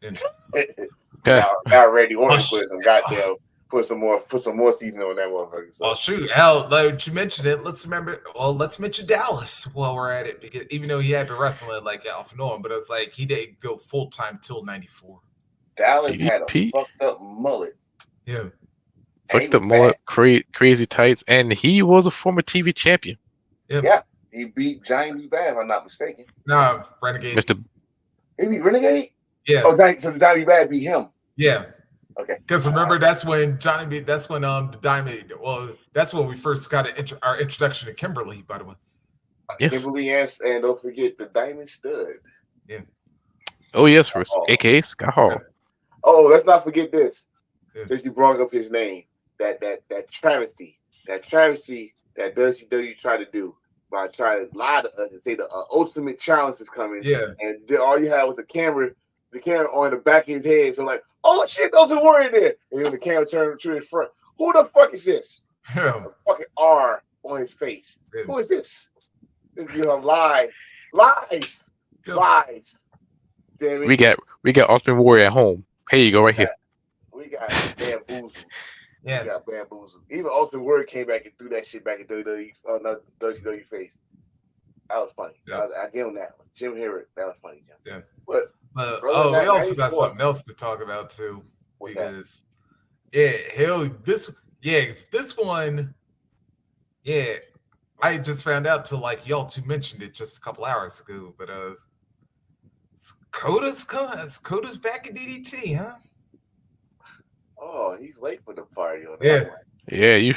A: it. Now Randy Orton put some more seasoning on that motherfucker. So.
C: Oh shoot, hell, like you mentioned it. Let's mention Dallas while we're at it, because even though he had been wrestling like Alpha Norm, but it's like he didn't go full time till 94.
A: Dallas had a fucked up mullet.
C: Yeah.
B: Fucked up mullet, crazy tights, and he was a former TV champion.
A: Yeah. He beat Johnny B. Bad, if I'm not mistaken.
C: No, Renegade.
A: He beat Renegade?
C: Yeah.
A: Oh, so Johnny B. Bad beat him.
C: Yeah.
A: Okay.
C: Because remember, that's when the Diamond. Well, that's when we first got our introduction to Kimberly, by the way.
B: Yes.
A: Kimberly, yes, and don't forget the Diamond Stud.
C: Yeah.
B: Oh yes, aka Scott Hall.
A: Oh, let's not forget this. Since you brought up his name, that travesty that WCW tried to do by trying to lie to us and say the ultimate challenge was coming.
C: Yeah.
A: And all you had was the camera on the back of his head. So like, oh shit, those are warrior there. And then the camera turned to his front. Who the fuck is this?
C: Yeah.
A: A fucking R on his face. Yeah. Who is this? This is lies. Damn it.
B: We got Ultimate Warrior at home. Here you go, right here.
A: We got bamboozled.
C: Yeah.
A: We got bamboozled. Even Ultimate Warrior came back and threw that shit back in WCW face. That was funny.
C: Yeah.
A: I give him that one. Jim Herrick, that was funny. Jim.
C: Yeah.
A: But
C: we also got something else to talk about too.
A: What's
C: because this one, I just found out till like y'all two mentioned it just a couple hours ago, but Coda's back in DDT, huh?
A: Oh, he's late for the party on
C: that
A: one.
B: Yeah,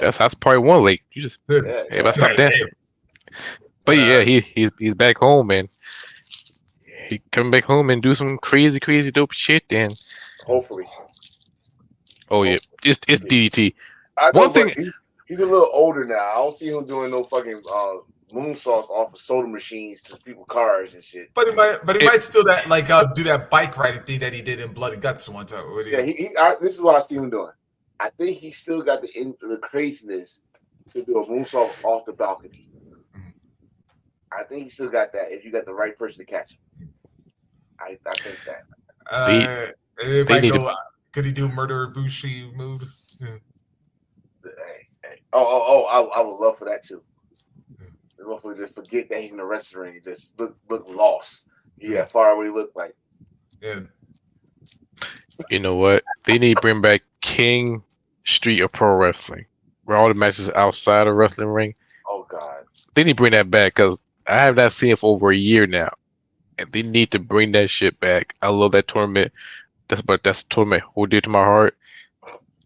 B: that's part one late. You just let's stop dancing. But he's back home, man. He come back home and do some crazy dope shit. And
A: hopefully,
B: it's DDT.
A: One thing, he's a little older now. I don't see him doing no fucking moonsaults off of soda machines to people's cars and shit.
C: But he might still do that bike riding thing that he did in Blood and Guts one time.
A: This is what I see him doing. I think he still got the craziness to do a moonsault off the balcony. I think he still got that if you got the right person to catch him. I think that.
C: Could he do Murder Bushi move?
A: I would love for that too. Hopefully, just forget that he's in the wrestling ring. Just look lost. Yeah, far away look like.
C: Yeah.
B: You know what? They need to bring back King Street of Pro Wrestling, where all the matches outside of wrestling ring.
A: Oh God.
B: They need to bring that back because I have not seen it for over a year now, and they need to bring that shit back. I love that tournament. That's a tournament who did to my heart.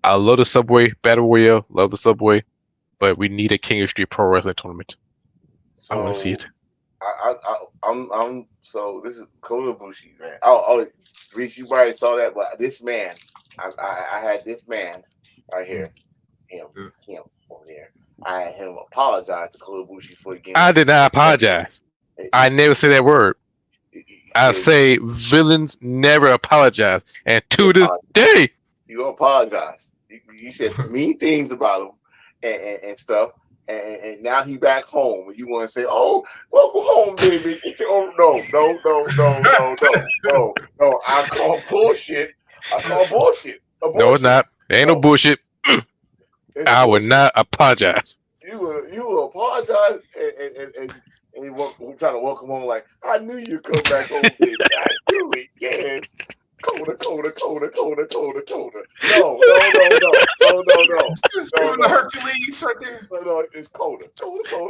B: I love the Subway Battle Royale. Love the Subway, but we need a King of Street Pro Wrestling tournament. I want to see it.
A: I'm so this is Kota Ibushi, man. Oh, Reese, you probably saw that, but this man, I had this man right here, him over there. I had him apologize to Kota Ibushi for the game.
B: I did not apologize. I never say that word. I say villains never apologize, and to this day,
A: you apologize. You said mean things about him and stuff. And now he back home, and you want to say, "Oh, welcome home, baby." Oh, no. I call bullshit.
B: No, it's not. There ain't no bullshit. I would not apologize.
A: You will apologize and we're trying to welcome home like, I knew you'd come back home, baby. I knew it. Yes. Kota. No.
C: Just giving the Hercules right there.
A: No, it's Kota.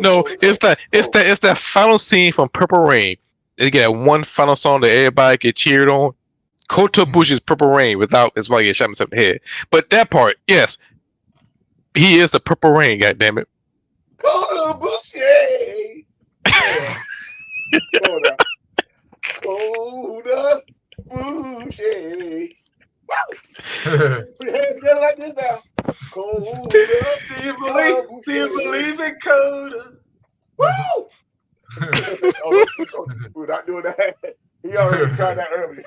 B: No, it's that final scene from Purple Rain. They get one final song that everybody get cheered on. Kota Ibushi's Purple Rain without it's why he shot himself in the head. But that part, yes, he is the Purple Rain. God damn it.
A: Kota Ibushi. Kota Ibushi. Put your hands together like this now. Kota.
C: Do you believe in Kota?
A: Woo! We're not doing that. He already tried that earlier.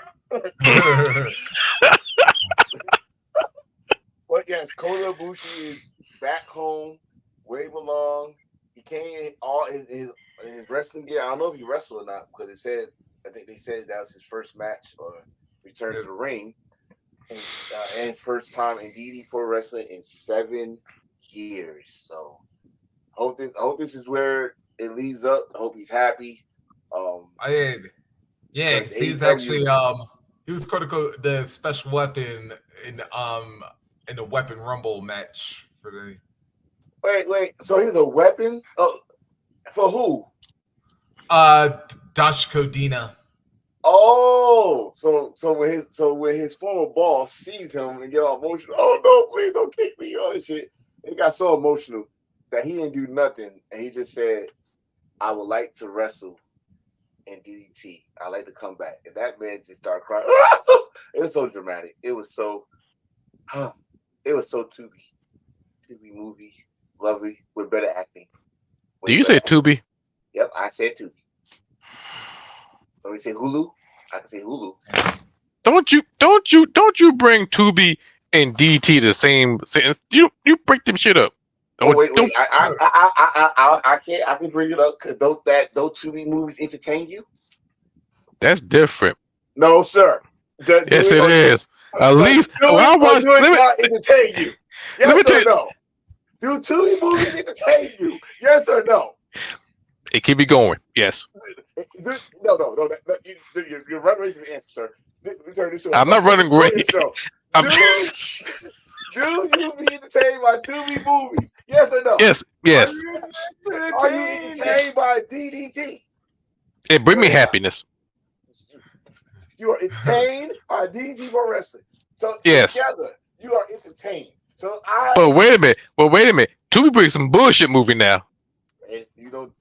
A: But yes, Kota Ibushi is back home where he belongs. He came all in his wrestling gear. I don't know if he wrestled or not because I think they said that was his first match or return to the ring, and first time in DD Pro Wrestling in 7 years. So I hope this is where it leads up. I hope he's happy.
C: Yeah, he's actually he was quote the special weapon in the Weapon Rumble match for the.
A: Wait. So he's a weapon? Oh, for who?
C: Dashiko Dina.
A: Oh, so when his former boss sees him and get all emotional, oh no, please don't kick me, all this shit. He got so emotional that he didn't do nothing, and he just said, "I would like to wrestle in DDT. I like to come back." And that man just started crying. It was so dramatic. It was so Tubi movie, lovely with better acting.
B: Do you say Tubi?
A: Yep, I said Tubi. Let me say Hulu. I can say Hulu.
B: Don't you bring Tubi and DT the same sentence? You break them shit up.
A: Wait. I can't. I can bring it up because those Tubi movies entertain you.
B: That's different.
A: No, sir.
B: Yes, it is. At least
A: entertain you. Yes or no? Do Tubi movies entertain you? Yes or no?
B: It keep me going. Yes.
A: No. You're running away from the answer, sir.
B: I'm not running away.
A: Do you be entertained by Tubi movies? Yes or no?
B: Yes.
A: Are you entertained by DDT?
B: It bring me happiness.
A: You are entertained by DDT Pro Wrestling. So
B: yes.
A: Together, you are entertained. So
B: But wait a minute. Tubi brings some bullshit movie now.
A: You know,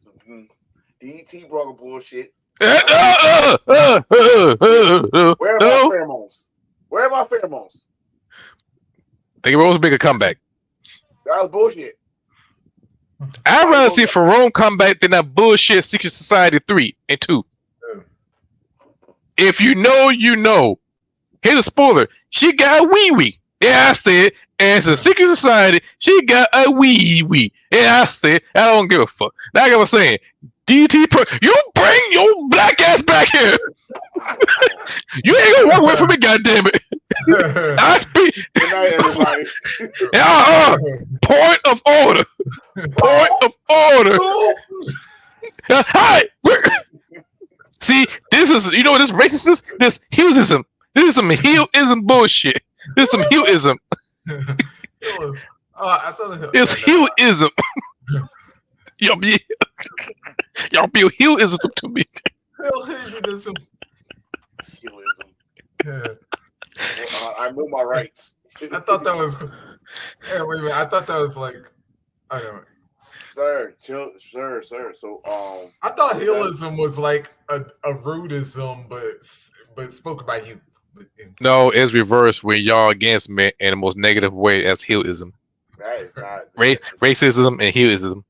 A: DDT brought a bullshit.
B: Where
A: are my pheromones?
B: They can always make a comeback.
A: That was bullshit.
B: I'd rather see Ferrone come back than that bullshit Secret Society 3 and 2. If you know, you know. Here's a spoiler. She got a wee-wee. Yeah, I said. And it's a Secret Society. She got a wee-wee. Yeah, I said. I don't give a fuck. Like I was saying, DT Pro, you bring your black ass back here. You ain't gonna walk away from me, goddammit. I speak.
A: Good night, everybody.
B: Point of order. Point of order. Hi. See, this is, you know what this racist is? This heelism. This is some heelism bullshit. This is some heelism. It's heelism. Y'all be heelism to me.
C: Heelism.
A: Yeah. I know my rights.
C: I thought that was Yeah, wait a minute. I thought that was like, I don't know.
A: Sir, chill, sir. So
C: I thought
A: we're done.
C: heelism was like a rudism, but spoken by you.
B: No, it's reversed when y'all against me in the most negative way as heelism.
A: That is not
B: Racism and heelism.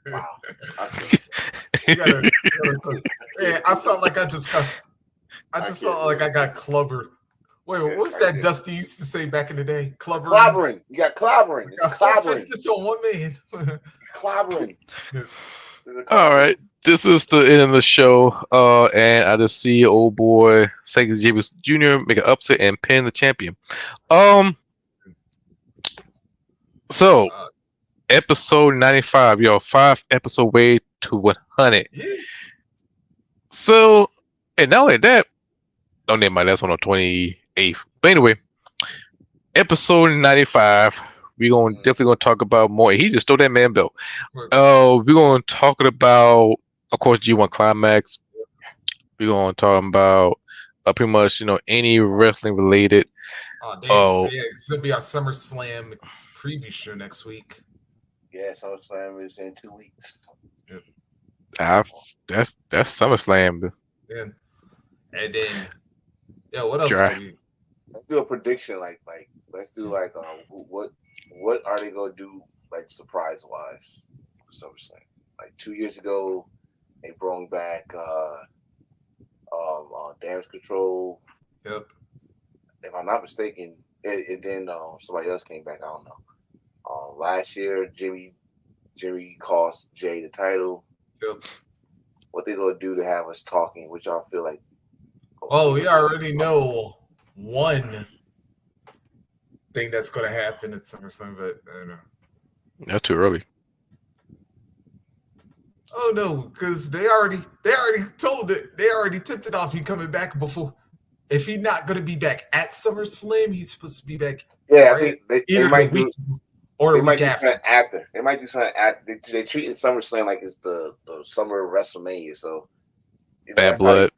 A: Wow.
C: You gotta yeah, I felt like I just felt like I got clubbered. Wait, what was that Dusty used to say back in the day?
A: Clobbering. You got clobbering. It's clobbering.
C: It's on one man.
A: Clobbering.
B: All right. This is the end of the show. And I just see old boy Cedric James Jr. make an upset and pin the champion. So episode 95, yo, 5 episode way to 100.
C: Yeah.
B: So, and not only that, don't name my last on the 28th. But anyway, episode 95, we're definitely gonna talk about more. He just stole that man belt. We're gonna talk about, of course, G1 Climax. We're gonna talk about pretty much, any wrestling related.
C: So yeah, it's gonna be our SummerSlam preview show next week.
A: Yeah, SummerSlam is in 2 weeks.
B: That's SummerSlam.
C: Yeah. And then, what else do we?
A: Let's do a prediction. Let's do what are they gonna do surprise wise for SummerSlam? 2 years ago, they brought back Damage Control.
C: Yep.
A: If I'm not mistaken, and then somebody else came back. I don't know. Last year, Jimmy cost Jay the title.
C: Yep.
A: What they gonna do to have us talking? Which y'all feel like?
C: Oh, we already know one thing that's gonna happen at SummerSlam, but I don't know.
B: That's too early.
C: Oh no, because they already told it. They already tipped it off. He coming back before. If he's not gonna be back at SummerSlam, he's supposed to be back.
A: Yeah, I think they might
C: the week
A: do.
C: Or
A: they
C: the
A: might
C: week
A: do
C: after.
A: something after. They might do something after. They treated SummerSlam like it's the summer of WrestleMania. So
B: Bad Blood.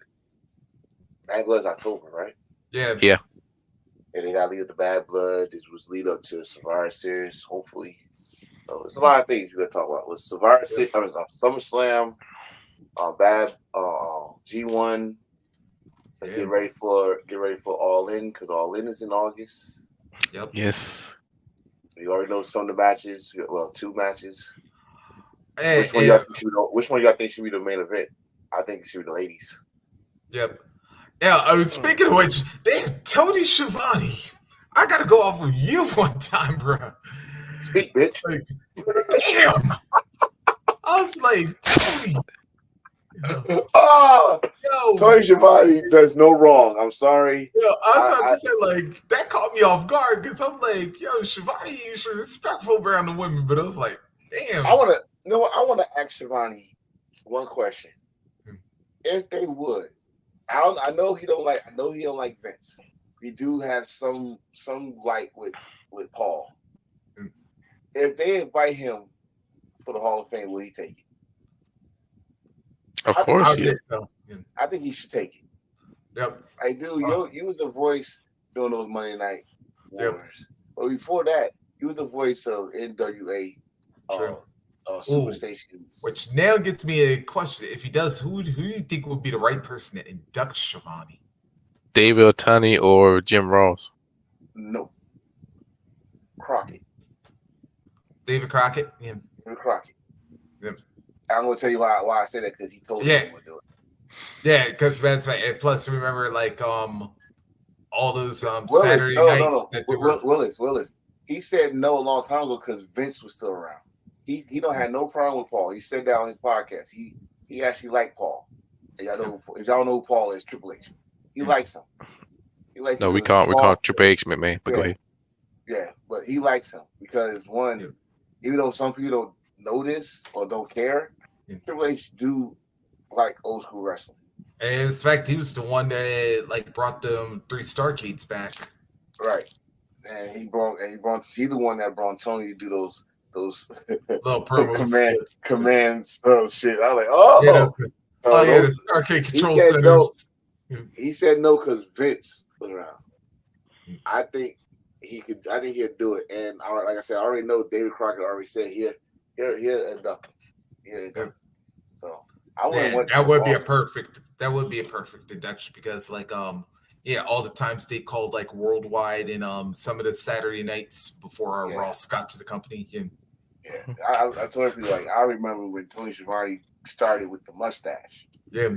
A: Bad Blood's October, right?
C: Yeah.
B: Yeah.
A: And they got to lead up to Bad Blood. This was lead up to Survivor Series, hopefully. So it's a lot of things we're gonna talk about with Survivor Series, SummerSlam, G1. Let's get ready for All In, because All In is in August.
C: Yep.
B: Yes.
A: We already know some of the matches. Well, 2 matches.
C: Hey,
A: which one y'all think should be the main event? I think it should be the ladies.
C: Yep. Yeah. Speaking of which, damn, Tony Schiavone. I gotta go off of you one time, bro.
A: Speak, bitch.
C: Damn. I was like, Tony.
A: Tony Schiavone does no wrong. I'm sorry.
C: I was about to say, that caught me off guard because I'm like, Schiavone usually respectful around the women, but I was like, damn.
A: I want to ask Schiavone one question. If they would, I know he don't like Vince. He do have some like with Paul. If they invite him for the Hall of Fame, will he take it?
B: Of course,
A: I think he should take it.
C: Yep.
A: I do. You was a voice during those Monday Night Wars.
C: Yep.
A: But before that, you was a voice of NWA Superstation.
C: Which now gets me a question. If he does, who do you think would be the right person to induct Schiavone?
B: David Otani or Jim Ross?
A: No. Crockett.
C: David Crockett? Yeah.
A: David Crockett.
C: Yep.
A: I'm going to tell you why I say that, because he told me he would do it.
C: Yeah, because that's right. And plus, remember, all those Saturday nights.
A: Willis. He said no a long time ago because Vince was still around. He don't have no problem with Paul. He said that on his podcast. He actually liked Paul. If y'all know who Paul is, Triple H. He likes him.
B: No, we call Triple H McMahon. But go ahead.
A: Yeah, but he likes him because even though some people don't know this or don't care, Triple H do like old school wrestling.
C: And in fact, he was the one that brought them 3 Starcades back.
A: Right. And he's the one that brought Tony to do those
C: little promos,
A: commands shit. I was like,
C: the Starcade Control Centers.
A: He said no because Vince was around. I think he could. I think he'll do it. And like I said, I already know David Crockett already said he'll induct him. He'll induct him. So I wouldn't want
C: that would be a perfect induction because all the times they called like worldwide and some of the Saturday nights before Ross got to the company.
A: Yeah, I told people like I remember when Tony Schiavone started with the mustache.
C: Yeah,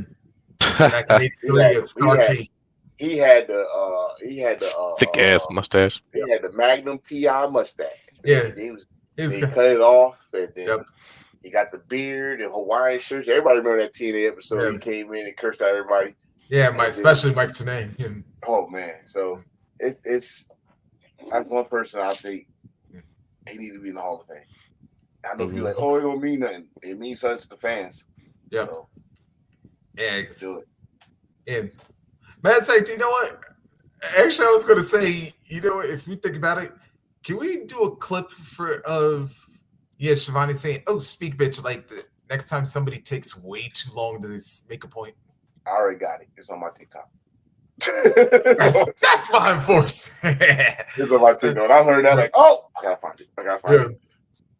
C: back in '83
A: he had the
B: thick ass mustache.
A: He had the Magnum PI mustache.
C: Yeah,
A: they cut it off, and then he got the beard and Hawaiian shirts. Everybody remember that TNA episode? Yeah. He came in and cursed out everybody.
C: Yeah, especially Mike Tenay. Yeah.
A: Oh man, so it's that's one person I think he needs to be in the Hall of Fame. I know people like, oh, it don't mean nothing. It means something to the fans.
C: Yeah.
A: So,
C: yeah.
A: Do it.
C: Yeah. Man, it's like, you know what? Actually, I was going to say, you know, if you think about it, can we do a clip of Schiavone saying, "Oh, speak, bitch," like the next time somebody takes way too long to make a point?
A: I already got it. It's on my TikTok.
C: that's behind force.
A: It's on my TikTok. When I heard that, like, oh, I gotta find it.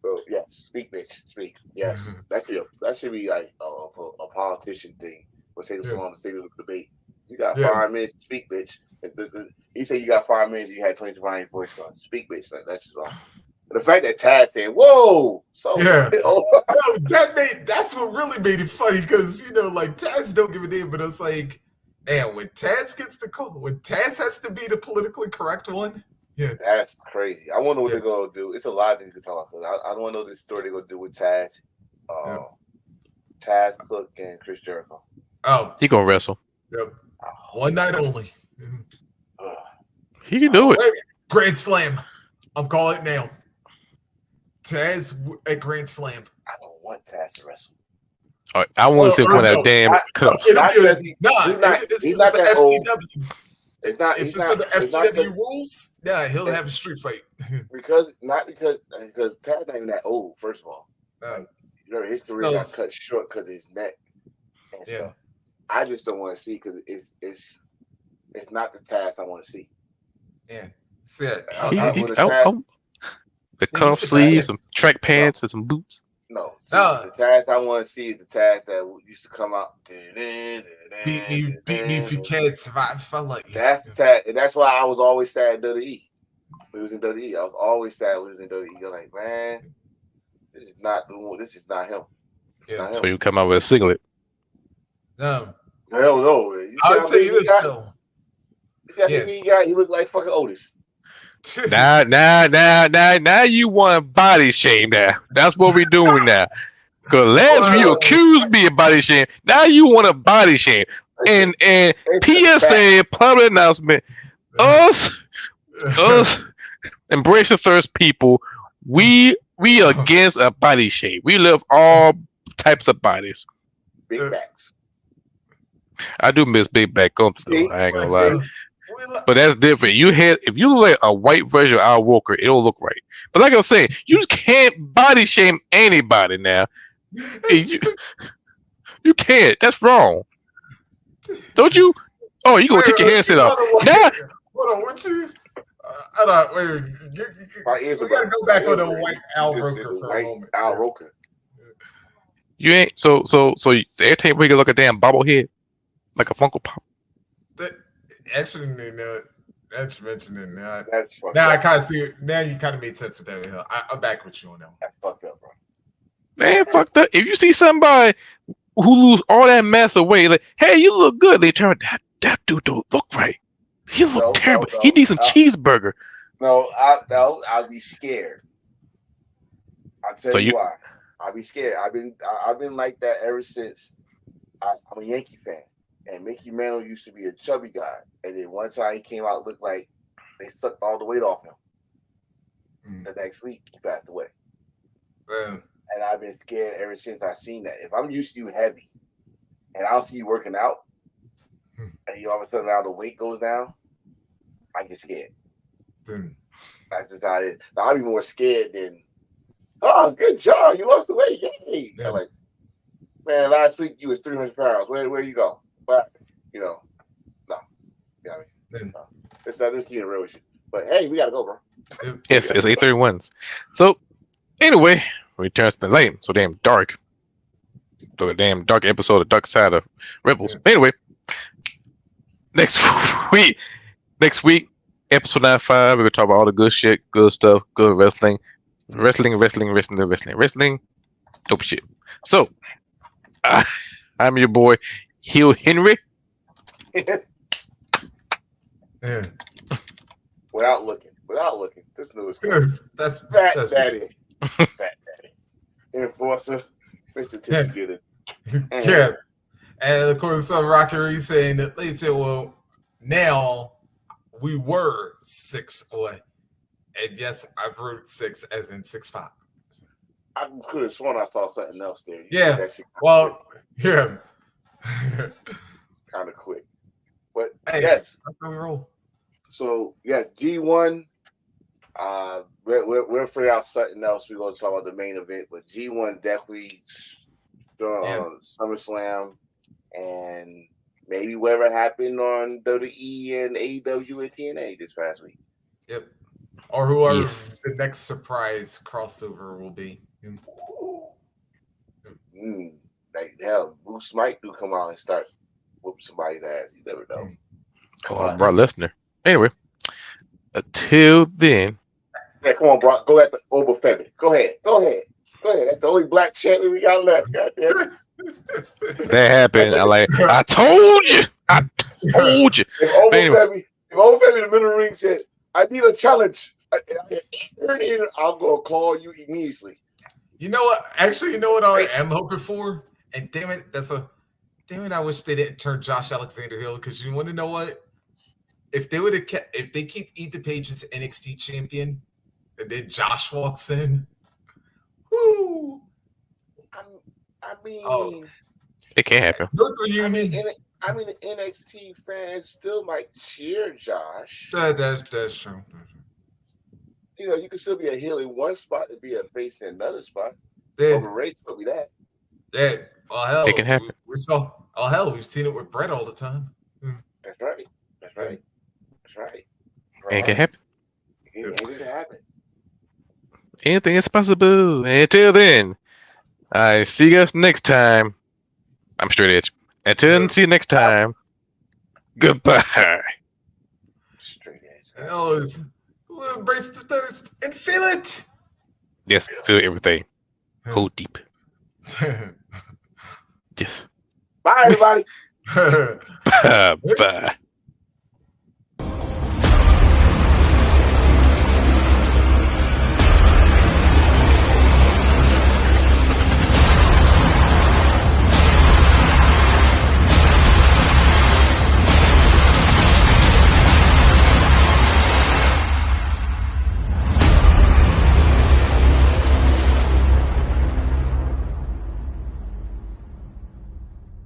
A: So yes, speak, bitch, speak. Yes, that should be like a politician thing. We'll say this on the state of the debate. You got 5 minutes to speak, bitch. He said you got 5 minutes. You had 20 Schiavone voice on. Speak, bitch. Like, that's just awesome. The fact that Taz said, "Whoa," so
C: that's what really made it funny because like Taz don't give a damn, but it's like, man, when Taz gets the call, when Taz has to be the politically correct one,
A: that's crazy. I wonder what they're gonna do. It's a lot of things to talk about. I don't want to know the story they're gonna do with Taz, Taz Cook and Chris Jericho.
B: Oh, he gonna wrestle.
C: Yep. One night only.
B: He can do it.
C: Grand Slam. I'm calling it now. Taz at Grand Slam.
A: I don't want Taz to wrestle.
B: All right, I want to see one of that damn cut.
C: He's not that FTW. If it's under FTW rules, he'll have a street fight.
A: because Taz not even that old. First of all, his career got cut short because of his neck and stuff. I just don't want to see because it's not the Taz I want to see.
C: Yeah,
B: the cutoff sleeves, some track pants, and some boots.
A: No, the Taz I want to see is the Taz that used to come out.
C: Beat me if you can't survive. Felt like
A: that's the Taz, and that's why I was always sad in WWE. When he was in WWE, I was always sad when he was in WWE. You're like, man, this is not him.
B: So you come out with a singlet.
A: No. Hell no.
C: I'll tell you this though.
A: He looked like fucking Otis.
B: Now you want to body shame now. That's what we're doing now. Because last you accused me of body shame. Now you want to body shame. And PSA, public announcement, us, Embrace the Thirst people, we against a body shame. We love all types of bodies.
A: Big backs.
B: I do miss big back guns though. I ain't gonna lie. But that's different. If you look like a white version of Al Walker, it don't look right. But like I was saying, you just can't body shame anybody now. You can't. That's wrong. Don't you? Oh, you gonna take your handset off now?
C: Hold on, what you? We gotta go back on the white Al Roker for a moment.
A: Al Roker.
B: You ain't so every time we can look a damn bobblehead like a Funko Pop.
C: Actually, that's mentioning now. Now I kind of see it. Now you kind of made sense with that. I'm back with you on that one.
A: That's fucked up, bro.
B: Man, fucked up. If you see somebody who lose all that mass away, like, hey, you look good, they turn that dude don't look right. He look terrible. No. He needs some cheeseburger.
A: No, I'll be scared. I'll tell you why. I'll be scared. I've been like that ever since. I'm a Yankee fan. And Mickey Mantle used to be a chubby guy. And then one time he came out, looked like they sucked all the weight off him. The next week, he passed away. And I've been scared ever since I seen that. If I'm used to you heavy, and I don't see you working out, and you all of a sudden now the weight goes down, I get scared. That's just how it is. I'll be more scared than, oh, good job, you lost the weight. Yay. I'm like, man, last week you was 300 pounds. Where you go? But, no. You know what I mean? No. It's not this being real with you. But hey, we gotta go, bro.
B: Yes, it's 8:31s. So anyway, we turn to the lame. So damn dark. The damn dark episode of Dark Side of Rebels. Anyway, next week, episode 95, we're gonna talk about all the good shit, good stuff, good wrestling, wrestling, dope shit. So, I'm your boy, Hugh Henry.
C: Yeah.
A: Without looking. This news.
C: That's
A: Fat Daddy. Enforcer. Mr.
C: Yeah.
A: T get it.
C: Yeah. And of course, some Rocky Reed saying that they said, well, now we were 6 away. And yes, I wrote 6 as in 6'5".
A: I could have sworn I saw something else there.
C: Yeah.
A: That shit
C: Well, yeah.
A: kind of quick. But
C: Hey,
A: yes.
C: that's how we roll.
A: So yeah, G1. We'll figure out something else. We're gonna talk about the main event, but G1 definitely on SummerSlam and maybe whatever happened on WWE and AEW and TNA this past week.
C: Yep. Or whoever
B: Yes.
C: the next surprise crossover will be.
A: Like hell, Moose might do come out and start whooping somebody's ass. You never know.
B: Brock Lesnar. Anyway, until then,
A: Yeah, come on, Brock. Go at the Oba Femi. Go ahead. That's the only black champion we got left. Goddamn.
B: that happened. I told you.
A: If Oba Femi in the middle of the ring said, I need a challenge, I'll go call you immediately.
C: You know what? Actually, you know what I am hoping for? And damn it, I wish they didn't turn Josh Alexander heel, because you want to know what? If they keep Ethan Page as NXT champion, and then Josh walks in, woo!
A: I mean,
B: it can't happen.
C: North reunion.
A: I mean, the NXT fans still might cheer Josh.
C: That's true.
A: You know, you can still be a heel in one spot and be a face in another spot.
C: Yeah,
A: Overrated will be that.
C: yeah. Well, hell,
B: It can happen.
C: We saw. Oh hell, we've seen it with Brett all the time.
A: That's right.
B: It can happen.
A: Anything can happen.
B: Anything is possible. Until then, I see you guys next time. I'm straight edge. Until see you next time. Goodbye.
A: Straight edge.
C: We'll embrace the thirst and feel it.
B: Yes, feel everything. Hold deep. Yes.
A: Bye, everybody.
B: Bye.